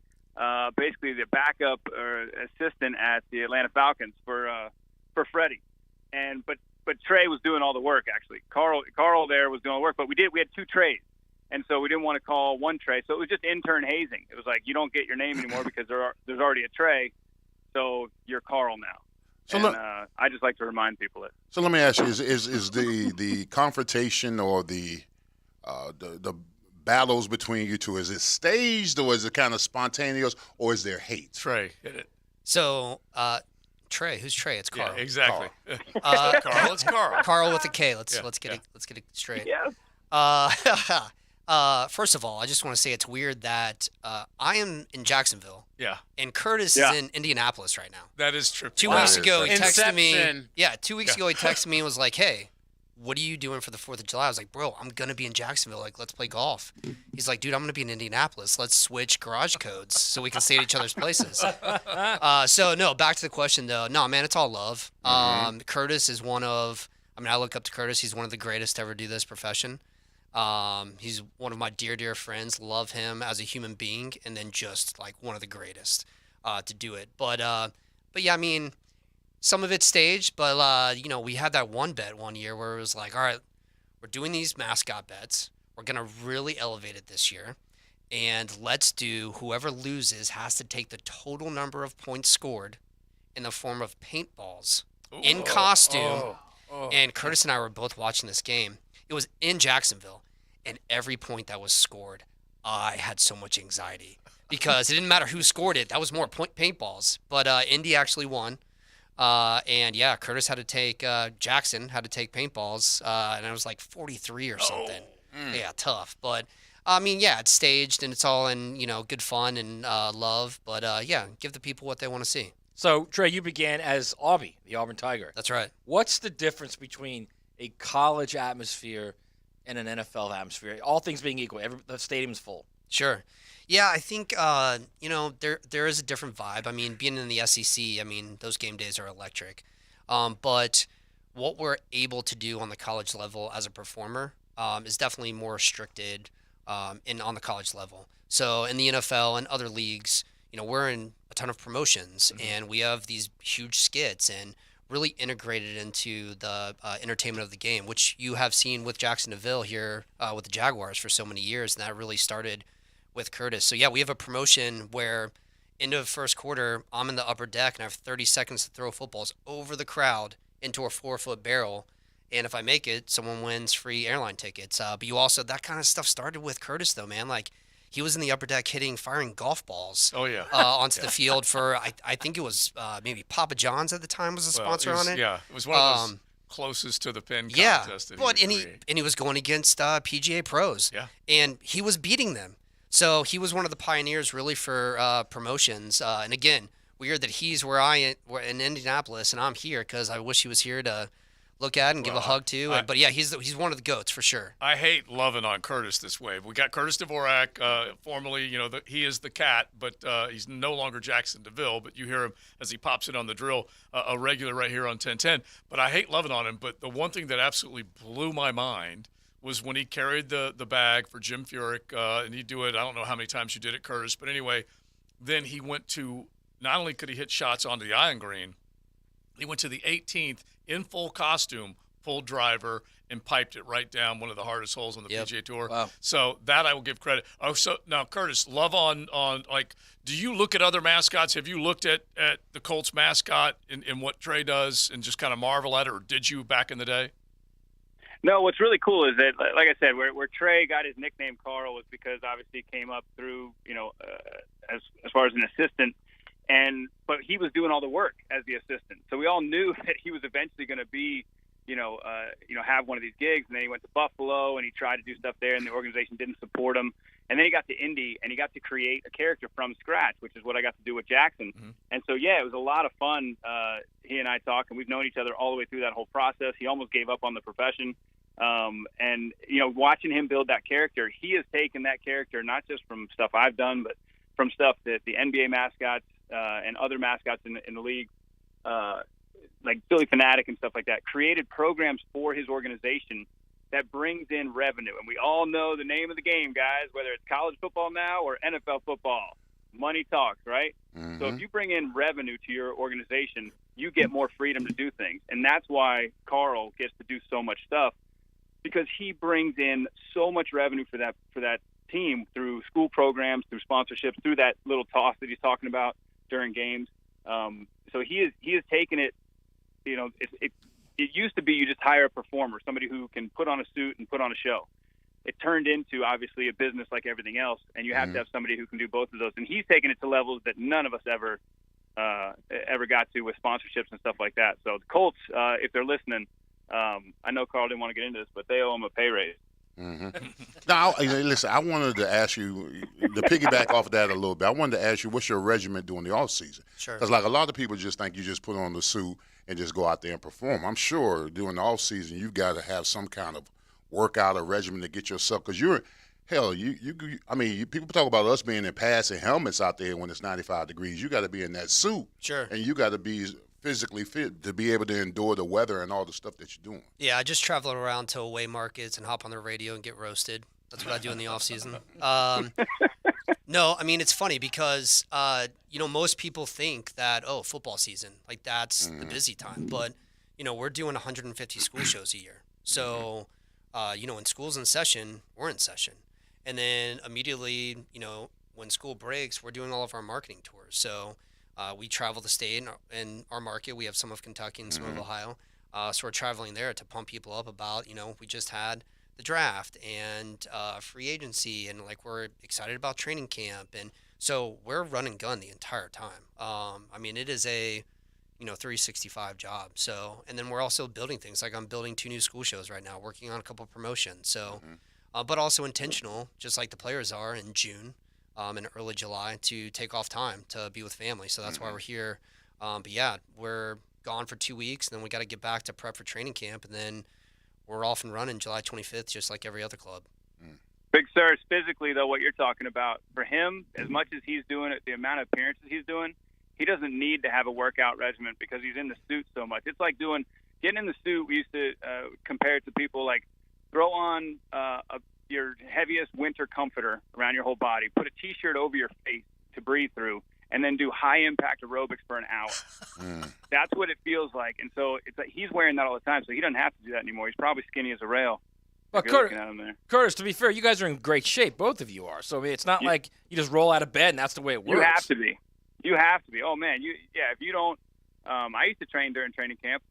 basically the backup or assistant at the Atlanta Falcons for Freddie. But Trey was doing all the work actually. Carl there was doing all the work, but we had two Treys. And so we didn't want to call one Trey. So it was just intern hazing. It was like, you don't get your name anymore because there's already a Trey. So you're Carl now. So I just like to remind people it.
So let me ask you: is the confrontation or the battles between you two, is it staged or is it kind of spontaneous or is there hate?
Trey, hit it.
So Trey, who's Trey? It's Carl.
Yeah, exactly.
Carl,
it's Carl.
Carl with a K. Let's get it straight.
Yeah.
First of all, I just want to say it's weird that I am in Jacksonville.
Yeah.
And Curtis is in Indianapolis right now.
That is true.
2 weeks ago, he texted me.
Inception.
Yeah, 2 weeks ago, he texted me and was like, hey, what are you doing for the 4th of July? I was like, bro, I'm going to be in Jacksonville. Like, let's play golf. He's like, dude, I'm going to be in Indianapolis. Let's switch garage codes so we can stay at each other's places. So, no, back to the question, though. No, man, it's all love. Curtis is I look up to Curtis. He's one of the greatest to ever do this profession. He's one of my dear friends. Love him as a human being, and then just like one of the greatest to do it. But yeah, I mean, some of it's staged, but we had that one bet one year where it was like, all right, we're doing these mascot bets. We're gonna really elevate it this year, and let's do whoever loses has to take the total number of points scored in the form of paintballs in costume. And Curtis and I were both watching this game. It was in Jacksonville, and every point that was scored I had so much anxiety because it didn't matter who scored it. That was more paintballs. But Indy actually won. And yeah, Curtis had to take Jackson had to take paintballs, and it was like 43 or something. Yeah, tough. But I mean, yeah, it's staged and it's all in good fun and love. But yeah, give the people what they want to see.
So Trey, you began as Aubie, the Auburn Tiger.
That's right.
What's the difference between a college atmosphere and an NFL atmosphere? All things being equal, the stadium's full.
Sure. Yeah, I think there is a different vibe. I mean, being in the SEC, I mean, those game days are electric. But what we're able to do on the college level as a performer is definitely more restricted on the college level. So in the NFL and other leagues, we're in a ton of promotions, and we have these huge skits and really integrated into the entertainment of the game, which you have seen with Jackson DeVille here with the Jaguars for so many years, and that really started with Curtis. So yeah, we have a promotion where end of first quarter, I'm in the upper deck and I have 30 seconds to throw footballs over the crowd into a 4-foot barrel. And if I make it, someone wins free airline tickets. But you also, that kind of stuff started with Curtis though, man. Like he was in the upper deck firing golf balls onto the field for, I think it was maybe Papa John's at the time was a sponsor on it.
Yeah, it was one of those closest to the pin contest.
Yeah, but and he was going against PGA pros.
Yeah.
And he was beating them. So he was one of the pioneers really for promotions. And again, weird that he's where we're in Indianapolis and I'm here because I wish he was here to look at and give a hug to. But yeah, he's one of the GOATs for sure.
I hate loving on Curtis this way. We got Curtis Dvorak, formerly, he is the cat, but he's no longer Jackson DeVille. But you hear him as he pops in on the drill, a regular right here on 1010. But I hate loving on him. But the one thing that absolutely blew my mind was when he carried the bag for Jim Furyk, and he'd do it, I don't know how many times you did it, Curtis, but anyway, then he went to, not only could he hit shots onto the iron green, he went to the 18th in full costume, full driver, and piped it right down one of the hardest holes on the PGA Tour.
Wow.
So that I will give credit. Oh, so now, Curtis, love on like, do you look at other mascots? Have you looked at the Colts mascot and what Trey does and just kind of marvel at it, or did you back in the day?
No, what's really cool is that, like I said, where Trey got his nickname Carl was because obviously it came up through, as far as an assistant, but he was doing all the work as the assistant. So we all knew that he was eventually going to be, have one of these gigs. And then he went to Buffalo and he tried to do stuff there, and the organization didn't support him. And then he got to Indy and he got to create a character from scratch, which is what I got to do with Jackson. Mm-hmm. And so, yeah, it was a lot of fun. He and I talk, and we've known each other all the way through that whole process. He almost gave up on the profession. And watching him build that character, he has taken that character not just from stuff I've done, but from stuff that the NBA mascots and other mascots in the league, like Philly Fanatic and stuff like that, created programs for his organization that brings in revenue. And we all know the name of the game, guys, whether it's college football now or NFL football. Money talks, right? Mm-hmm. So if you bring in revenue to your organization, you get more freedom to do things. And that's why Carl gets to do so much stuff, because he brings in so much revenue for that team through school programs, through sponsorships, through that little toss that he's talking about during games. So he has taken it. It used to be you just hire a performer, somebody who can put on a suit and put on a show. It turned into obviously a business like everything else, and you have to have somebody who can do both of those. And he's taken it to levels that none of us ever got to with sponsorships and stuff like that. So the Colts, if they're listening, I know Carl didn't want to get into this, but they owe him a pay raise.
Mm-hmm. Now, listen, I wanted to ask you, to piggyback off of that a little bit, I wanted to ask you, what's your regimen during the off season?
Sure.
Because like a lot of people just think you just put on the suit and just go out there and perform. I'm sure during the off season you've got to have some kind of workout or regimen to get yourself, because people talk about us being in pads and helmets out there when it's 95 degrees. You got to be in that suit.
Sure.
And you got to be physically fit to be able to endure the weather and all the stuff that you're doing.
Yeah, I just travel around to away markets and hop on the radio and get roasted. That's what I do in the off season. No, I mean, it's funny because, most people think that, football season, like that's the busy time. But, we're doing 150 school shows a year. So, when school's in session, we're in session. And then immediately, when school breaks, we're doing all of our marketing tours. So we travel the state in our market. We have some of Kentucky and some of Ohio. So we're traveling there to pump people up about, we just had the draft and free agency, and like we're excited about training camp, and so we're run and gun the entire time. I mean, it is a 365 job. So, and then we're also building things. Like I'm building 2 new school shows right now, working on a couple promotions. So, but also intentional, just like the players are in June and early July to take off time to be with family. So that's why we're here. But yeah, we're gone for 2 weeks, and then we got to get back to prep for training camp, and then we're off and running July 25th, just like every other club.
Big Sur's physically, though, what you're talking about, for him, as much as he's doing it, the amount of appearances he's doing, he doesn't need to have a workout regimen because he's in the suit so much. It's like getting in the suit. We used to compare it to people like throw on your heaviest winter comforter around your whole body, put a T-shirt over your face to breathe through, and then do high-impact aerobics for an hour. That's what it feels like. And so it's like he's wearing that all the time, so he doesn't have to do that anymore. He's probably skinny as a rail.
But Curtis, to be fair, you guys are in great shape. Both of you are. So I mean, it's not like you just roll out of bed and that's the way it works.
You have to be. You have to be. Oh man, if you don't, I used to train during training camp.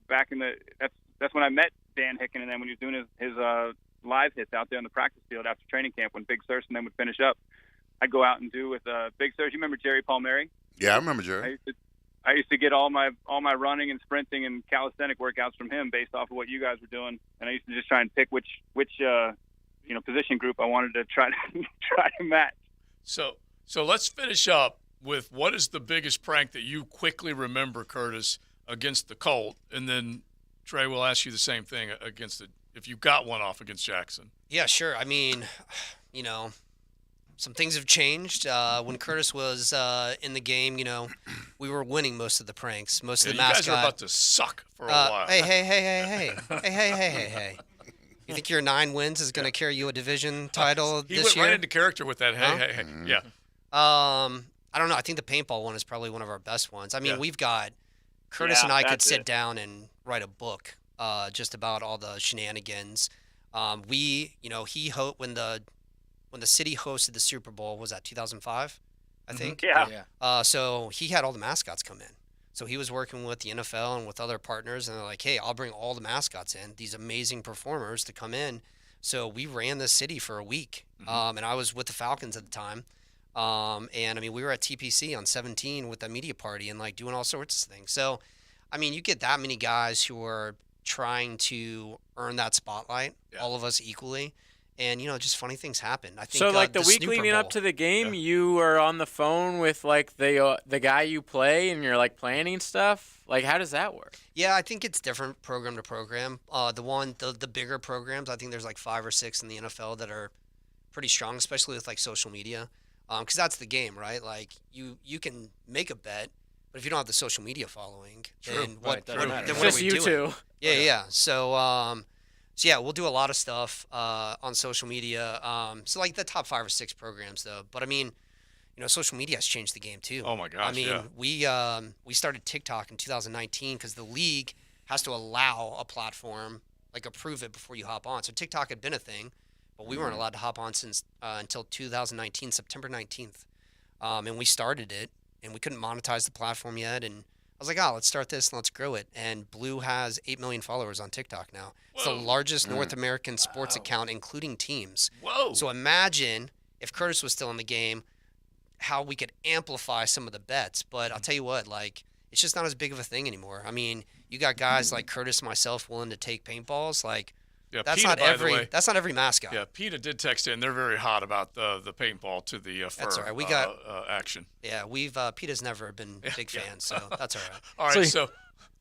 Back in that's when I met Dan Hicken, and then when he was doing his live hits out there on the practice field after training camp, when Big Surse and then would finish up, I'd go out and do with Big Surse. You remember Jerry Palmieri?
Yeah, I remember Jerry.
I used to get all my running and sprinting and calisthenic workouts from him based off of what you guys were doing, and I used to just try and pick which position group I wanted to try to match.
So let's finish up with what is the biggest prank that you quickly remember, Curtis, against the Colt, and then Trey will ask you the same thing against if you got one off against Jackson.
Yeah, sure. I mean, some things have changed. When Curtis was in the game, we were winning most of the pranks, most of the mascot.
You guys are about to suck for a while.
Hey. You think your 9 wins is going to carry you a division title this year?
He went right into character with that. Hey. Yeah.
I don't know. I think the paintball one is probably one of our best ones. I mean, we've got Curtis and I could sit down and write a book just about all the shenanigans. When the city hosted the Super Bowl, was that 2005? I think.
Yeah.
So he had all the mascots come in. So he was working with the NFL and with other partners, and they're like, "Hey, I'll bring all the mascots in, these amazing performers to come in." So we ran this city for a week, and I was with the Falcons at the time. And I mean, we were at TPC on 17 with the media party and like doing all sorts of things. So, I mean, you get that many guys who are trying to earn that spotlight, all of us equally. And, just funny things happen. I think
so. Like the week leading up to the game, you are on the phone with like the guy you play, and you're like planning stuff. Like, how does that work?
Yeah, I think it's different program to program. The bigger programs, I think there's like 5 or 6 in the NFL that are pretty strong, especially with like social media. Because that's the game, right? Like you can make a bet, but if you don't have the social media following, then what are we doing?
Two.
Yeah. So yeah, we'll do a lot of stuff on social media. So like the top 5 or 6 programs, though. But I mean, social media has changed the game too.
Oh my gosh!
I mean, we started TikTok in 2019 because the league has to allow a platform, like approve it before you hop on. So TikTok had been a thing. But we weren't allowed to hop on since until 2019, September 19th. And we started it, and we couldn't monetize the platform yet. And I was like, let's start this and let's grow it. And Blue has 8 million followers on TikTok now. It's the largest North American sports account, including teams.
Whoa.
So imagine if Curtis was still in the game, how we could amplify some of the bets. But I'll tell you what, like, it's just not as big of a thing anymore. I mean, you got guys like Curtis and myself willing to take paintballs, like.
Yeah,
that's
PETA,
that's not every mascot.
Yeah, PETA did text in. They're very hot about the paintball to the fur
that's all right. We got
action.
Yeah, PETA's never been big fans, so that's all right.
All right, so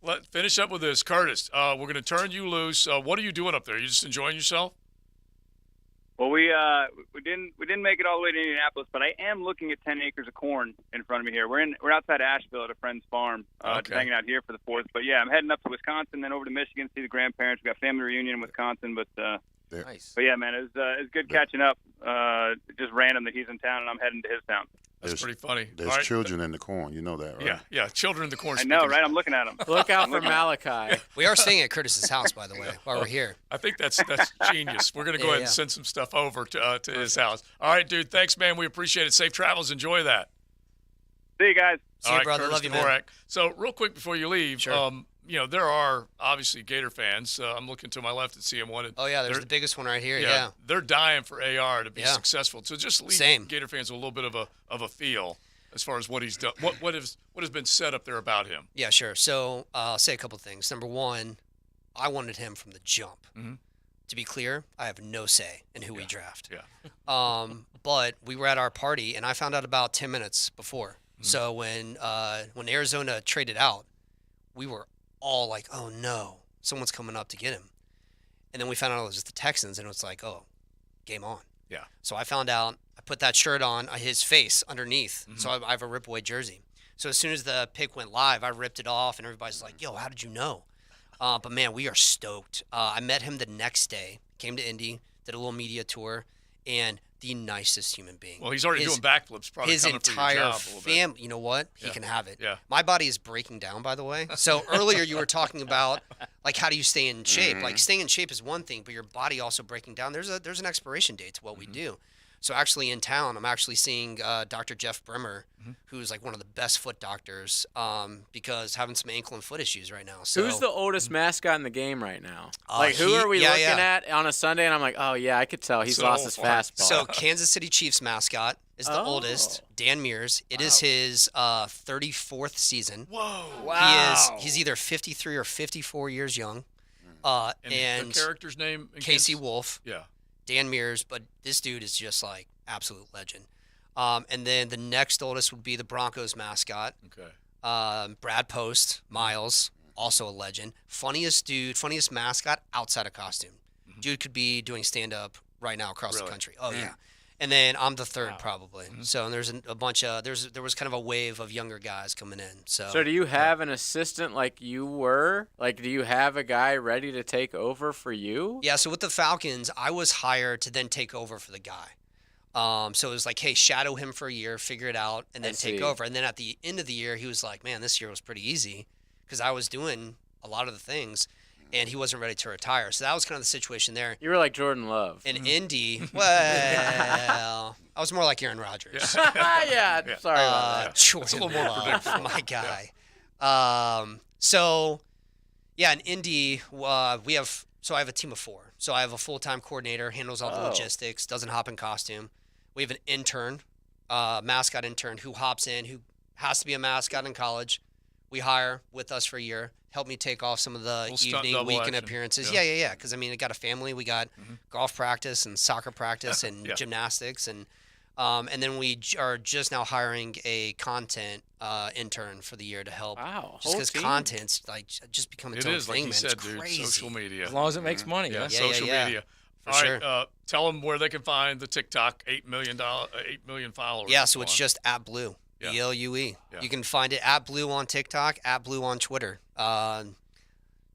let's finish up with this. Curtis, we're going to turn you loose. What are you doing up there? You just enjoying yourself?
Well, we didn't make it all the way to Indianapolis, but I am looking at 10 acres of corn in front of me here. We're outside Asheville at a friend's farm, just hanging out here for the 4th. But yeah, I'm heading up to Wisconsin, then over to Michigan to see the grandparents. We got family reunion in Wisconsin, but
nice.
But yeah, man, it was good catching up. Just random that he's in town and I'm heading to his town.
That's pretty funny.
There's children in the corn. You know that, right?
Yeah, children in the corn.
I know, right? I'm looking at them.
Look out for Malachi.
We are staying at Curtis's house, by the way, while we're here.
I think that's genius. We're going to go ahead and send some stuff over to his house. All right, dude. Thanks, man. We appreciate it. Safe travels. Enjoy that.
See you guys.
See you, brother. Love you, man.
So real quick before you leave,
sure.
there are obviously Gator fans. I'm looking to my left and see him one.
Oh, yeah, there's the biggest one right here, yeah.
They're dying for AR to be successful. So just leave
Same.
Gator fans with a little bit of a feel as far as what he's done, what has been said up there about him.
Yeah, sure. So I'll say a couple things. Number one, I wanted him from the jump.
Mm-hmm.
To be clear, I have no say in who we draft.
Yeah.
But we were at our party, and I found out about 10 minutes before.
Mm-hmm.
So when Arizona traded out, we were all like, oh, no, someone's coming up to get him. And then we found out it was the Texans, and it was like, oh, game on.
Yeah.
So I found out, I put that shirt on, his face underneath.
Mm-hmm.
So I have a Rip Away jersey. So as soon as the pick went live, I ripped it off, and everybody's like, yo, how did you know? But, man, we are stoked. I met him the next day, came to Indy, did a little media tour, and the nicest human being.
Well, he's already doing backflips, probably
his
coming for your
entire
job a little bit.
family, you know what? He can have it.
Yeah.
My body is breaking down, by the way. So earlier you were talking about, like, how do you stay in shape? Like, staying in shape is one thing, but your body also breaking down. There's an expiration date to what we do. So actually in town, I'm actually seeing Dr. Jeff Brimmer, who's like one of the best foot doctors, because having some ankle and foot issues right now. So
Who's the oldest mascot in the game right now? Who are we looking at on a Sunday? And I'm like, oh, yeah, I could tell he's lost his fastball.
So Kansas City Chiefs mascot is the oldest, Dan Mears. It is his 34th season.
Whoa.
Wow.
He's either 53 or 54 years young.
And the character's name?
Casey Wolf.
Yeah.
Dan Mears, but this dude is just like absolute legend. And then the next oldest would be the Broncos mascot.
Okay.
Brad Post, Miles, also a legend. Funniest mascot outside of costume. Dude could be doing stand-up right now across the country. Oh, yeah. And then I'm the third probably. So there's a bunch of there was kind of a wave of younger guys coming in. So
do you have an assistant like you were? Like, do you have a guy ready to take over for you?
Yeah, so with the Falcons, I was hired to then take over for the guy. So it was like, hey, shadow him for a year, figure it out, and then take over. And then at the end of the year, he was like, man, this year was pretty easy because I was doing a lot of the things, and he wasn't ready to retire. So that was kind of the situation there.
You were like Jordan Love.
In Indy, well, I was more like Aaron Rodgers.
Yeah, sorry about that.
Jordan
That's a little more
Love,
predictable.
my guy. So, yeah, in Indy, I have a team of 4. So I have a full-time coordinator, handles all the logistics, doesn't hop in costume. We have an intern, mascot intern, who hops in, who has to be a mascot in college. We hire with us for a year, help me take off some of the evening, weekend appearances. Yeah. Because, I mean, I got a family. We got golf practice and soccer practice and gymnastics. And then we are just now hiring a content intern for the year to help.
Wow.
Just because content's like just becoming its own
is,
thing,
like you
man.
said,
It's
dude,
crazy.
social media.
As long as it makes money.
Yeah,
Yeah.
social media.
For
All
sure.
right, tell them where they can find the TikTok 8 million followers.
Yeah, so it's just @Blue, BLUE.
Yeah.
You can find it @Blue on TikTok, @Blue on Twitter. Don't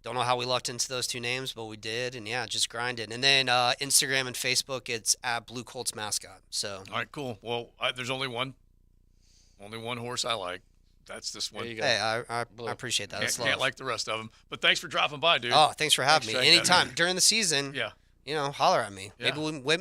know how we lucked into those 2 names, but we did, and yeah, just grind it. And then Instagram and Facebook, it's @Blue Colts mascot. So.
All right, cool. Well, there's only one horse I like. That's this one.
There you go.
Hey, I appreciate that.
Can't like the rest of them. But thanks for dropping by, dude.
Oh, thanks for having me.
for
Anytime during the season.
Yeah.
Holler at me.
Yeah.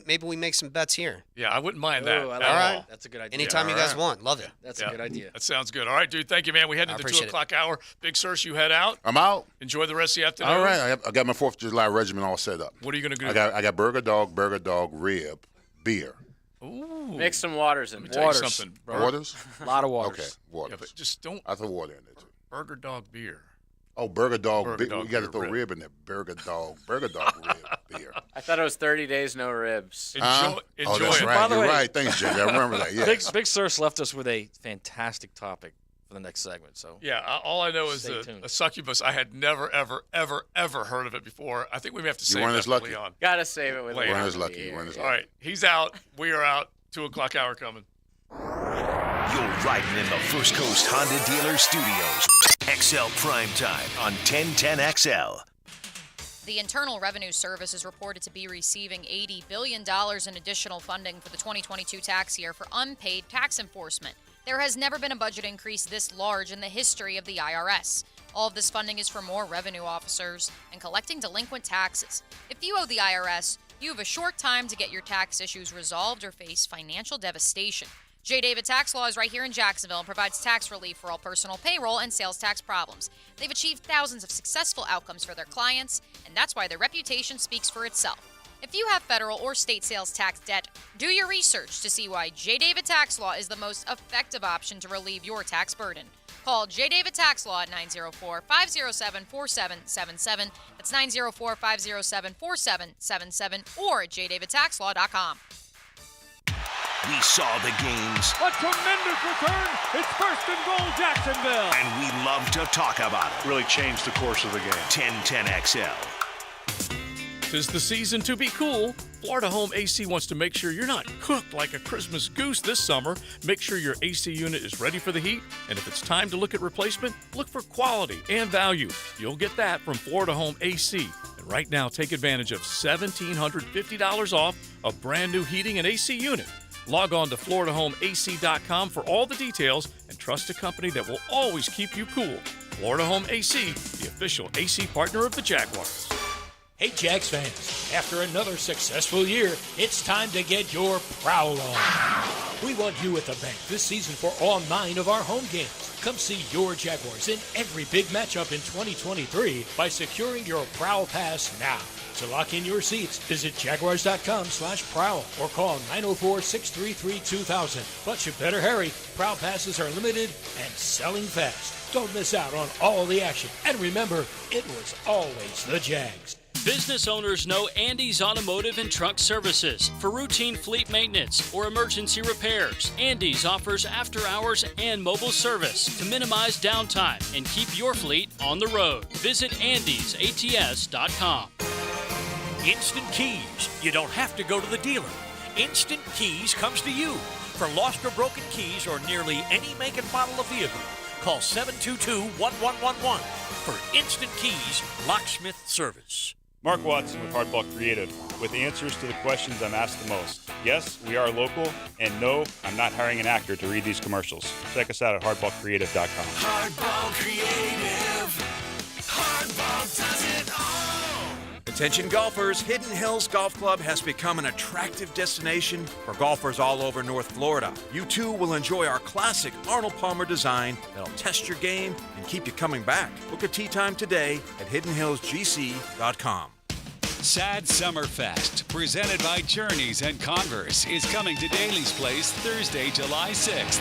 Maybe we make some bets here.
Yeah, I wouldn't mind that.
Ooh, I
at
like
all.
that. That's a good idea.
Anytime you guys want. Love it.
That's a good idea.
That sounds good. All right, dude. Thank you, man. We head into the 2 o'clock hour. Big Sirs, you head out.
I'm out.
Enjoy the rest of the afternoon.
All right. I got my 4th of July regiment all set up.
What are you going to do?
I got burger dog, rib, beer.
Ooh.
Mix some waters in.
Let me tell you something.
Waters?
A lot of waters.
Okay, waters.
Yeah, but just don't.
I throw water in there, too.
Burger dog beer.
Oh, burger dog.
Burger
We
dog
got to
beer,
throw
rib.
rib in there. Burger dog rib beer.
I thought it was 30 days no ribs.
Enjoy
Oh, that's
it.
right.
By the
You're
way-
right. Thanks, Jay. I remember that. Yes.
Big Sirs left us with a fantastic topic for the next segment. So
Yeah, all I know is
Stay tuned.
a succubus. I had never, ever, ever, ever heard of it before. I think we may have to save
weren't
that
as
for
lucky.
Leon.
Gotta save it with
Later.
You
Leon
weren't as
to be
lucky. You
here.
weren't as
All
lucky.
right, he's out. We are out. 2 o'clock hour coming.
You're riding in the First Coast Honda Dealer Studios. XL Primetime on 1010XL.
The Internal Revenue Service is reported to be receiving $80 billion in additional funding for the 2022 tax year for unpaid tax enforcement. There has never been a budget increase this large in the history of the IRS. All of this funding is for more revenue officers and collecting delinquent taxes. If you owe the IRS, you have a short time to get your tax issues resolved or face financial devastation. J. David Tax Law is right here in Jacksonville and provides tax relief for all personal payroll and sales tax problems. They've achieved thousands of successful outcomes for their clients, and that's why their reputation speaks for itself. If you have federal or state sales tax debt, do your research to see why J. David Tax Law is the most effective option to relieve your tax burden. Call J. David Tax Law at 904-507-4777. That's 904-507-4777 or at jdavidtaxlaw.com.
We saw the games.
A tremendous return. It's first and goal, Jacksonville.
And we love to talk about it.
Really changed the course of the game.
1010XL.
'Tis the season to be cool. Florida Home AC wants to make sure you're not cooked like a Christmas goose this summer. Make sure your AC unit is ready for the heat. And if it's time to look at replacement, look for quality and value. You'll get that from Florida Home AC. And right now, take advantage of $1,750 off a brand new heating and AC unit. Log on to FloridaHomeAC.com for all the details and trust a company that will always keep you cool. Florida Home AC, the official AC partner of the Jaguars.
Hey, Jags fans, after another successful year, it's time to get your prowl on. We want you at the bank this season for all 9 of our home games. Come see your Jaguars in every big matchup in 2023 by securing your Prowl Pass now. To lock in your seats, visit jaguars.com/prowl or call 904-633-2000. But you better hurry. Prowl Passes are limited and selling fast. Don't miss out on all the action. And remember, it was always the Jags.
Business owners know Andy's Automotive and Truck Services for routine fleet maintenance or emergency repairs. Andy's offers after-hours and mobile service to minimize downtime and keep your fleet on the road. Visit andysats.com. Instant Keys. You don't have to go to the dealer. Instant Keys comes to you. For lost or broken keys or nearly any make and model of vehicle, call 722-1111 for Instant Keys locksmith service.
Mark Watson with Hardball Creative, with answers to the questions I'm asked the most. Yes, we are local, and no, I'm not hiring an actor to read these commercials. Check us out at hardballcreative.com.
Hardball Creative. Hardball does it all.
Attention golfers, Hidden Hills Golf Club has become an attractive destination for golfers all over North Florida. You too will enjoy our classic Arnold Palmer design that'll test your game and keep you coming back. Book a tee time today at hiddenhillsgc.com.
Sad Summer Fest, presented by Journeys and Converse, is coming to Daly's Place Thursday, July 6th.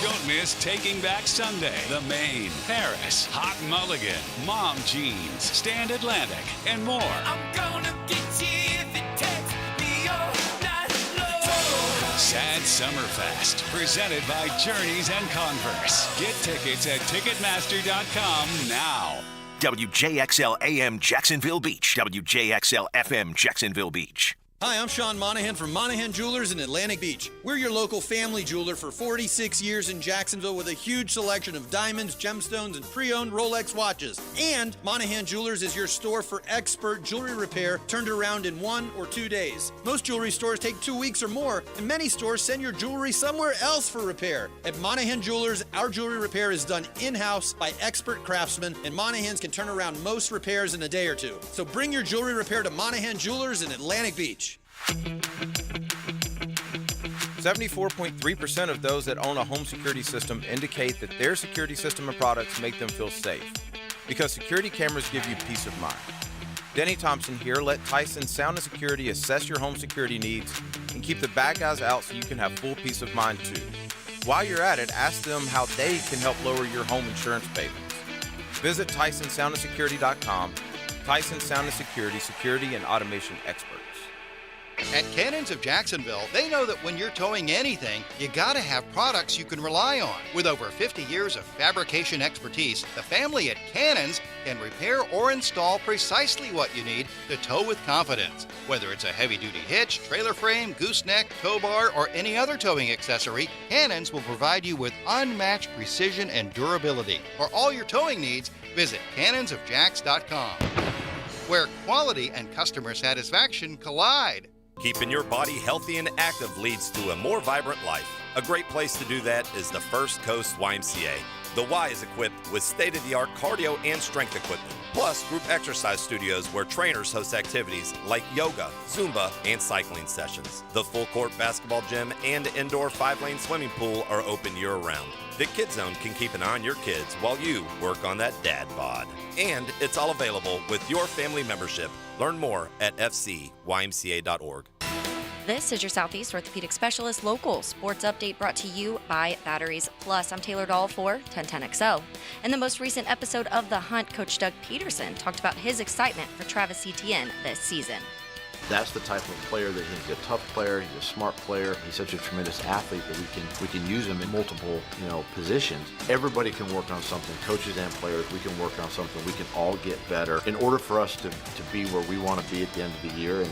Don't miss Taking Back Sunday, The Maine, Paris, Hot Mulligan, Mom Jeans, Stand Atlantic, and more. I'm gonna get you if it takes me all night long. Sad Summer Fest, presented by Journeys and Converse. Get tickets at Ticketmaster.com now.
WJXL AM Jacksonville Beach. WJXL FM Jacksonville Beach.
Hi, I'm Sean Monahan from Monahan Jewelers in Atlantic Beach. We're your local family jeweler for 46 years in Jacksonville with a huge selection of diamonds, gemstones, and pre-owned Rolex watches. And Monahan Jewelers is your store for expert jewelry repair turned around in 1 or 2 days. Most jewelry stores take 2 weeks or more, and many stores send your jewelry somewhere else for repair. At Monahan Jewelers, our jewelry repair is done in-house by expert craftsmen, and Monahans can turn around most repairs in a day or two. So bring your jewelry repair to Monahan Jewelers in Atlantic Beach.
74.3% of those that own a home security system indicate that their security system and products make them feel safe, because security cameras give you peace of mind. Denny Thompson here. Let Tyson Sound and Security assess your home security needs and keep the bad guys out so you can have full peace of mind too. While you're at it, ask them how they can help lower your home insurance payments. Visit TysonSoundandSecurity.com. Tyson Sound and Security, security and automation experts.
At Cannons of Jacksonville, they know that when you're towing anything, you gotta have products you can rely on. With over 50 years of fabrication expertise, the family at Cannons can repair or install precisely what you need to tow with confidence. Whether it's a heavy-duty hitch, trailer frame, gooseneck, tow bar, or any other towing accessory, Cannons will provide you with unmatched precision and durability. For all your towing needs, visit cannonsofjacks.com, where quality and customer satisfaction collide.
Keeping your body healthy and active leads to a more vibrant life. A great place to do that is the First Coast YMCA. The Y is equipped with state-of-the-art cardio and strength equipment, plus group exercise studios where trainers host activities like yoga, Zumba, and cycling sessions. The full-court basketball gym and indoor 5-lane swimming pool are open year-round. The Kids Zone can keep an eye on your kids while you work on that dad bod. And it's all available with your family membership. Learn more at fcymca.org.
This is your Southeast Orthopedic Specialist Local Sports Update brought to you by Batteries Plus. I'm Taylor Dahl for 1010XL. In the most recent episode of The Hunt, Coach Doug Peterson talked about his excitement for Travis Etienne this season.
That's the type of player that he's a tough player, he's a smart player, he's such a tremendous athlete that we can use him in multiple, positions. Everybody can work on something, coaches and players, we can work on something, we can all get better. In order for us to be where we want to be at the end of the year and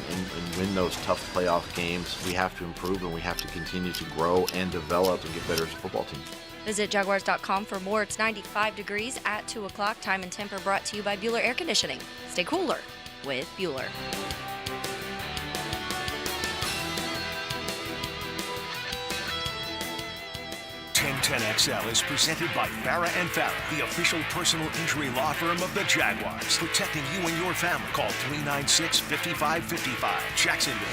win those tough playoff games, we have to improve and we have to continue to grow and develop and get better as a football team.
Visit Jaguars.com for more. It's 95 degrees at 2 o'clock. Time and temper brought to you by Bueller Air Conditioning. Stay cooler with Bueller.
1010XL is presented by Farah & Farah, the official personal injury law firm of the Jaguars. Protecting you and your family. Call 396-5555. Jacksonville.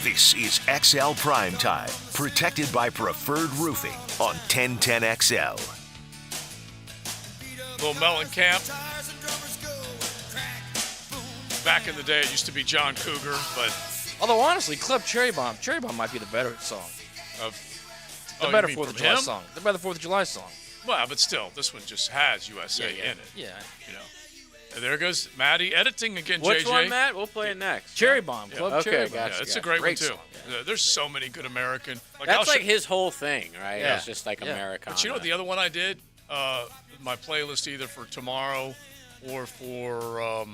This is XL Primetime, protected by Preferred Roofing on 1010XL.
Little Mellencamp. Back in the day, it used to be John Cougar, but
Although honestly, Club Cherry Bomb might be the better song. The better 4th of July song. The better 4th of July song.
Well, but still, this one just has USA in it.
Yeah.
And there goes Maddie editing again.
Which
JJ.
one, Matt? We'll play it next.
Cherry Bomb. Club Cherry Bomb.
Gotcha,
Yeah, it's a
gotcha.
great one too.
Song, yeah.
There's so many good American.
That's like his whole thing, right?
Yeah.
It's just like Americana.
But you know what the other one I did? My playlist either for tomorrow or for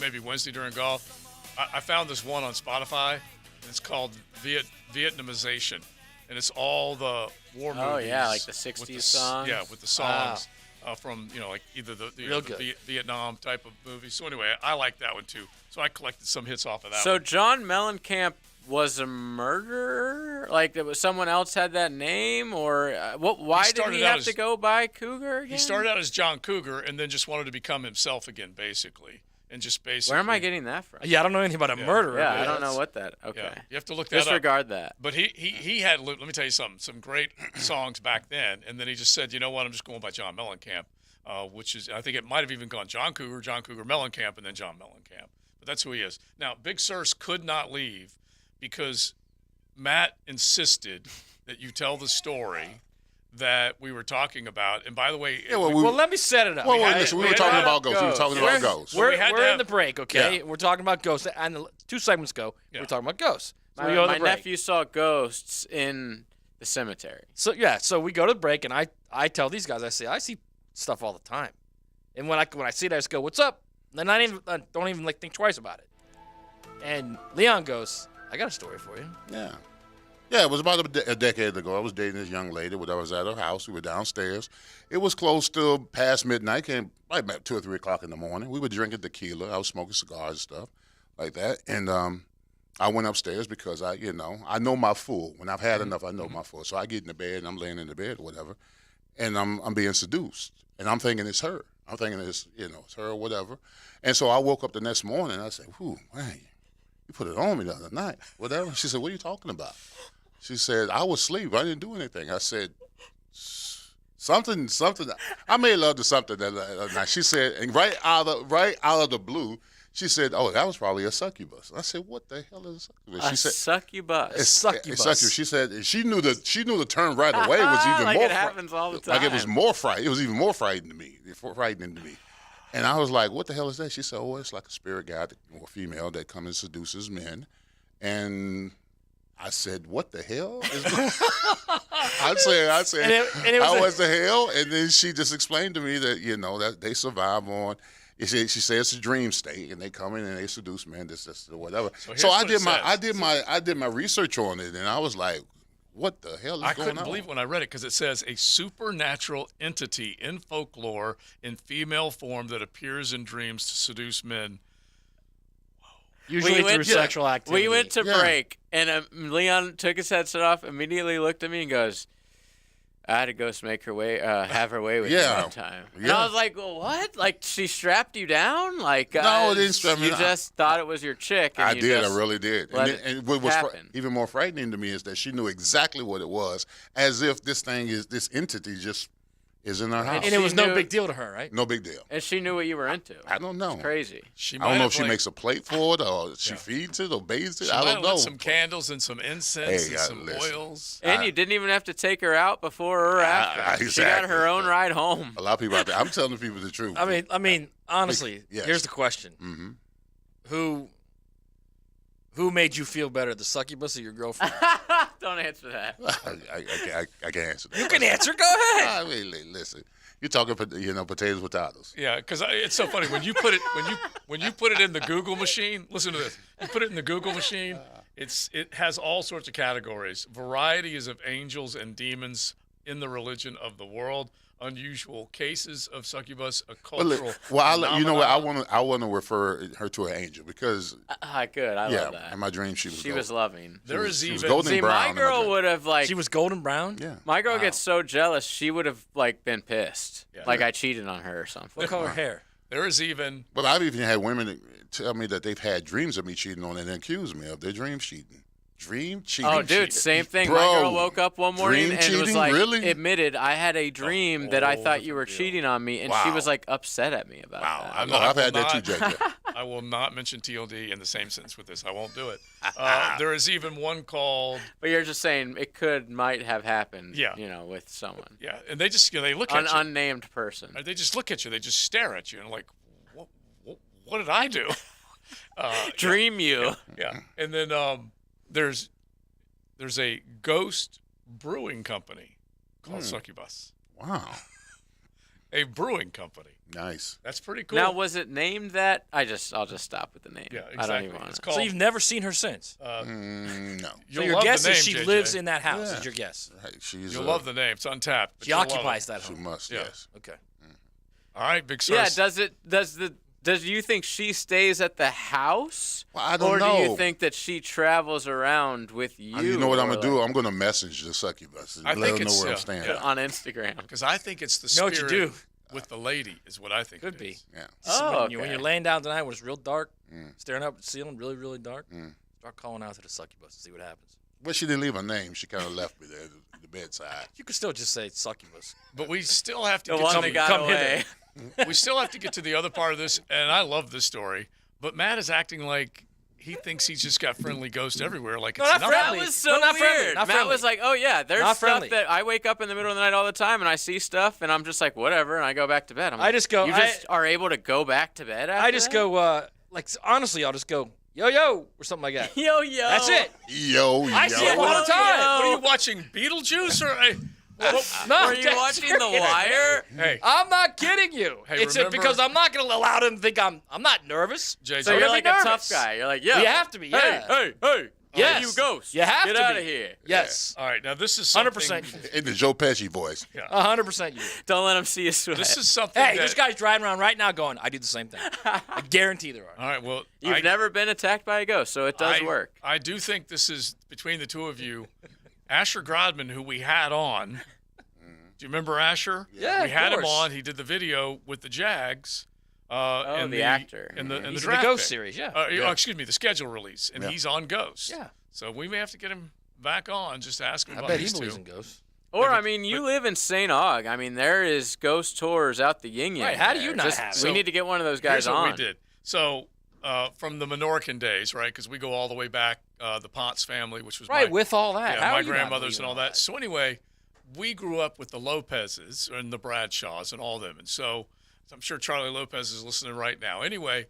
maybe Wednesday during golf. I found this one on Spotify. It's called Vietnamization, and it's all the war movies.
Oh yeah, like the '60s songs.
Yeah, with the songs from like either the Vietnam type of movies. So anyway, I like that one too. So I collected some hits off of that.
So
one.
John Mellencamp was a murderer? Like there was someone else had that name, or what? Why did he have to go by Cougar again?
He started out as John Cougar, and then just wanted to become himself again, basically. And just basically.
Where am I getting that from?
Yeah, I don't know anything about a murderer.
Yeah, I don't know what that. Okay.
Yeah, you have to look that up.
Disregard that.
But he had, let me tell you something, some great songs back then, and then he just said, you know what, I'm just going by John Mellencamp, which is, I think it might have even gone John Cougar Mellencamp, and then John Mellencamp. But that's who he is. Now, Big Sirs could not leave because Matt insisted that you tell the story that we were talking about. And by the way,
well, let me set it up.
Well, listen, we were talking about Ghost. We were talking about Ghost.
We're in the break, okay? Yeah. We're talking about Ghosts. And the 2 segments ago, we're talking about Ghosts. So
my nephew saw ghosts in the cemetery.
So we go to the break, and I tell these guys, I see stuff all the time. And when I see it, I just go, "What's up?" And I don't even think twice about it. And Leon goes, "I got a story for you."
Yeah. Yeah, it was about a decade ago. I was dating this young lady. I was at her house. We were downstairs. It was close to past midnight, came right about 2 or 3 o'clock in the morning. We were drinking tequila. I was smoking cigars and stuff like that. And I went upstairs because I know my fool. When I've had enough, I know my fool. So I get in the bed, and I'm laying in the bed or whatever, and I'm being seduced. And I'm thinking it's her. I'm thinking it's her or whatever. And so I woke up the next morning, and I said, "Whew, man, you put it on me the other night, whatever." She said, "What are you talking about?" She said, "I was asleep. I didn't do anything." I said, something. I made love to something that night. She said, and right out of the blue, she said, "Oh, that was probably a succubus." I said, "What the hell is a succubus?"
She said,
succubus.
A
succubus. She said she knew the term right away. It was even
like
more.
It happens all the time.
Like it was more frightening. It was even more frightening to me. And I was like, "What the hell is that?" She said, "Oh, it's like a spirit guide or female that comes and seduces men." And I said, "What the hell?" I said, "What's the hell?" And then she just explained to me that that they survive on. She said it's a dream state, and they come in and they seduce men, this, whatever. So I did my research on it, and I was like, "What the hell is going on?"
I couldn't believe when I read it because it says a supernatural entity in folklore in female form that appears in dreams to seduce men.
Usually through sexual activity.
We went to break, and Leon took his headset off, immediately looked at me and goes, I had to go make her way, have her way with me one time. And I was like, well, what? Like, she strapped you down? Like,
no, it didn't strap me
you
down.
just thought it was your chick. And
I
you
did.
just
I really did. And what was even more frightening to me is that she knew exactly what it was, as if this entity just is in our house.
And it was no big deal to her, right?
No big deal.
And she knew what you were into.
I don't know.
It's crazy.
I don't know if she makes a plate for it or she feeds it or bathes it. I don't know.
Some candles and some incense and some oils.
And you didn't even have to take her out before or after. She got her own ride home.
A lot of people out there. I'm telling people the truth.
I mean, honestly,
Yes.
here's the question: Who made you feel better, the succubus or your girlfriend?
Don't answer that.
I can't answer that.
You can answer. Go ahead.
I mean, listen. You're talking, potatoes, potatoes.
Yeah, because it's so funny when you put it in the Google machine. Listen to this. You put it in the Google machine. It has all sorts of categories. Varieties of angels and demons in the religion of the world. Unusual cases of succubus, a cultural.
Well, you know what? I want to refer her to an angel because.
Good. I love that.
In my dream, she was.
She was loving.
She was golden brown.
My girl would have
She was golden brown.
Yeah.
My girl gets so jealous. She would have been pissed. Yeah. Like I cheated on her or something.
What color hair?
There is even.
But I've even had women tell me that they've had dreams of me cheating on and accuse me of their dream cheating. Dream cheating.
Oh, dude, same thing.
Bro,
my girl woke up one morning and
cheating?
was like,
really?
admitted, I had a dream that I thought you were cheating on me, and she was like upset at me about that.
I've had that too, JJ.
I will not mention TLD in the same sentence with this. I won't do it. There is even one called.
But you're just saying it might have happened.
Yeah.
With someone.
Yeah, and they just they look at you.
An unnamed person.
They just look at you. They just stare at you and like, what did I do?
Dream you.
Yeah. And then there's a ghost brewing company called Succubus.
Wow.
A brewing company.
Nice.
That's pretty cool.
Now, was it named that? I'll just stop with the name.
Yeah, exactly.
I don't even want to.
So you've never seen her since?
No.
So your guess is she
JJ.
lives in that house. Is your guess?
Right.
You'll love the name. It's untapped. But
She
you'll love
occupies
it.
that home.
She must.
Yeah.
Yes.
Okay.
All right, big source.
Yeah. Does you think she stays at the house?
Well, I don't
know. Or do you
know.
think that she travels around with you?
You know what I'm gonna do? I'm gonna message the succubus and
I
let
think
them know
it's
where I'm standing.
on Instagram.
Because I think it's the
You know what
spirit
you do?
with the lady is what I think.
Could
it
be.
is.
Yeah.
Oh,
When you're laying down tonight when it's real dark, staring up at the ceiling, really, really dark, start calling out to the succubus and see what happens.
But she didn't leave a name. She kind of left me there at the bedside.
You could still just say succubus.
But we still have to
The
get
one
to
that got away.
we still have to get to the other part of this, and I love this story. But Matt is acting like he thinks he's just got friendly ghosts everywhere. Like it's
not
nothing.
friendly.
That was so
not
weird.
friendly. Not
Matt
friendly.
was like, "Oh yeah, there's
Not
stuff
friendly.
that I wake up in the middle of the night all the time, and I see stuff, and I'm just like, whatever, and I go back to bed." I'm
I
like,
just go-
You just are able to go back to bed. After
I just
that?
go, honestly, I'll just go, yo, or something like that.
yo.
That's it.
Yo.
I see it all the time.
What are you watching, Beetlejuice or?
No,
Are you watching The Wire?
Hey,
I'm not kidding you.
Hey,
It's
remember-
because I'm not going to allow them to think I'm not nervous.
JJ,
So
Don't
you're
be
like a tough
nervous.
guy. You're like, yeah.
You have to be, yeah.
Hey.
Yes.
You ghost.
You have
Get
to
out
be.
of here.
Yes.
all right, now this is something.
100%
In the Joe Pesci voice.
100% you.
Don't let him see you sweat.
This is something.
Hey,
that,
this guy's driving around right now going, I do the same thing. I guarantee there are.
All right, well,
You've never been attacked by a ghost, so it does work.
I do think this is between the two of you. Asher Grodman, who we had on. Do you remember Asher?
Yeah,
we
of
had him
course.
on. He did the video with the Jags. In
the actor.
in the
He's in the
draft
Ghost
pick.
series, yeah.
Oh, excuse me, the schedule release, and
Yeah.
he's on Ghost.
Yeah.
So we may have to get him back on. Just to ask him
I
about
bet he
these
believes
two.
in ghosts.
Or, I mean, you live in St. Aug. I mean, there is ghost tours out the yin-yang.
Right, how do you
there.
not
Just-
have it?
We
So,
need to get one of those guys
Here's what
on.
we did. So from the Menorcan days, right? Because we go all the way back, the Ponce family, which was
Right,
my,
with all that.
yeah,
How
my
are you not
grandmothers and
believing
all that. So anyway, we grew up with the Lopezes and the Bradshaws and all them. And so I'm sure Charlie Lopez is listening right now. Anyway,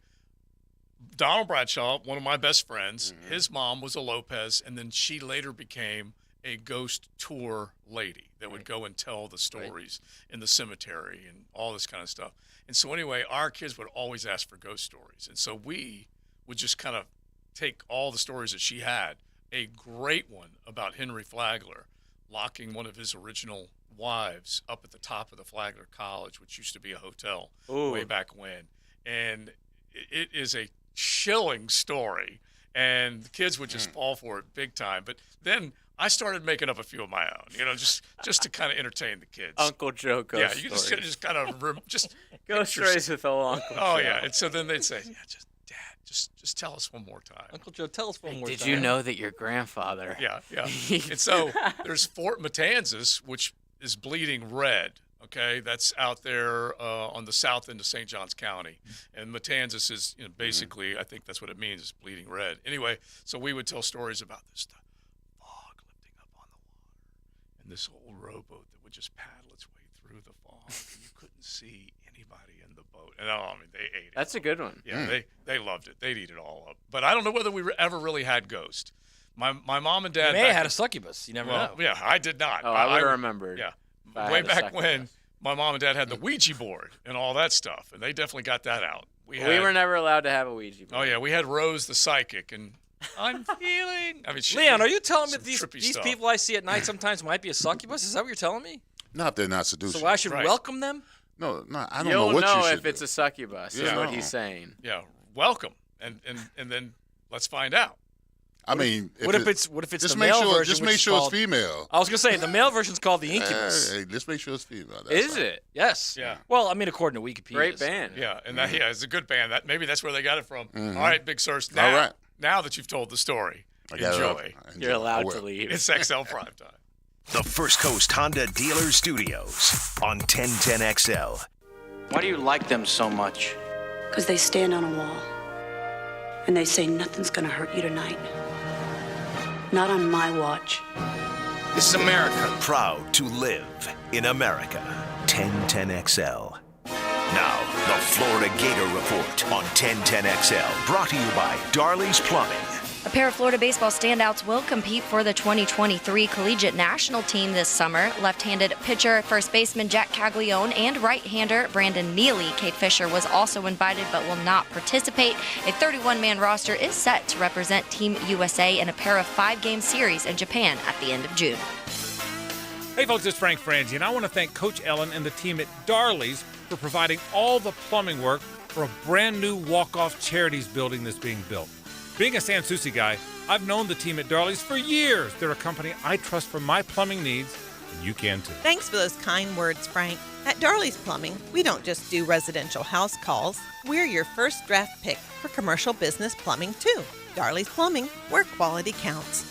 Donald Bradshaw, one of my best friends, his mom was a Lopez, and then she later became a ghost tour lady that would go and tell the stories in the cemetery and all this kind of stuff. And so anyway, our kids would always ask for ghost stories. And so we would just kind of take all the stories that she had. A great one about Henry Flagler locking one of his original wives up at the top of the Flagler College, which used to be a hotel way back when. And it is a chilling story, and the kids would just fall for it big time. But then I started making up a few of my own, just to kind of entertain the kids.
Uncle Joe ghost
Yeah, you
stories.
just kind of just
Ghost stories with old Uncle
Oh
Joe.
yeah, and so then they'd say, "Yeah, just tell us one more time."
Uncle Joe, tell us one more time.
Did you know that your grandfather?
Yeah. And so there's Fort Matanzas, which is bleeding red. Okay, that's out there on the south end of St. Johns County, and Matanzas is basically, I think that's what it means, is bleeding red. Anyway, so we would tell stories about this fog lifting up on the water, and this old rowboat that would just paddle its way through the fog, and you couldn't see anybody in the boat. And they ate it.
That's a good one.
Yeah, they loved it. They'd eat it all up. But I don't know whether we ever really had ghosts. My mom and dad.
You may have had a succubus. You never know.
Yeah, I did not.
Oh, I would have remembered.
Yeah.
if I
Way
had a
back
succubus.
when my mom and dad had the Ouija board and all that stuff, and they definitely got that out.
We were never allowed to have a Ouija board.
Oh yeah, we had Rose the psychic, and I'm feeling. I mean,
Leon, are you telling me
some
these
trippy
these
stuff.
people I see at night sometimes might be a succubus? Is that what you're telling me?
Not if they're not seducing.
So I should welcome them?
No, I don't
You'll
know what you
know
should
if it's a succubus. Is
Yeah.
what he's saying.
Yeah, welcome, and then let's find out.
I mean,
What if it's
just
the
make
male
sure,
version?
Just
which
make
is
sure
called-
it's female.
I was gonna say the male version's called the incubus.
Hey, let's make sure it's female. That's
Is
all.
it?
Yes.
Yeah.
Well, I mean, according to Wikipedia.
Great band.
Yeah, and that it's a good band. That maybe that's where they got it from.
Mhm.
All right, Big Sirs. Now,
All right.
now that you've told the story,
I got it up.
enjoy.
I
You're allowed
I
to
will.
leave.
It's XL Primetime.
The First Coast Honda Dealer Studios on 1010XL.
Why do you like them so much?
Because they stand on a wall and they say nothing's gonna hurt you tonight. Not on my watch.
This is America. Proud to live in America. 1010XL. Now, the Florida Gator Report on 1010XL. Brought to you by Darley's Plumbing.
A pair of Florida baseball standouts will compete for the 2023 Collegiate National Team this summer. Left-handed pitcher, first baseman Jack Caglione, and right-hander Brandon Neely. Kate Fisher was also invited but will not participate. A 31-man roster is set to represent Team USA in a pair of 5-game series in Japan at the end of June.
Hey folks, it's Frank Franzi, and I want to thank Coach Ellen and the team at Darley's for providing all the plumbing work for a brand new walk-off charities building that's being built. Being a San Souci guy, I've known the team at Darley's for years. They're a company I trust for my plumbing needs, and you can too.
Thanks for those kind words, Frank. At Darley's Plumbing, we don't just do residential house calls. We're your first draft pick for commercial business plumbing too. Darley's Plumbing, where quality counts.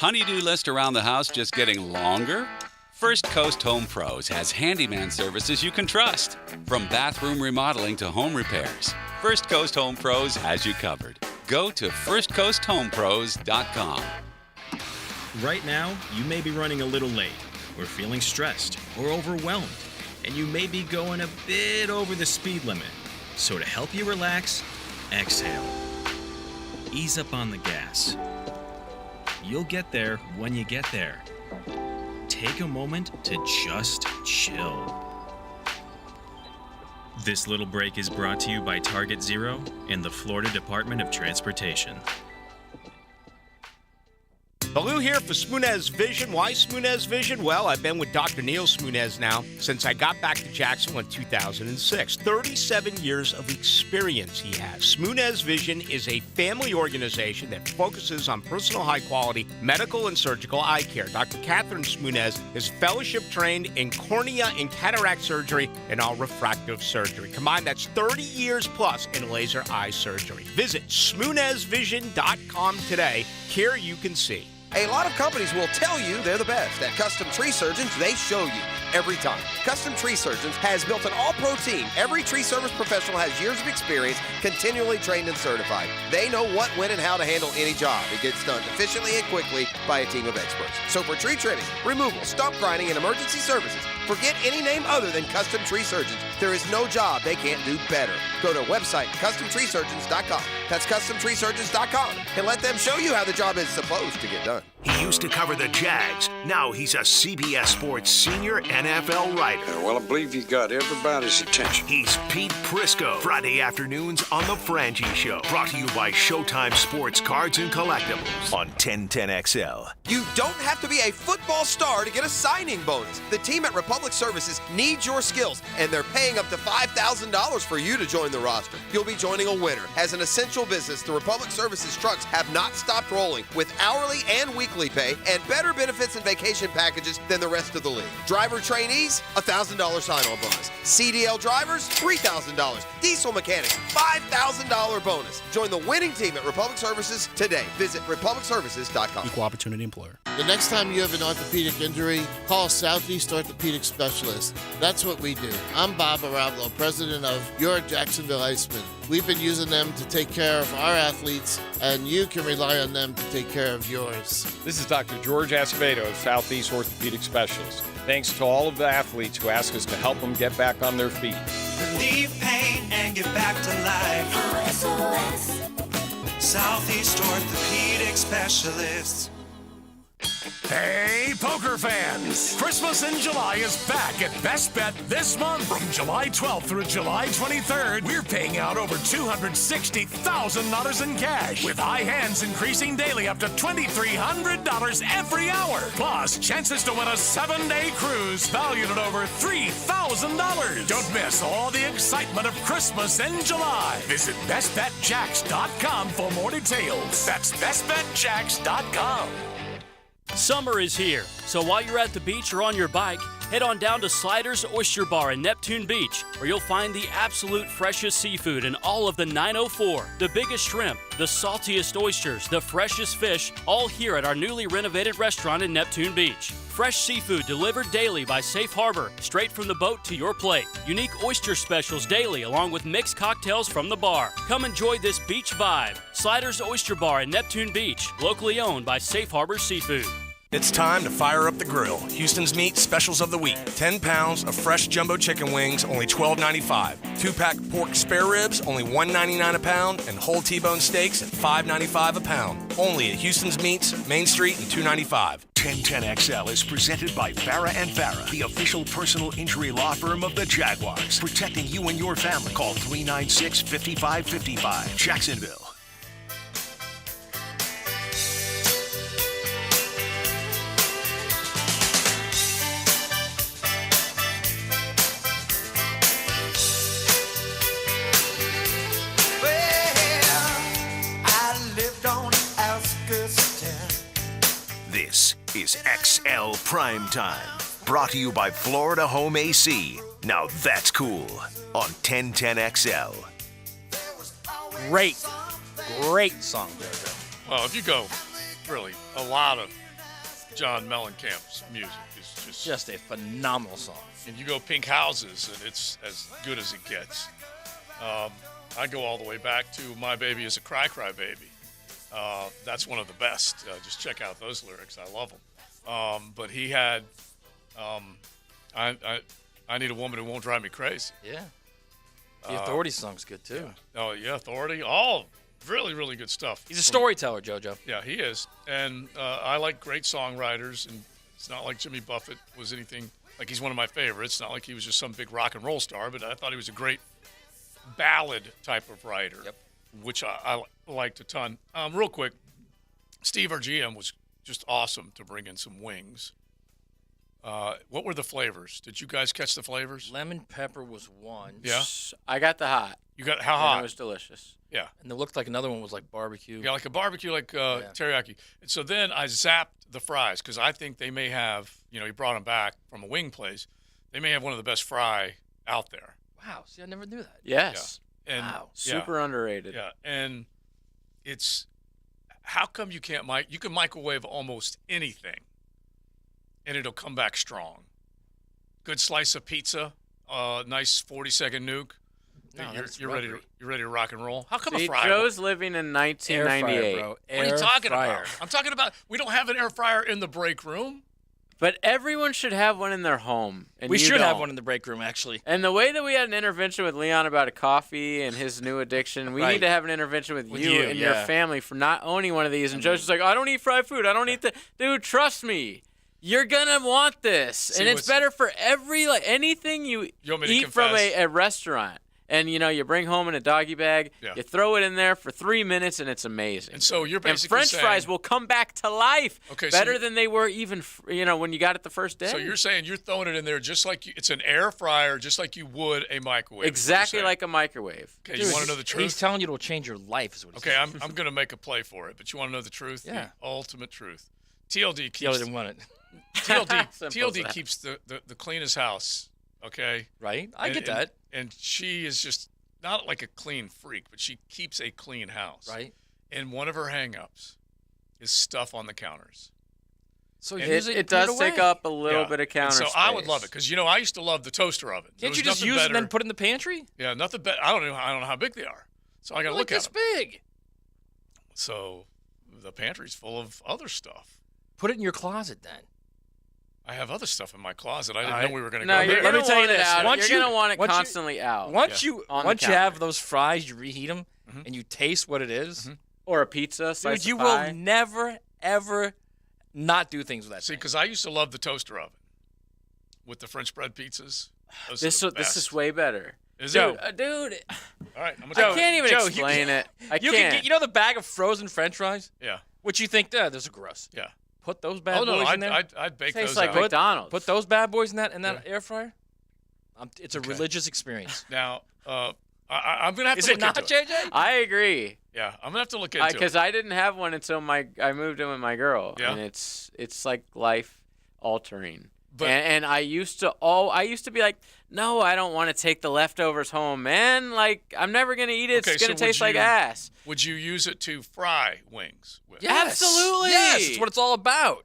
Honey-do list around the house just getting longer? First Coast Home Pros has handyman services you can trust. From bathroom remodeling to home repairs, First Coast Home Pros has you covered. Go to firstcoasthomepros.com.
Right now, you may be running a little late, or feeling stressed, or overwhelmed, and you may be going a bit over the speed limit. So to help you relax, exhale. Ease up on the gas. You'll get there when you get there. Take a moment to just chill. This little break is brought to you by Target Zero and the Florida Department of Transportation.
Baloo here for Smoonez Vision. Why Smoonez Vision? Well, I've been with Dr. Neil Smoonez now since I got back to Jacksonville in 2006. 37 years of experience he has. Smoonez Vision is a family organization that focuses on personal high-quality medical and surgical eye care. Dr. Catherine Smoonez is fellowship trained in cornea and cataract surgery and all refractive surgery. Combined, that's 30 years plus in laser eye surgery. Visit SmoonezVision.com today. Care you can see.
A lot of companies will tell you they're the best. At Custom Tree Surgeons, they show you every time. Custom Tree Surgeons has built an all-pro team. Every tree service professional has years of experience, continually trained and certified. They know what, when, and how to handle any job. It gets done efficiently and quickly by a team of experts. So for tree trimming, removal, stump grinding, and emergency services, forget any name other than Custom Tree Surgeons. There is no job they can't do better. Go to website CustomTreeSurgeons.com. That's CustomTreeSurgeons.com, and let them show you how the job is supposed to get done.
He used to cover the Jags. Now he's a CBS Sports senior NFL writer.
Well, I believe you got everybody's attention.
He's Pete Prisco. Friday afternoons on The Frangie Show. Brought to you by Showtime Sports Cards and Collectibles on 1010XL.
You don't have to be a football star to get a signing bonus. The team at Republic Services needs your skills, and they're paying paying up to $5,000 for you to join the roster. You'll be joining a winner. As an essential business, the Republic Services trucks have not stopped rolling with hourly and weekly pay and better benefits and vacation packages than the rest of the league. Driver trainees, $1,000 sign-on bonus. CDL drivers, $3,000. Diesel mechanics, $5,000 bonus. Join the winning team at Republic Services today. Visit republicservices.com.
Equal opportunity employer.
The next time you have an orthopedic injury, call Southeast Orthopedic Specialist. That's what we do. I'm Bob Arablo, president of Your Jacksonville Icemen. We've been using them to take care of our athletes, and you can rely on them to take care of yours.
This is Dr. George Acevedo of Southeast Orthopedic Specialist. Thanks to all of the athletes who ask us to help them get back on their feet.
Relieve pain and get back to life. SOS. Southeast Orthopedic Specialists.
Hey, poker fans! Christmas in July is back at Best Bet this month. From July 12th through July 23rd, we're paying out over $260,000 in cash, with high hands increasing daily up to $2,300 every hour. Plus, chances to win a 7-day cruise valued at over $3,000. Don't miss all the excitement of Christmas in July. Visit BestBetJax.com for more details. That's BestBetJax.com.
Summer is here, so while you're at the beach or on your bike, head on down to Sliders Oyster Bar in Neptune Beach, where you'll find the absolute freshest seafood in all of the 904. The biggest shrimp, the saltiest oysters, the freshest fish, all here at our newly renovated restaurant in Neptune Beach. Fresh seafood delivered daily by Safe Harbor, straight from the boat to your plate. Unique oyster specials daily, along with mixed cocktails from the bar. Come enjoy this beach vibe. Sliders Oyster Bar in Neptune Beach, locally owned by Safe Harbor Seafood.
It's time to fire up the grill. Houston's Meat Specials of the Week. 10 pounds of fresh jumbo chicken wings, only $12.95. 2-pack pork spare ribs, only $1.99 a pound. And whole T-bone steaks at $5.95 a pound. Only at Houston's Meats, Main Street and 295.
1010XL is presented by Farah & Farah, the official personal injury law firm of the Jaguars. Protecting you and your family. Call 396-5555. Jacksonville. This is XL Primetime, brought to you by Florida Home AC. Now that's cool on 1010XL.
Great song, JoJo.
Well, if you go, really, a lot of John Mellencamp's music is
just a phenomenal song.
And you go Pink Houses, and it's as good as it gets. I go all the way back to My Baby Is a Cry Cry Baby. That's one of the best. Just check out those lyrics. I love them. But he had, I Need a Woman Who Won't Drive Me Crazy.
Yeah. The Authority song's good, too.
Yeah. Oh, yeah, Authority. All really, really good stuff.
He's a storyteller, JoJo.
Yeah, he is. And I like great songwriters, and it's not like Jimmy Buffett was anything, like he's one of my favorites. It's not like he was just some big rock and roll star, but I thought he was a great ballad type of writer.
Yep.
Which I liked a ton. Real quick, Steve, our GM, was just awesome to bring in some wings. What were the flavors? Did you guys catch the flavors?
Lemon pepper was one.
Yeah.
I got the hot.
You got how hot?
It was delicious.
Yeah.
And it looked like another one was like barbecue.
Yeah, like a barbecue, like teriyaki. And so then I zapped the fries because I think they may have, he brought them back from a wing place. They may have one of the best fry out there.
Wow. See, I never knew that.
Yes.
Yeah. And,
wow.
Super underrated.
Yeah. And it's, how come you can't you can microwave almost anything and it'll come back strong. Good slice of pizza, nice 40-second nuke.
No,
you're ready to rock and roll. How come
See,
a fryer?
Joe's living in 1998.
Air fryer, bro.
What are you talking
fryer.
about? I'm talking about we don't have an air fryer in the break room.
But everyone should have one in their home. And
We
you
should have
don't.
one in the break room, actually.
And the way that we had an intervention with Leon about a coffee and his new addiction, we
Right.
need to have an intervention with you and your
yeah.
family for not owning one of these. And Joe's just like, I don't eat fried food. I don't eat the. Dude, trust me. You're going to want this.
See,
and it's better for anything you
want me to
eat from
confess?
a restaurant. And, you bring home in a doggy bag, you throw it in there for 3 minutes, and it's amazing.
And so you're basically
French fries will come back to life better than they were even, when you got it the first day.
So you're saying you're throwing it in there just like it's an air fryer, just like you would a microwave.
Exactly like a microwave.
Okay, you want to know the truth?
He's telling you it'll change your life. Is what he's saying.
I'm going to make a play for it, but you want to know the truth?
Yeah.
The ultimate truth. TLD keeps
TLD didn't want it.
TLD keeps the cleanest house. Okay.
Right. I get that.
And she is just not like a clean freak, but she keeps a clean house.
Right.
And one of her hang-ups is stuff on the counters.
So
it does take up a little bit of counter
So
space.
I would love it because I used to love the toaster oven.
Can't you just use it and then put it in the pantry?
Yeah, nothing better. I don't know how big they are, so I got to look at them.
This big.
So the pantry's full of other stuff.
Put it in your closet then.
I have other stuff in my closet. I didn't know we were going to
No,
go
you're
there.
going to want it out.
Once
You're
you-
going to want it
once you-
constantly out.
Once you
on the
have
counter.
those fries, you reheat them, and you taste what it is.
Or a pizza, slice
Dude, you
of pie.
will never, ever not do things with that.
See, because I used to love the toaster oven with the French bread pizzas. Those are
This
the
is
best.
way better.
Is
dude,
it?
Dude,
All right, I'm
I
gonna
can't even
Joe,
explain it. I
you
can't.
Can get, the bag of frozen French fries?
Yeah.
Which you think, those are gross.
Yeah.
Put those bad boys in there.
I'd bake
Tastes
those
like
out.
McDonald's.
Put those bad boys in that air fryer. It's a religious experience.
Now, I'm gonna have
Is
to
it
look
not,
into it.
JJ?
I agree.
Yeah, I'm gonna have to look into it.
Because I didn't have one until I moved in with my girl,
Yeah.
and it's like life altering.
But-
and I used to be like, no, I don't want to take the leftovers home, man. Like I'm never gonna eat it.
Okay,
It's gonna
so would
taste like
you-
ass.
Would you use it to fry wings with?
Yes.
Absolutely.
Yes, that's what it's all about.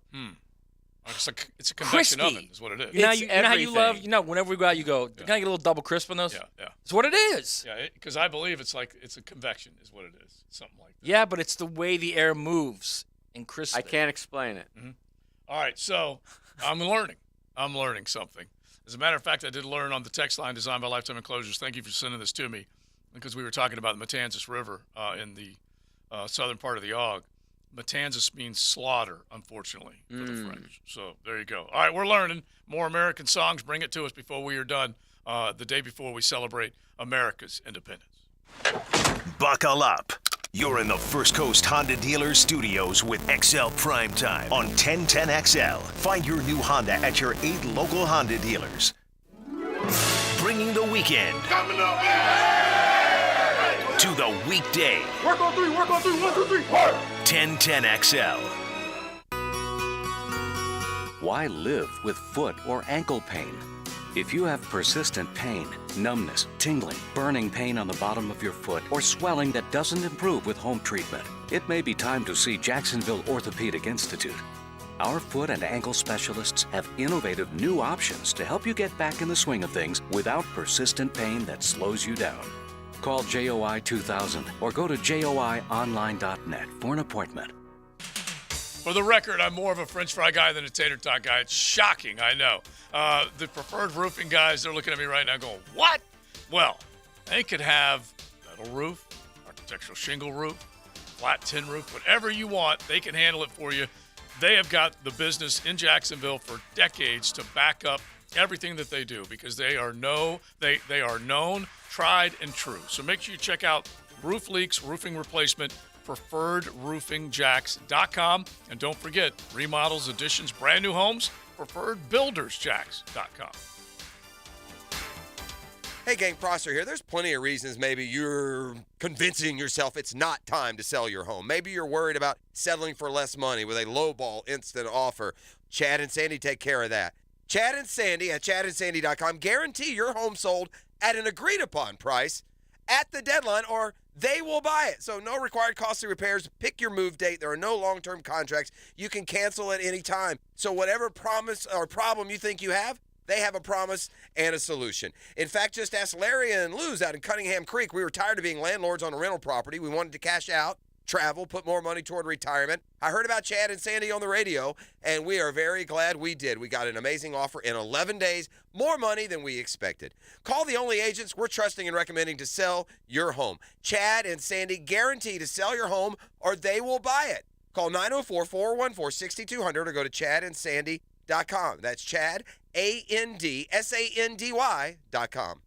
It's a convection
Crispy.
oven, is what it is.
You know,
It's
you know how you love,
everything.
whenever we go out, you go, can I get a little double crisp on those?
Yeah, yeah.
It's what it is.
Yeah, because I believe it's a convection, is what it is. Something like that.
Yeah, but it's the way the air moves and crisp.
I can't explain it.
All right, so I'm learning. I'm learning something. As a matter of fact, I did learn on the text line designed by Lifetime Enclosures. Thank you for sending this to me, because we were talking about the Matanzas River in the southern part of the Ogg. Matanzas means slaughter, unfortunately, for the French. So there you go. All right, we're learning more American songs. Bring it to us before we are done, the day before we celebrate America's independence.
Buckle up. You're in the First Coast Honda Dealer Studios with XL Primetime on 1010XL. Find your new Honda at your 8 local Honda dealers. Bringing the weekend to the weekday.
Work on three, 1, 2, 3, work!
1010XL.
Why live with foot or ankle pain? If you have persistent pain, numbness, tingling, burning pain on the bottom of your foot, or swelling that doesn't improve with home treatment, it may be time to see Jacksonville Orthopedic Institute. Our foot and ankle specialists have innovative new options to help you get back in the swing of things without persistent pain that slows you down. Call JOI 2000 or go to joionline.net for an appointment.
For the record, I'm more of a French fry guy than a tater tot guy. It's shocking, I know. The preferred roofing guys, they're looking at me right now going, what? Well, they could have metal roof, architectural shingle roof, flat tin roof, whatever you want, they can handle it for you. They have got the business in Jacksonville for decades to back up everything that they do because they are known, tried, and true. So make sure you check out Roof Leaks, Roofing Replacement, preferredroofingjacks.com. And don't forget, remodels, additions, brand new homes, preferredbuildersjacks.com.
Hey gang, Prosser here. There's plenty of reasons maybe you're convincing yourself it's not time to sell your home. Maybe you're worried about settling for less money with a lowball instant offer. Chad and Sandy take care of that. Chad and Sandy at chadandsandy.com guarantee your home sold at an agreed upon price at the deadline or they will buy it. So no required costly repairs. Pick your move date. There are no long-term contracts. You can cancel at any time. So whatever promise or problem you think you have, they have a promise and a solution. In fact, just ask Larry and Luz out in Cunningham Creek. We were tired of being landlords on a rental property. We wanted to cash out, travel, put more money toward retirement. I heard about Chad and Sandy on the radio, and we are very glad we did. We got an amazing offer in 11 days, more money than we expected. Call the only agents we're trusting and recommending to sell your home. Chad and Sandy guarantee to sell your home or they will buy it. Call 904-414-6200 or go to chadandsandy.com. That's Chad, ANDSANDY.com.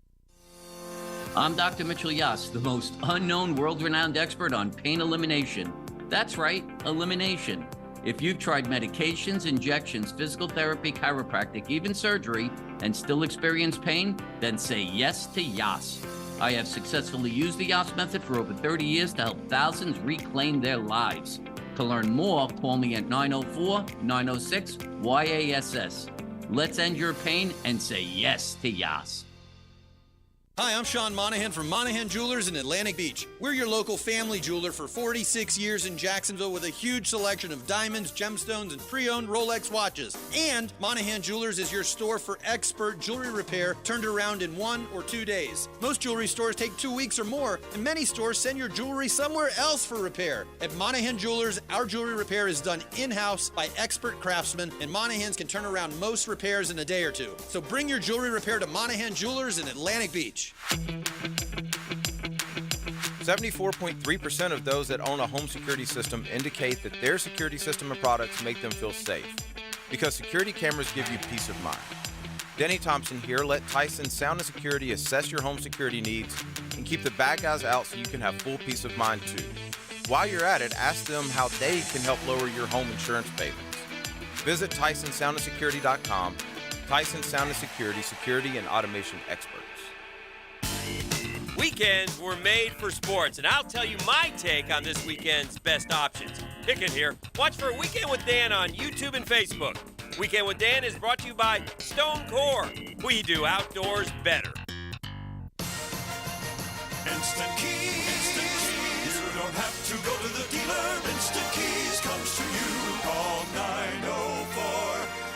I'm Dr. Mitchell Yass, the most unknown world-renowned expert on pain elimination. That's right, elimination. If you've tried medications, injections, physical therapy, chiropractic, even surgery, and still experience pain, then say yes to Yass. I have successfully used the Yass method for over 30 years to help thousands reclaim their lives. To learn more, call me at 904-906-YASS. Let's end your pain and say yes to Yass.
Hi, I'm Sean Monahan from Monahan Jewelers in Atlantic Beach. We're your local family jeweler for 46 years in Jacksonville with a huge selection of diamonds, gemstones, and pre-owned Rolex watches. And Monahan Jewelers is your store for expert jewelry repair turned around in 1 or 2 days. Most jewelry stores take 2 weeks or more, and many stores send your jewelry somewhere else for repair. At Monahan Jewelers, our jewelry repair is done in-house by expert craftsmen, and Monahans can turn around most repairs in a day or two. So bring your jewelry repair to Monahan Jewelers in Atlantic Beach.
74.3% of those that own a home security system indicate that their security system and products make them feel safe, because security cameras give you peace of mind. Denny Thompson here. Let Tyson Sound and Security assess your home security needs and keep the bad guys out so you can have full peace of mind too. While you're at it, ask them how they can help lower your home insurance payments. Visit TysonSoundandSecurity.com. Tyson Sound and Security, security and automation experts.
Weekends were made for sports, and I'll tell you my take on this weekend's best options. Pick it here. Watch for Weekend with Dan on YouTube and Facebook. Weekend with Dan is brought to you by Stone Core. We do outdoors better.
Instant Keys. Instant Keys. You don't have to go to the dealer. Instant Keys comes to you. Call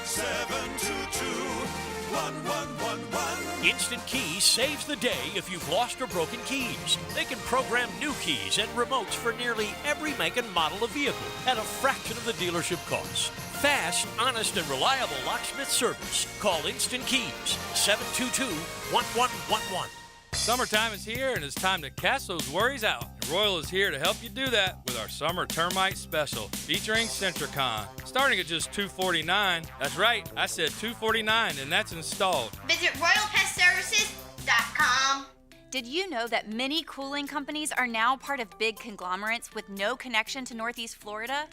904-722-1111.
Instant Keys saves the day if you've lost or broken keys. They can program new keys and remotes for nearly every make and model of vehicle at a fraction of the dealership cost. Fast, honest, and reliable locksmith service. Call Instant Keys, 722-1111.
Summertime is here, and it's time to cast those worries out. And Royal is here to help you do that with our Summer Termite Special, featuring Centricon. Starting at just $249. That's right, I said $249, and that's installed.
Visit RoyalPestServices.com.
Did you know that many cooling companies are now part of big conglomerates with no connection to Northeast Florida?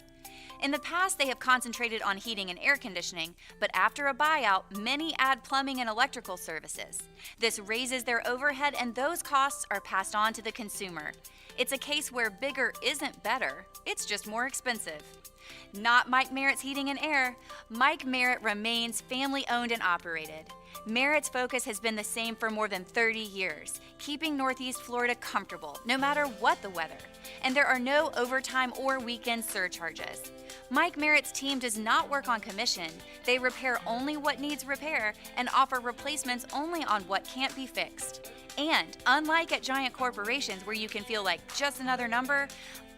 In the past, they have concentrated on heating and air conditioning, but after a buyout, many add plumbing and electrical services. This raises their overhead, and those costs are passed on to the consumer. It's a case where bigger isn't better, it's just more expensive. Not Mike Merritt's Heating and Air. Mike Merritt remains family-owned and operated. Merritt's focus has been the same for more than 30 years, keeping Northeast Florida comfortable, no matter what the weather. And there are no overtime or weekend surcharges. Mike Merritt's team does not work on commission. They repair only what needs repair and offer replacements only on what can't be fixed. And unlike at giant corporations where you can feel like just another number,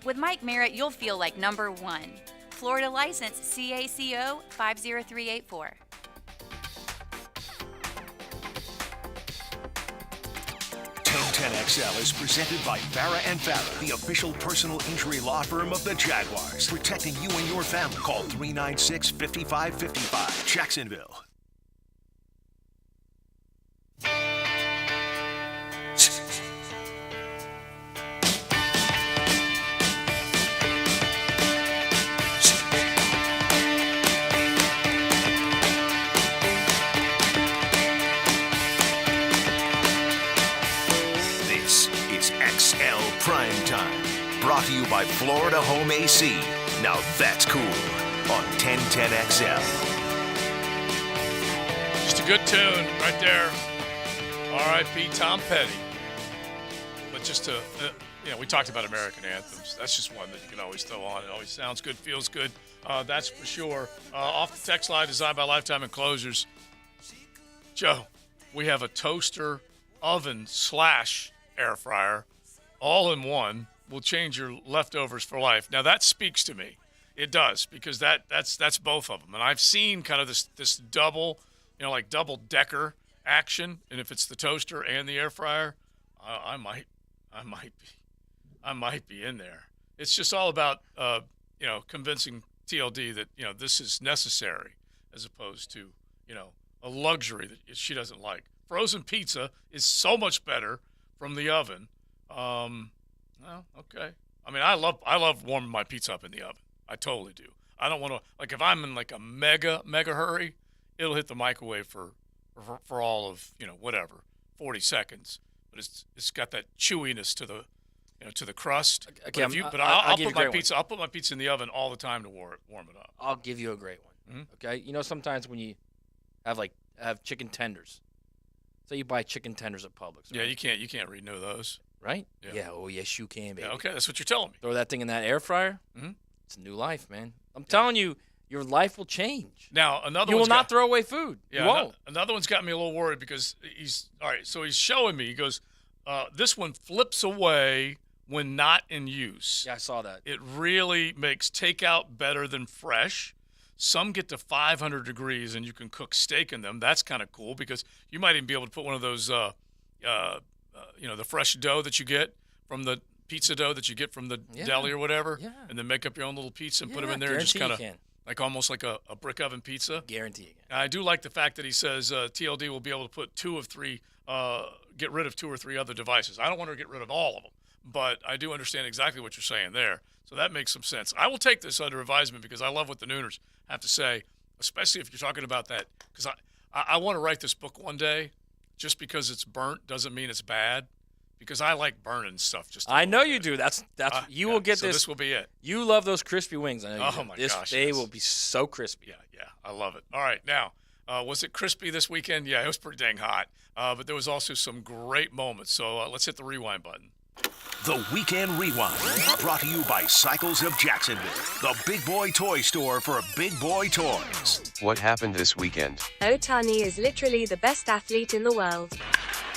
with Mike Merritt you'll feel like number one. Florida license CACO 50384.
XL is presented by Farah & Farah, the official personal injury law firm of the Jaguars. Protecting you and your family. Call 396-5555. Jacksonville. Primetime, brought to you by Florida Home AC. Now that's cool on 1010XL.
Just a good tune right there. R.I.P. Tom Petty. But just to, we talked about American anthems. That's just one that you can always throw on. It always sounds good, feels good. That's for sure. Off the text line, designed by Lifetime Enclosures. Joe, we have a toaster, oven / air fryer. All in one will change your leftovers for life. Now that speaks to me. It does, because that's both of them. And I've seen kind of this double, like double decker action. And if it's the toaster and the air fryer, I might be in there. It's just all about convincing TLD that this is necessary, as opposed to a luxury that she doesn't like. Frozen pizza is so much better from the oven. Well, okay. I mean, I love warming my pizza up in the oven. I totally do. I don't want to, like, if I'm in like a mega hurry, it'll hit the microwave for all of, whatever, 40 seconds. But it's got that chewiness to the crust.
Okay,
I'll put my pizza in the oven all the time to warm it up.
I'll give you a great one. Okay, sometimes when you have chicken tenders, say you buy chicken tenders at Publix.
Yeah,
right?
you can't renew those.
Right?
Yeah.
Oh, yes, you can, baby.
Yeah, okay, that's what you're telling me.
Throw that thing in that air fryer. It's a new life, man. I'm telling you, your life will change.
Now,
you will not throw away food.
Yeah,
you won't.
Another one's got me a little worried because he's showing me. He goes, this one flips away when not in use.
Yeah, I saw that.
It really makes takeout better than fresh. Some get to 500 degrees and you can cook steak in them. That's kind of cool because you might even be able to put one of those, the fresh dough that you get from the pizza dough that you get from the deli or whatever, and then make up your own little pizza and put them in there and just kind of like almost like a brick oven pizza.
Guarantee you can.
I do like the fact that he says TLD will be able to put get rid of 2 or 3 other devices. I don't want to get rid of all of them, but I do understand exactly what you're saying there. So that makes some sense. I will take this under advisement because I love what the Nooners have to say, especially if you're talking about that. Because I want to write this book one day. Just because it's burnt doesn't mean it's bad. Because I like burning stuff.
I know you do. That's you will get
so
this.
This will be it.
You love those crispy wings. I know you do.
My gosh,
they will be so crispy.
Yeah, I love it. All right, now, was it crispy this weekend? Yeah, it was pretty dang hot. But there was also some great moments. So let's hit the rewind button.
The Weekend Rewind, brought to you by Cycles of Jacksonville, the big boy toy store for big boy toys.
What happened this weekend?
Ohtani is literally the best athlete in the world.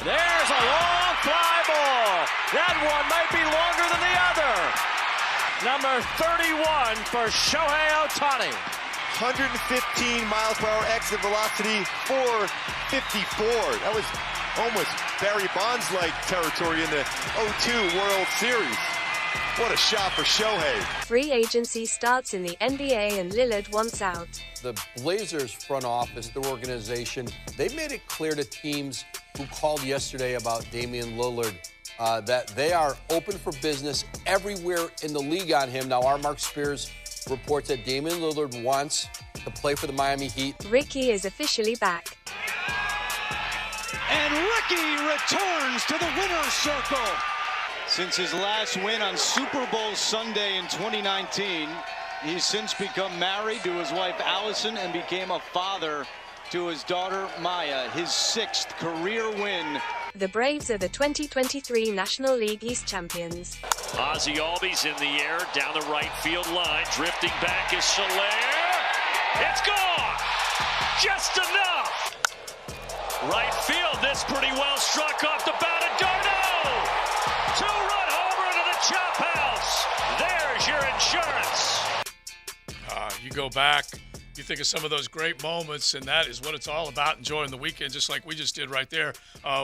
There's a long fly ball. That one might be longer than the other. Number 31 for Shohei Ohtani.
115 miles per hour exit velocity, 454. That was almost Barry Bonds-like territory in the 02 World Series. What a shot for Shohei.
Free agency starts in the NBA and Lillard wants out.
The Blazers front office, their organization, they made it clear to teams who called yesterday about Damian Lillard that they are open for business everywhere in the league on him. Now, our Mark Spears reports that Damian Lillard wants to play for the Miami Heat.
Ricky is officially back.
And Ricky returns to the winner's circle. Since his last win on Super Bowl Sunday in 2019, he's since become married to his wife Allison and became a father to his daughter Maya, his 6th career win.
The Braves are the 2023 National League East champions.
Ozzie Albies in the air, down the right field line. Drifting back is Soler. It's gone! Just enough! Right field, this pretty well struck off the bat of Darno! 2-run homer into the chop house! There's your insurance!
You go back, you think of some of those great moments, and that is what it's all about, enjoying the weekend, just like we just did right there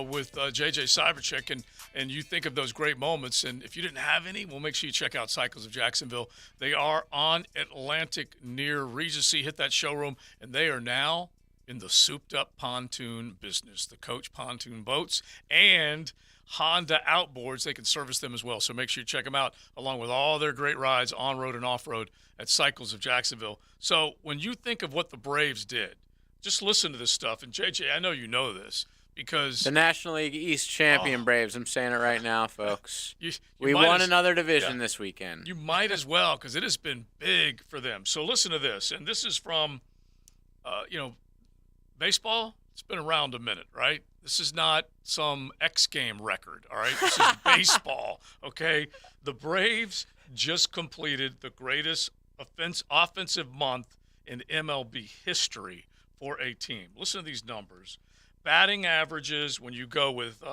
with JJ Cybercheck, and you think of those great moments, and if you didn't have any, well, make sure you check out Cycles of Jacksonville. They are on Atlantic near Regency. Hit that showroom, and they are now in the souped-up pontoon business, the Coach pontoon boats, and Honda outboards. They can service them as well, so make sure you check them out, along with all their great rides on-road and off-road at Cycles of Jacksonville. So when you think of what the Braves did, just listen to this stuff. And, JJ, I know you know this because
the National League East champion Braves, I'm saying it right now, folks. We
might
won another division this weekend.
You might as well, because it has been big for them. So listen to this, and this is from, baseball. It's been around a minute, right? This is not some X game record, all right? This is baseball, okay? The Braves just completed the greatest offensive month in MLB history for a team. Listen to these numbers. Batting averages, when you go with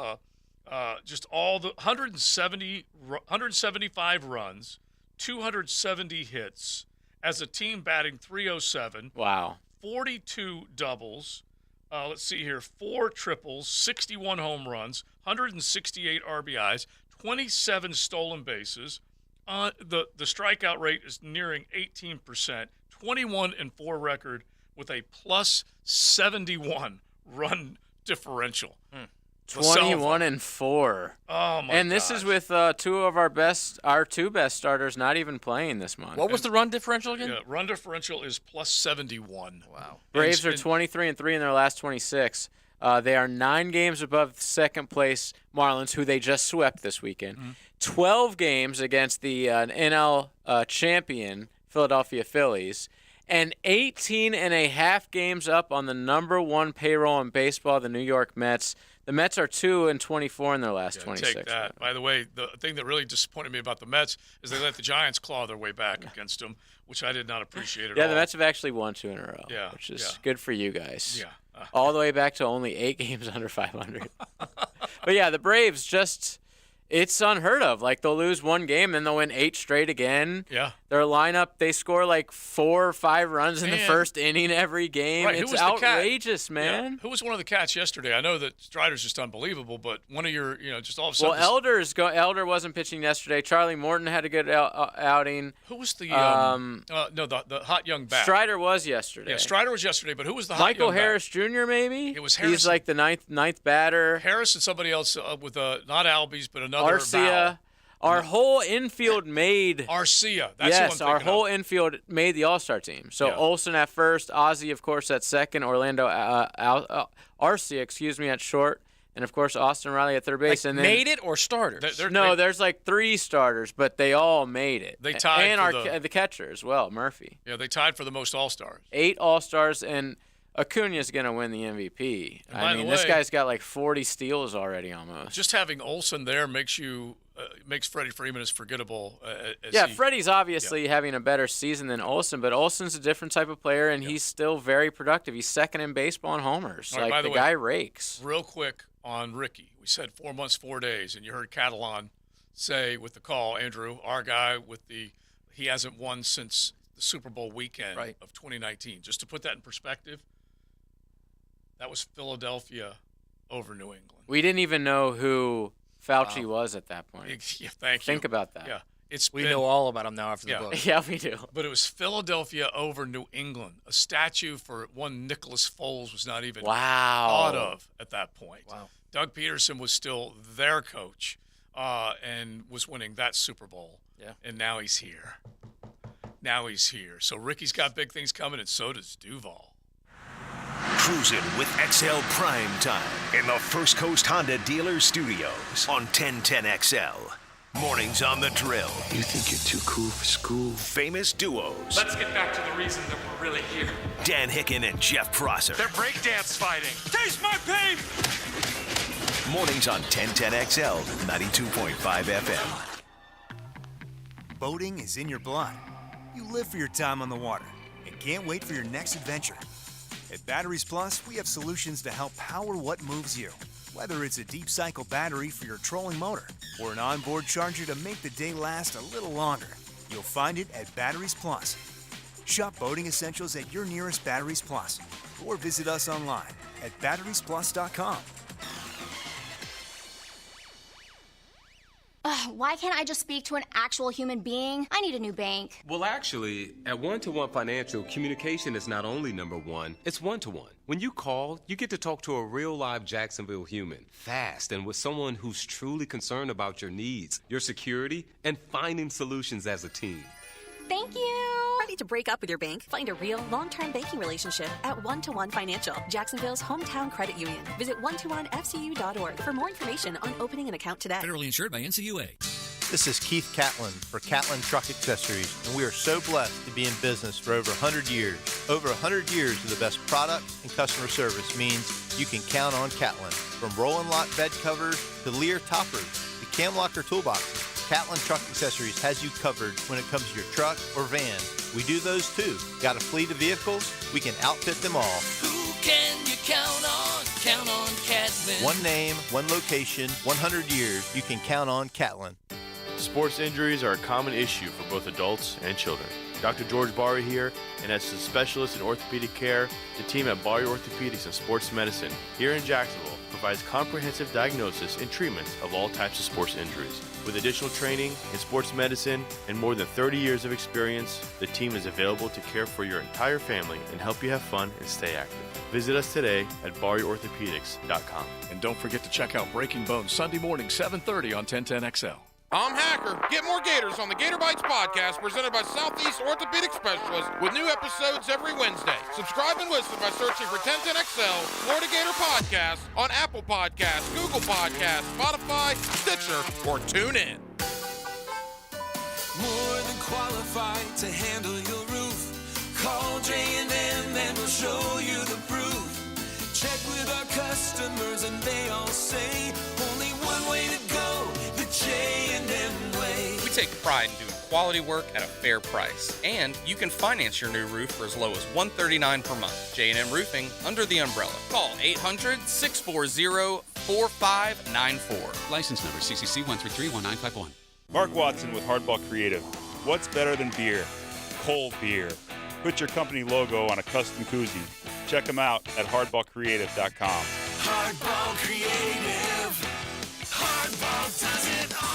just all the 175 runs, 270 hits, as a team batting 307.
Wow.
42 doubles. Let's see here, 4 triples, 61 home runs, 168 RBIs, 27 stolen bases. The strikeout rate is nearing 18%, 21-4 record with a plus 71 run differential.
21-4.
Oh my!
And this is with two of our two best starters not even playing this month.
What was the run differential again?
Yeah, run differential is plus 71.
Wow.
Braves are 23-3 in their last 26. They are 9 games above second place Marlins, who they just swept this weekend. 12 games against the NL champion Philadelphia Phillies, and 18.5 games up on the number 1 payroll in baseball, the New York Mets. The Mets are 2-24 in their last 26.
Take that. By the way, the thing that really disappointed me about the Mets is they let the Giants claw their way back against them, which I did not appreciate at all.
Yeah, the Mets have actually won 2 in a row, which is good for you guys.
Yeah.
All the way back to only 8 games under 500. But yeah, the Braves it's unheard of. Like, they'll lose 1 game, then they'll win 8 straight again.
Yeah.
Their lineup, they score like 4 or 5 runs in the first inning every game.
Right.
It's outrageous, man.
Yeah. Who was one of the cats yesterday? I know that Strider's just unbelievable, but one of your, just all of a sudden.
Well, Elder wasn't pitching yesterday. Charlie Morton had a good outing.
Who was the the hot young bat?
Strider was yesterday.
Yeah, Strider was yesterday, but who was the hot
Michael
young
Harris
bat?
Jr. maybe?
It was Harris.
He's like the ninth batter.
Harris and somebody else with not Albies, but another
Arcia. Our whole infield made
Arcia. That's
yes,
who I'm
our
thinking
whole
of.
infield made the All-Star team. So Olsen at first, Ozzie, of course, at second, Orlando Arcia, at short, and of course Austin Riley at third base.
Like
and then,
made it or starters?
There's like 3 starters, but they all made it.
They tied
and the catcher as well, Murphy.
Yeah, they tied for the most All-Stars.
8 All-Stars, and Acuna's going to win the MVP. I mean, this guy's got like 40 steals already almost.
Just having Olsen there makes Freddie Freeman as forgettable
Freddie's obviously having a better season than Olsen, but Olsen's a different type of player, and he's still very productive. He's second in baseball in homers.
Right,
like, the guy rakes.
Real quick on Ricky. We said 4 months, 4 days, and you heard Catalan say with the call, Andrew, our guy he hasn't won since the Super Bowl weekend of 2019. Just to put that in perspective, that was Philadelphia over New England.
We didn't even know who Fauci was at that point.
Yeah, thank you.
Think about that.
Yeah,
we know all about him now after the book.
Yeah, we do.
But it was Philadelphia over New England. A statue for one Nicholas Foles was not even thought of at that point.
Wow.
Doug Peterson was still their coach and was winning that Super Bowl.
Yeah.
And now he's here. So Ricky's got big things coming, and so does Duval.
Cruising with XL Primetime in the First Coast Honda Dealer Studios on 1010XL. Mornings on the Drill.
You think you're too cool for school?
Famous duos.
Let's get back to the reason that we're really here.
Dan Hicken and Jeff Prosser.
They're breakdance fighting. Taste my pain!
Mornings on 1010XL, 92.5 FM.
Boating is in your blood. You live for your time on the water and can't wait for your next adventure. At Batteries Plus, we have solutions to help power what moves you. Whether it's a deep cycle battery for your trolling motor or an onboard charger to make the day last a little longer, you'll find it at Batteries Plus. Shop boating essentials at your nearest Batteries Plus or visit us online at batteriesplus.com.
Why can't I just speak to an actual human being? I need a new bank.
Well, actually, at One-to-One Financial, communication is not only number one, it's one-to-one. When you call, you get to talk to a real live Jacksonville human, fast, and with someone who's truly concerned about your needs, your security, and finding solutions as a team.
Thank you. Ready to break up with your bank? Find a real, long-term banking relationship at One-to-One Financial, Jacksonville's hometown credit union. Visit one-to-onefcu.org for more information on opening an account today.
Federally insured by NCUA.
This is Keith Catlin for Catlin Truck Accessories, and we are so blessed to be in business for over 100 years. Over 100 years of the best product and customer service means you can count on Catlin. From roll and lock bed covers to Lear toppers to cam locker toolboxes, Catlin Truck Accessories has you covered when it comes to your truck or van. We do those too. Got a fleet of vehicles? We can outfit them all.
Who can you count on? Count on Catlin.
One name, one location, 100 years. You can count on Catlin.
Sports injuries are a common issue for both adults and children. Dr. George Barry here, and as a specialist in orthopedic care, the team at Barry Orthopedics and Sports Medicine here in Jacksonville provides comprehensive diagnosis and treatment of all types of sports injuries. With additional training in sports medicine and more than 30 years of experience, the team is available to care for your entire family and help you have fun and stay active. Visit us today at BarryOrthopedics.com.
And don't forget to check out Breaking Bones Sunday morning, 7:30 on 1010XL.
I'm Hacker. Get more Gators on the Gator Bites podcast presented by Southeast Orthopedic Specialists with new episodes every Wednesday. Subscribe and listen by searching for 1010XL Florida Gator Podcast on Apple Podcasts, Google Podcasts, Spotify, Stitcher, or TuneIn.
More than qualified to handle your roof. Call J&M and we'll show you the proof. Check with our customers and they all say only one way to go, the J&M way.
We take pride in doing quality work at a fair price, and you can finance your new roof for as low as $139 per month. J&M Roofing, under the umbrella. Call 800-640-4594.
License number CCC 1331951.
Mark Watson with Hardball Creative. What's better than beer? Cold beer. Put your company logo on a custom koozie. Check them out at hardballcreative.com.
Hardball Creative. Hardball does it all.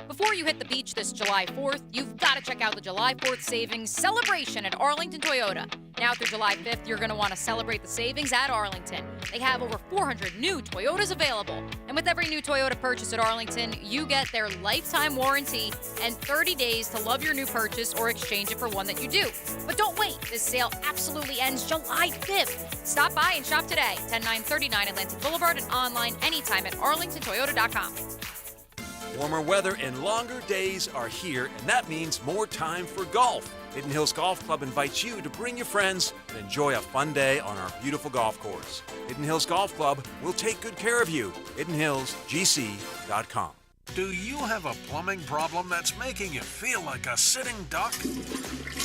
Before you hit the beach this July 4th, you've got to check out the July 4th Savings Celebration at Arlington Toyota. Now through July 5th, you're going to want to celebrate the savings at Arlington. They have over 400 new Toyotas available. And with every new Toyota purchase at Arlington, you get their lifetime warranty and 30 days to love your new purchase or exchange it for one that you do. But don't wait. This sale absolutely ends July 5th. Stop by and shop today. 10939 Atlantic Boulevard and online anytime at arlingtontoyota.com.
Warmer weather and longer days are here, and that means more time for golf. Hidden Hills Golf Club invites you to bring your friends and enjoy a fun day on our beautiful golf course. Hidden Hills Golf Club will take good care of you. HiddenHillsGC.com.
Do you have a plumbing problem that's making you feel like a sitting duck?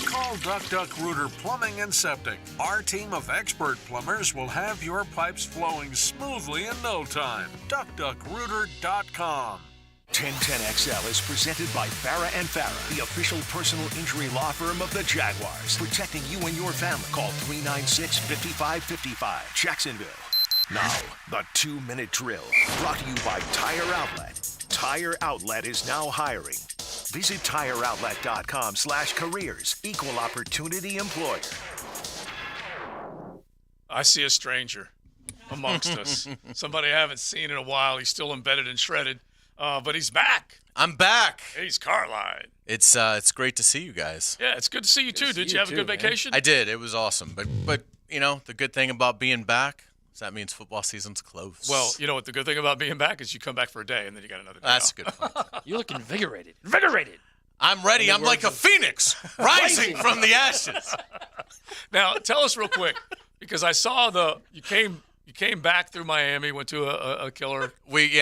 Call Duck Duck Rooter Plumbing and Septic. Our team of expert plumbers will have your pipes flowing smoothly in no time. DuckDuckRooter.com.
1010XL is presented by Farah & Farah, the official personal injury law firm of the Jaguars, protecting you and your family. Call 396-5555, Jacksonville. Now, the 2-minute drill, brought to you by Tire Outlet. Tire Outlet is now hiring. Visit TireOutlet.com/careers. Equal opportunity employer.
I see a stranger amongst us. Somebody I haven't seen in a while. He's still embedded and shredded. But he's back.
I'm back.
He's Carline.
It's great to see you guys.
Yeah, it's good to see you too. Did you have a good vacation?
I did. It was awesome. But you know, the good thing about being back is that means football season's close.
Well, you know what the good thing about being back is you come back for a day and then you got another day
That's
off.
a good point.
You look invigorated. Invigorated.
I'm ready. I'm like a phoenix rising from the ashes.
Now, tell us real quick, because I saw you came back through Miami, went to a killer.
We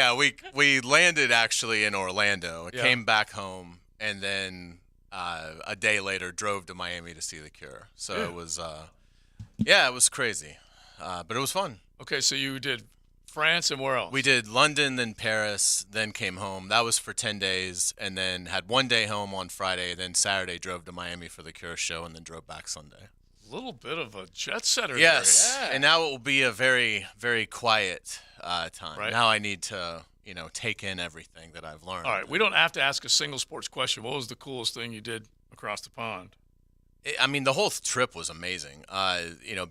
landed actually in Orlando,
Yeah.
came back home, and then a day later drove to Miami to see The Cure. So
Yeah.
it was it was crazy, but it was fun.
Okay, so you did France and where else?
We did London, then Paris, then came home. That was for 10 days, and then had one day home on Friday. Then Saturday drove to Miami for The Cure show, and then drove back Sunday.
A little bit of a jet setter.
Yes,
there.
and now it will be a very, very quiet time.
Right.
Now I need to, take in everything that I've learned.
All right, we don't have to ask a single sports question. What was the coolest thing you did across the pond?
I mean, the whole trip was amazing.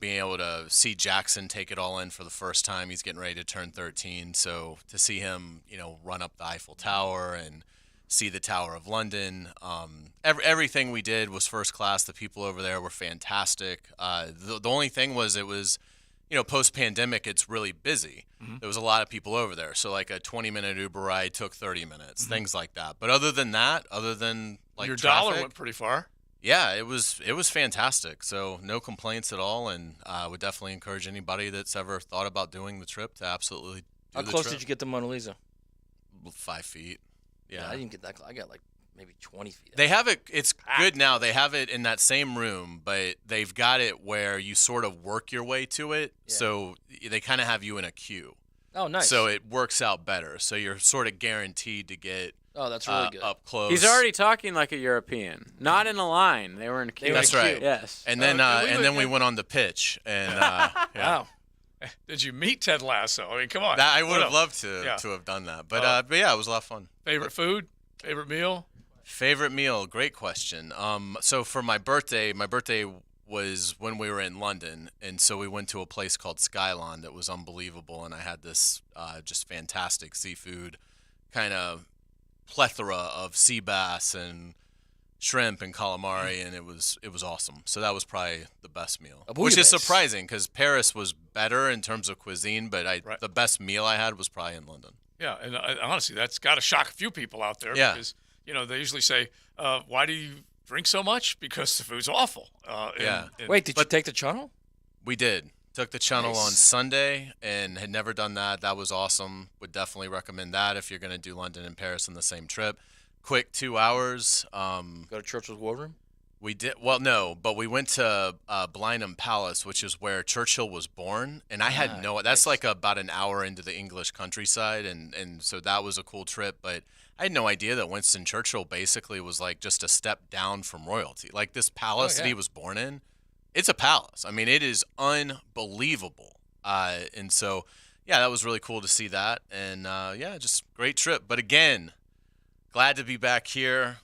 Being able to see Jackson take it all in for the first time. He's getting ready to turn 13. So to see him, run up the Eiffel Tower and see the Tower of London. Everything we did was first class. The people over there were fantastic. The only thing was it was, post-pandemic, it's really busy.
Mm-hmm.
There was a lot of people over there. So like a 20-minute Uber ride took 30 minutes, things like that. But other than
Your
traffic,
dollar went pretty far.
Yeah, it was fantastic. So no complaints at all, and I would definitely encourage anybody that's ever thought about doing the trip to absolutely do
How
the
close
trip.
did you get to Mona Lisa?
5 feet. Yeah.
I didn't get that close. I got like maybe 20 feet.
They have it. It's good now. They have it in that same room, but they've got it where you sort of work your way to it.
Yeah.
So they kind of have you in a queue.
Oh, nice.
So it works out better. So you're sort of guaranteed to get.
Oh, that's really good.
Up close.
He's already talking like a European. Not in a line. They were in a queue.
That's right.
Yes.
And then we went on the pitch, and
Wow.
Did you meet Ted Lasso? I mean, come on.
I would
What
have
else?
loved to have done that. But yeah, it was a lot of fun.
Favorite food? Favorite meal?
Favorite meal? Great question. So for my birthday was when we were in London, and so we went to a place called Skylon that was unbelievable, and I had this just fantastic seafood kind of plethora of sea bass and shrimp and calamari, and it was awesome. So that was probably the best meal, which is surprising because Paris was better in terms of cuisine, but the best meal I had was probably in London.
Yeah, and honestly, that's got to shock a few people out there because they usually say, "Why do you drink so much?" Because the food's awful.
Wait, did you take the Channel?
We did. Took the Channel on Sunday and had never done that. That was awesome. Would definitely recommend that if you're going to do London and Paris in the same trip. Quick 2 hours.
Go to Churchill's War Room?
We did. Well, no, but we went to Blenheim Palace, which is where Churchill was born. And I had that's like about an hour into the English countryside. And so that was a cool trip. But I had no idea that Winston Churchill basically was like just a step down from royalty. Like this palace that he was born in, it's a palace. I mean, it is unbelievable. And so, yeah, that was really cool to see that. And, just great trip. But again, glad to be back here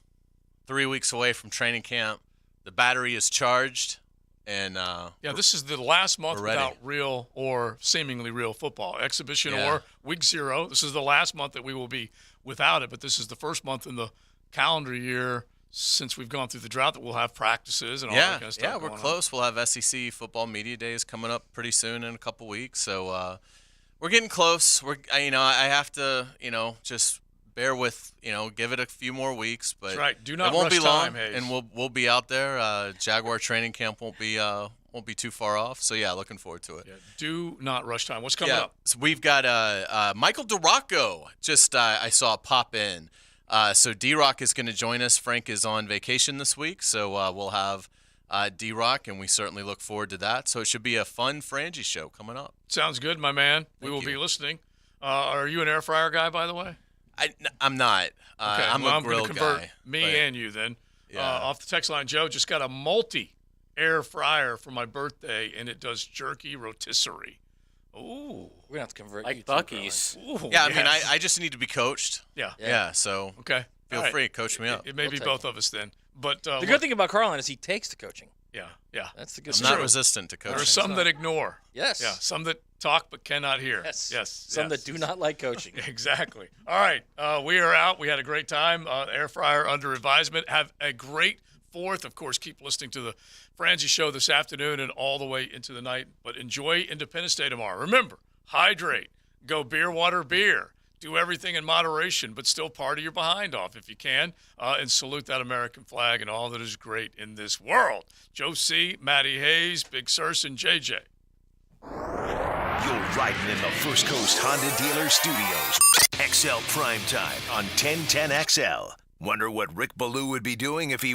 3 weeks away from training camp. The battery is charged. And
this is the last month
ready.
without real or seemingly real football. Exhibition or week 0. This is the last month that we will be without it, but this is the first month in the calendar year since we've gone through the drought that we'll have practices and all that kind of stuff.
Yeah, we're close. We'll have SEC football media days coming up pretty soon in a couple weeks. So we're getting close. I have to, just bear with, give it a few more weeks. But
that's right. Do not
it won't
rush
be long,
time, Hayes.
and we'll be out there. Jaguar training camp won't be too far off. So yeah, looking forward to it.
Yeah, do not rush time. What's coming up?
So we've got Michael DeRocco. Just I saw pop in. So D-Rock is going to join us. Frank is on vacation this week, so we'll have D-Rock, and we certainly look forward to that. So it should be a fun Frangie show coming up.
Sounds good, my man. We will be listening. Are you an air fryer guy, by the way?
I'm not.
Okay,
I'm a grill
gonna convert
guy.
Me and you then.
Yeah.
Off the text line, Joe just got a multi-air fryer for my birthday, and it does jerky rotisserie. Ooh.
We're going to have to convert
like
you
Buc-ee's.
Yeah, I mean, I just need to be coached.
Yeah.
So
okay.
Feel free, coach me up.
It may be both of us then. But
the good thing about Carlin is he takes the coaching.
Yeah.
That's the good
I'm
thing.
not resistant to coaching.
There are some that ignore.
Yes.
Yeah. Some that talk but cannot hear.
Yes.
Yes.
Some that do not like coaching.
Exactly. All right. We are out. We had a great time. Air fryer under advisement. Have a great 4th. Of course, keep listening to the Frangie Show this afternoon and all the way into the night. But enjoy Independence Day tomorrow. Remember, hydrate. Go beer, water, beer. Do everything in moderation, but still party your behind off if you can, and salute that American flag and all that is great in this world. Joe C., Matty Hayes, Big Sirs, and JJ.
You're riding in the First Coast Honda Dealer Studios. XL Primetime on 1010XL. Wonder what Rick Ballou would be doing if he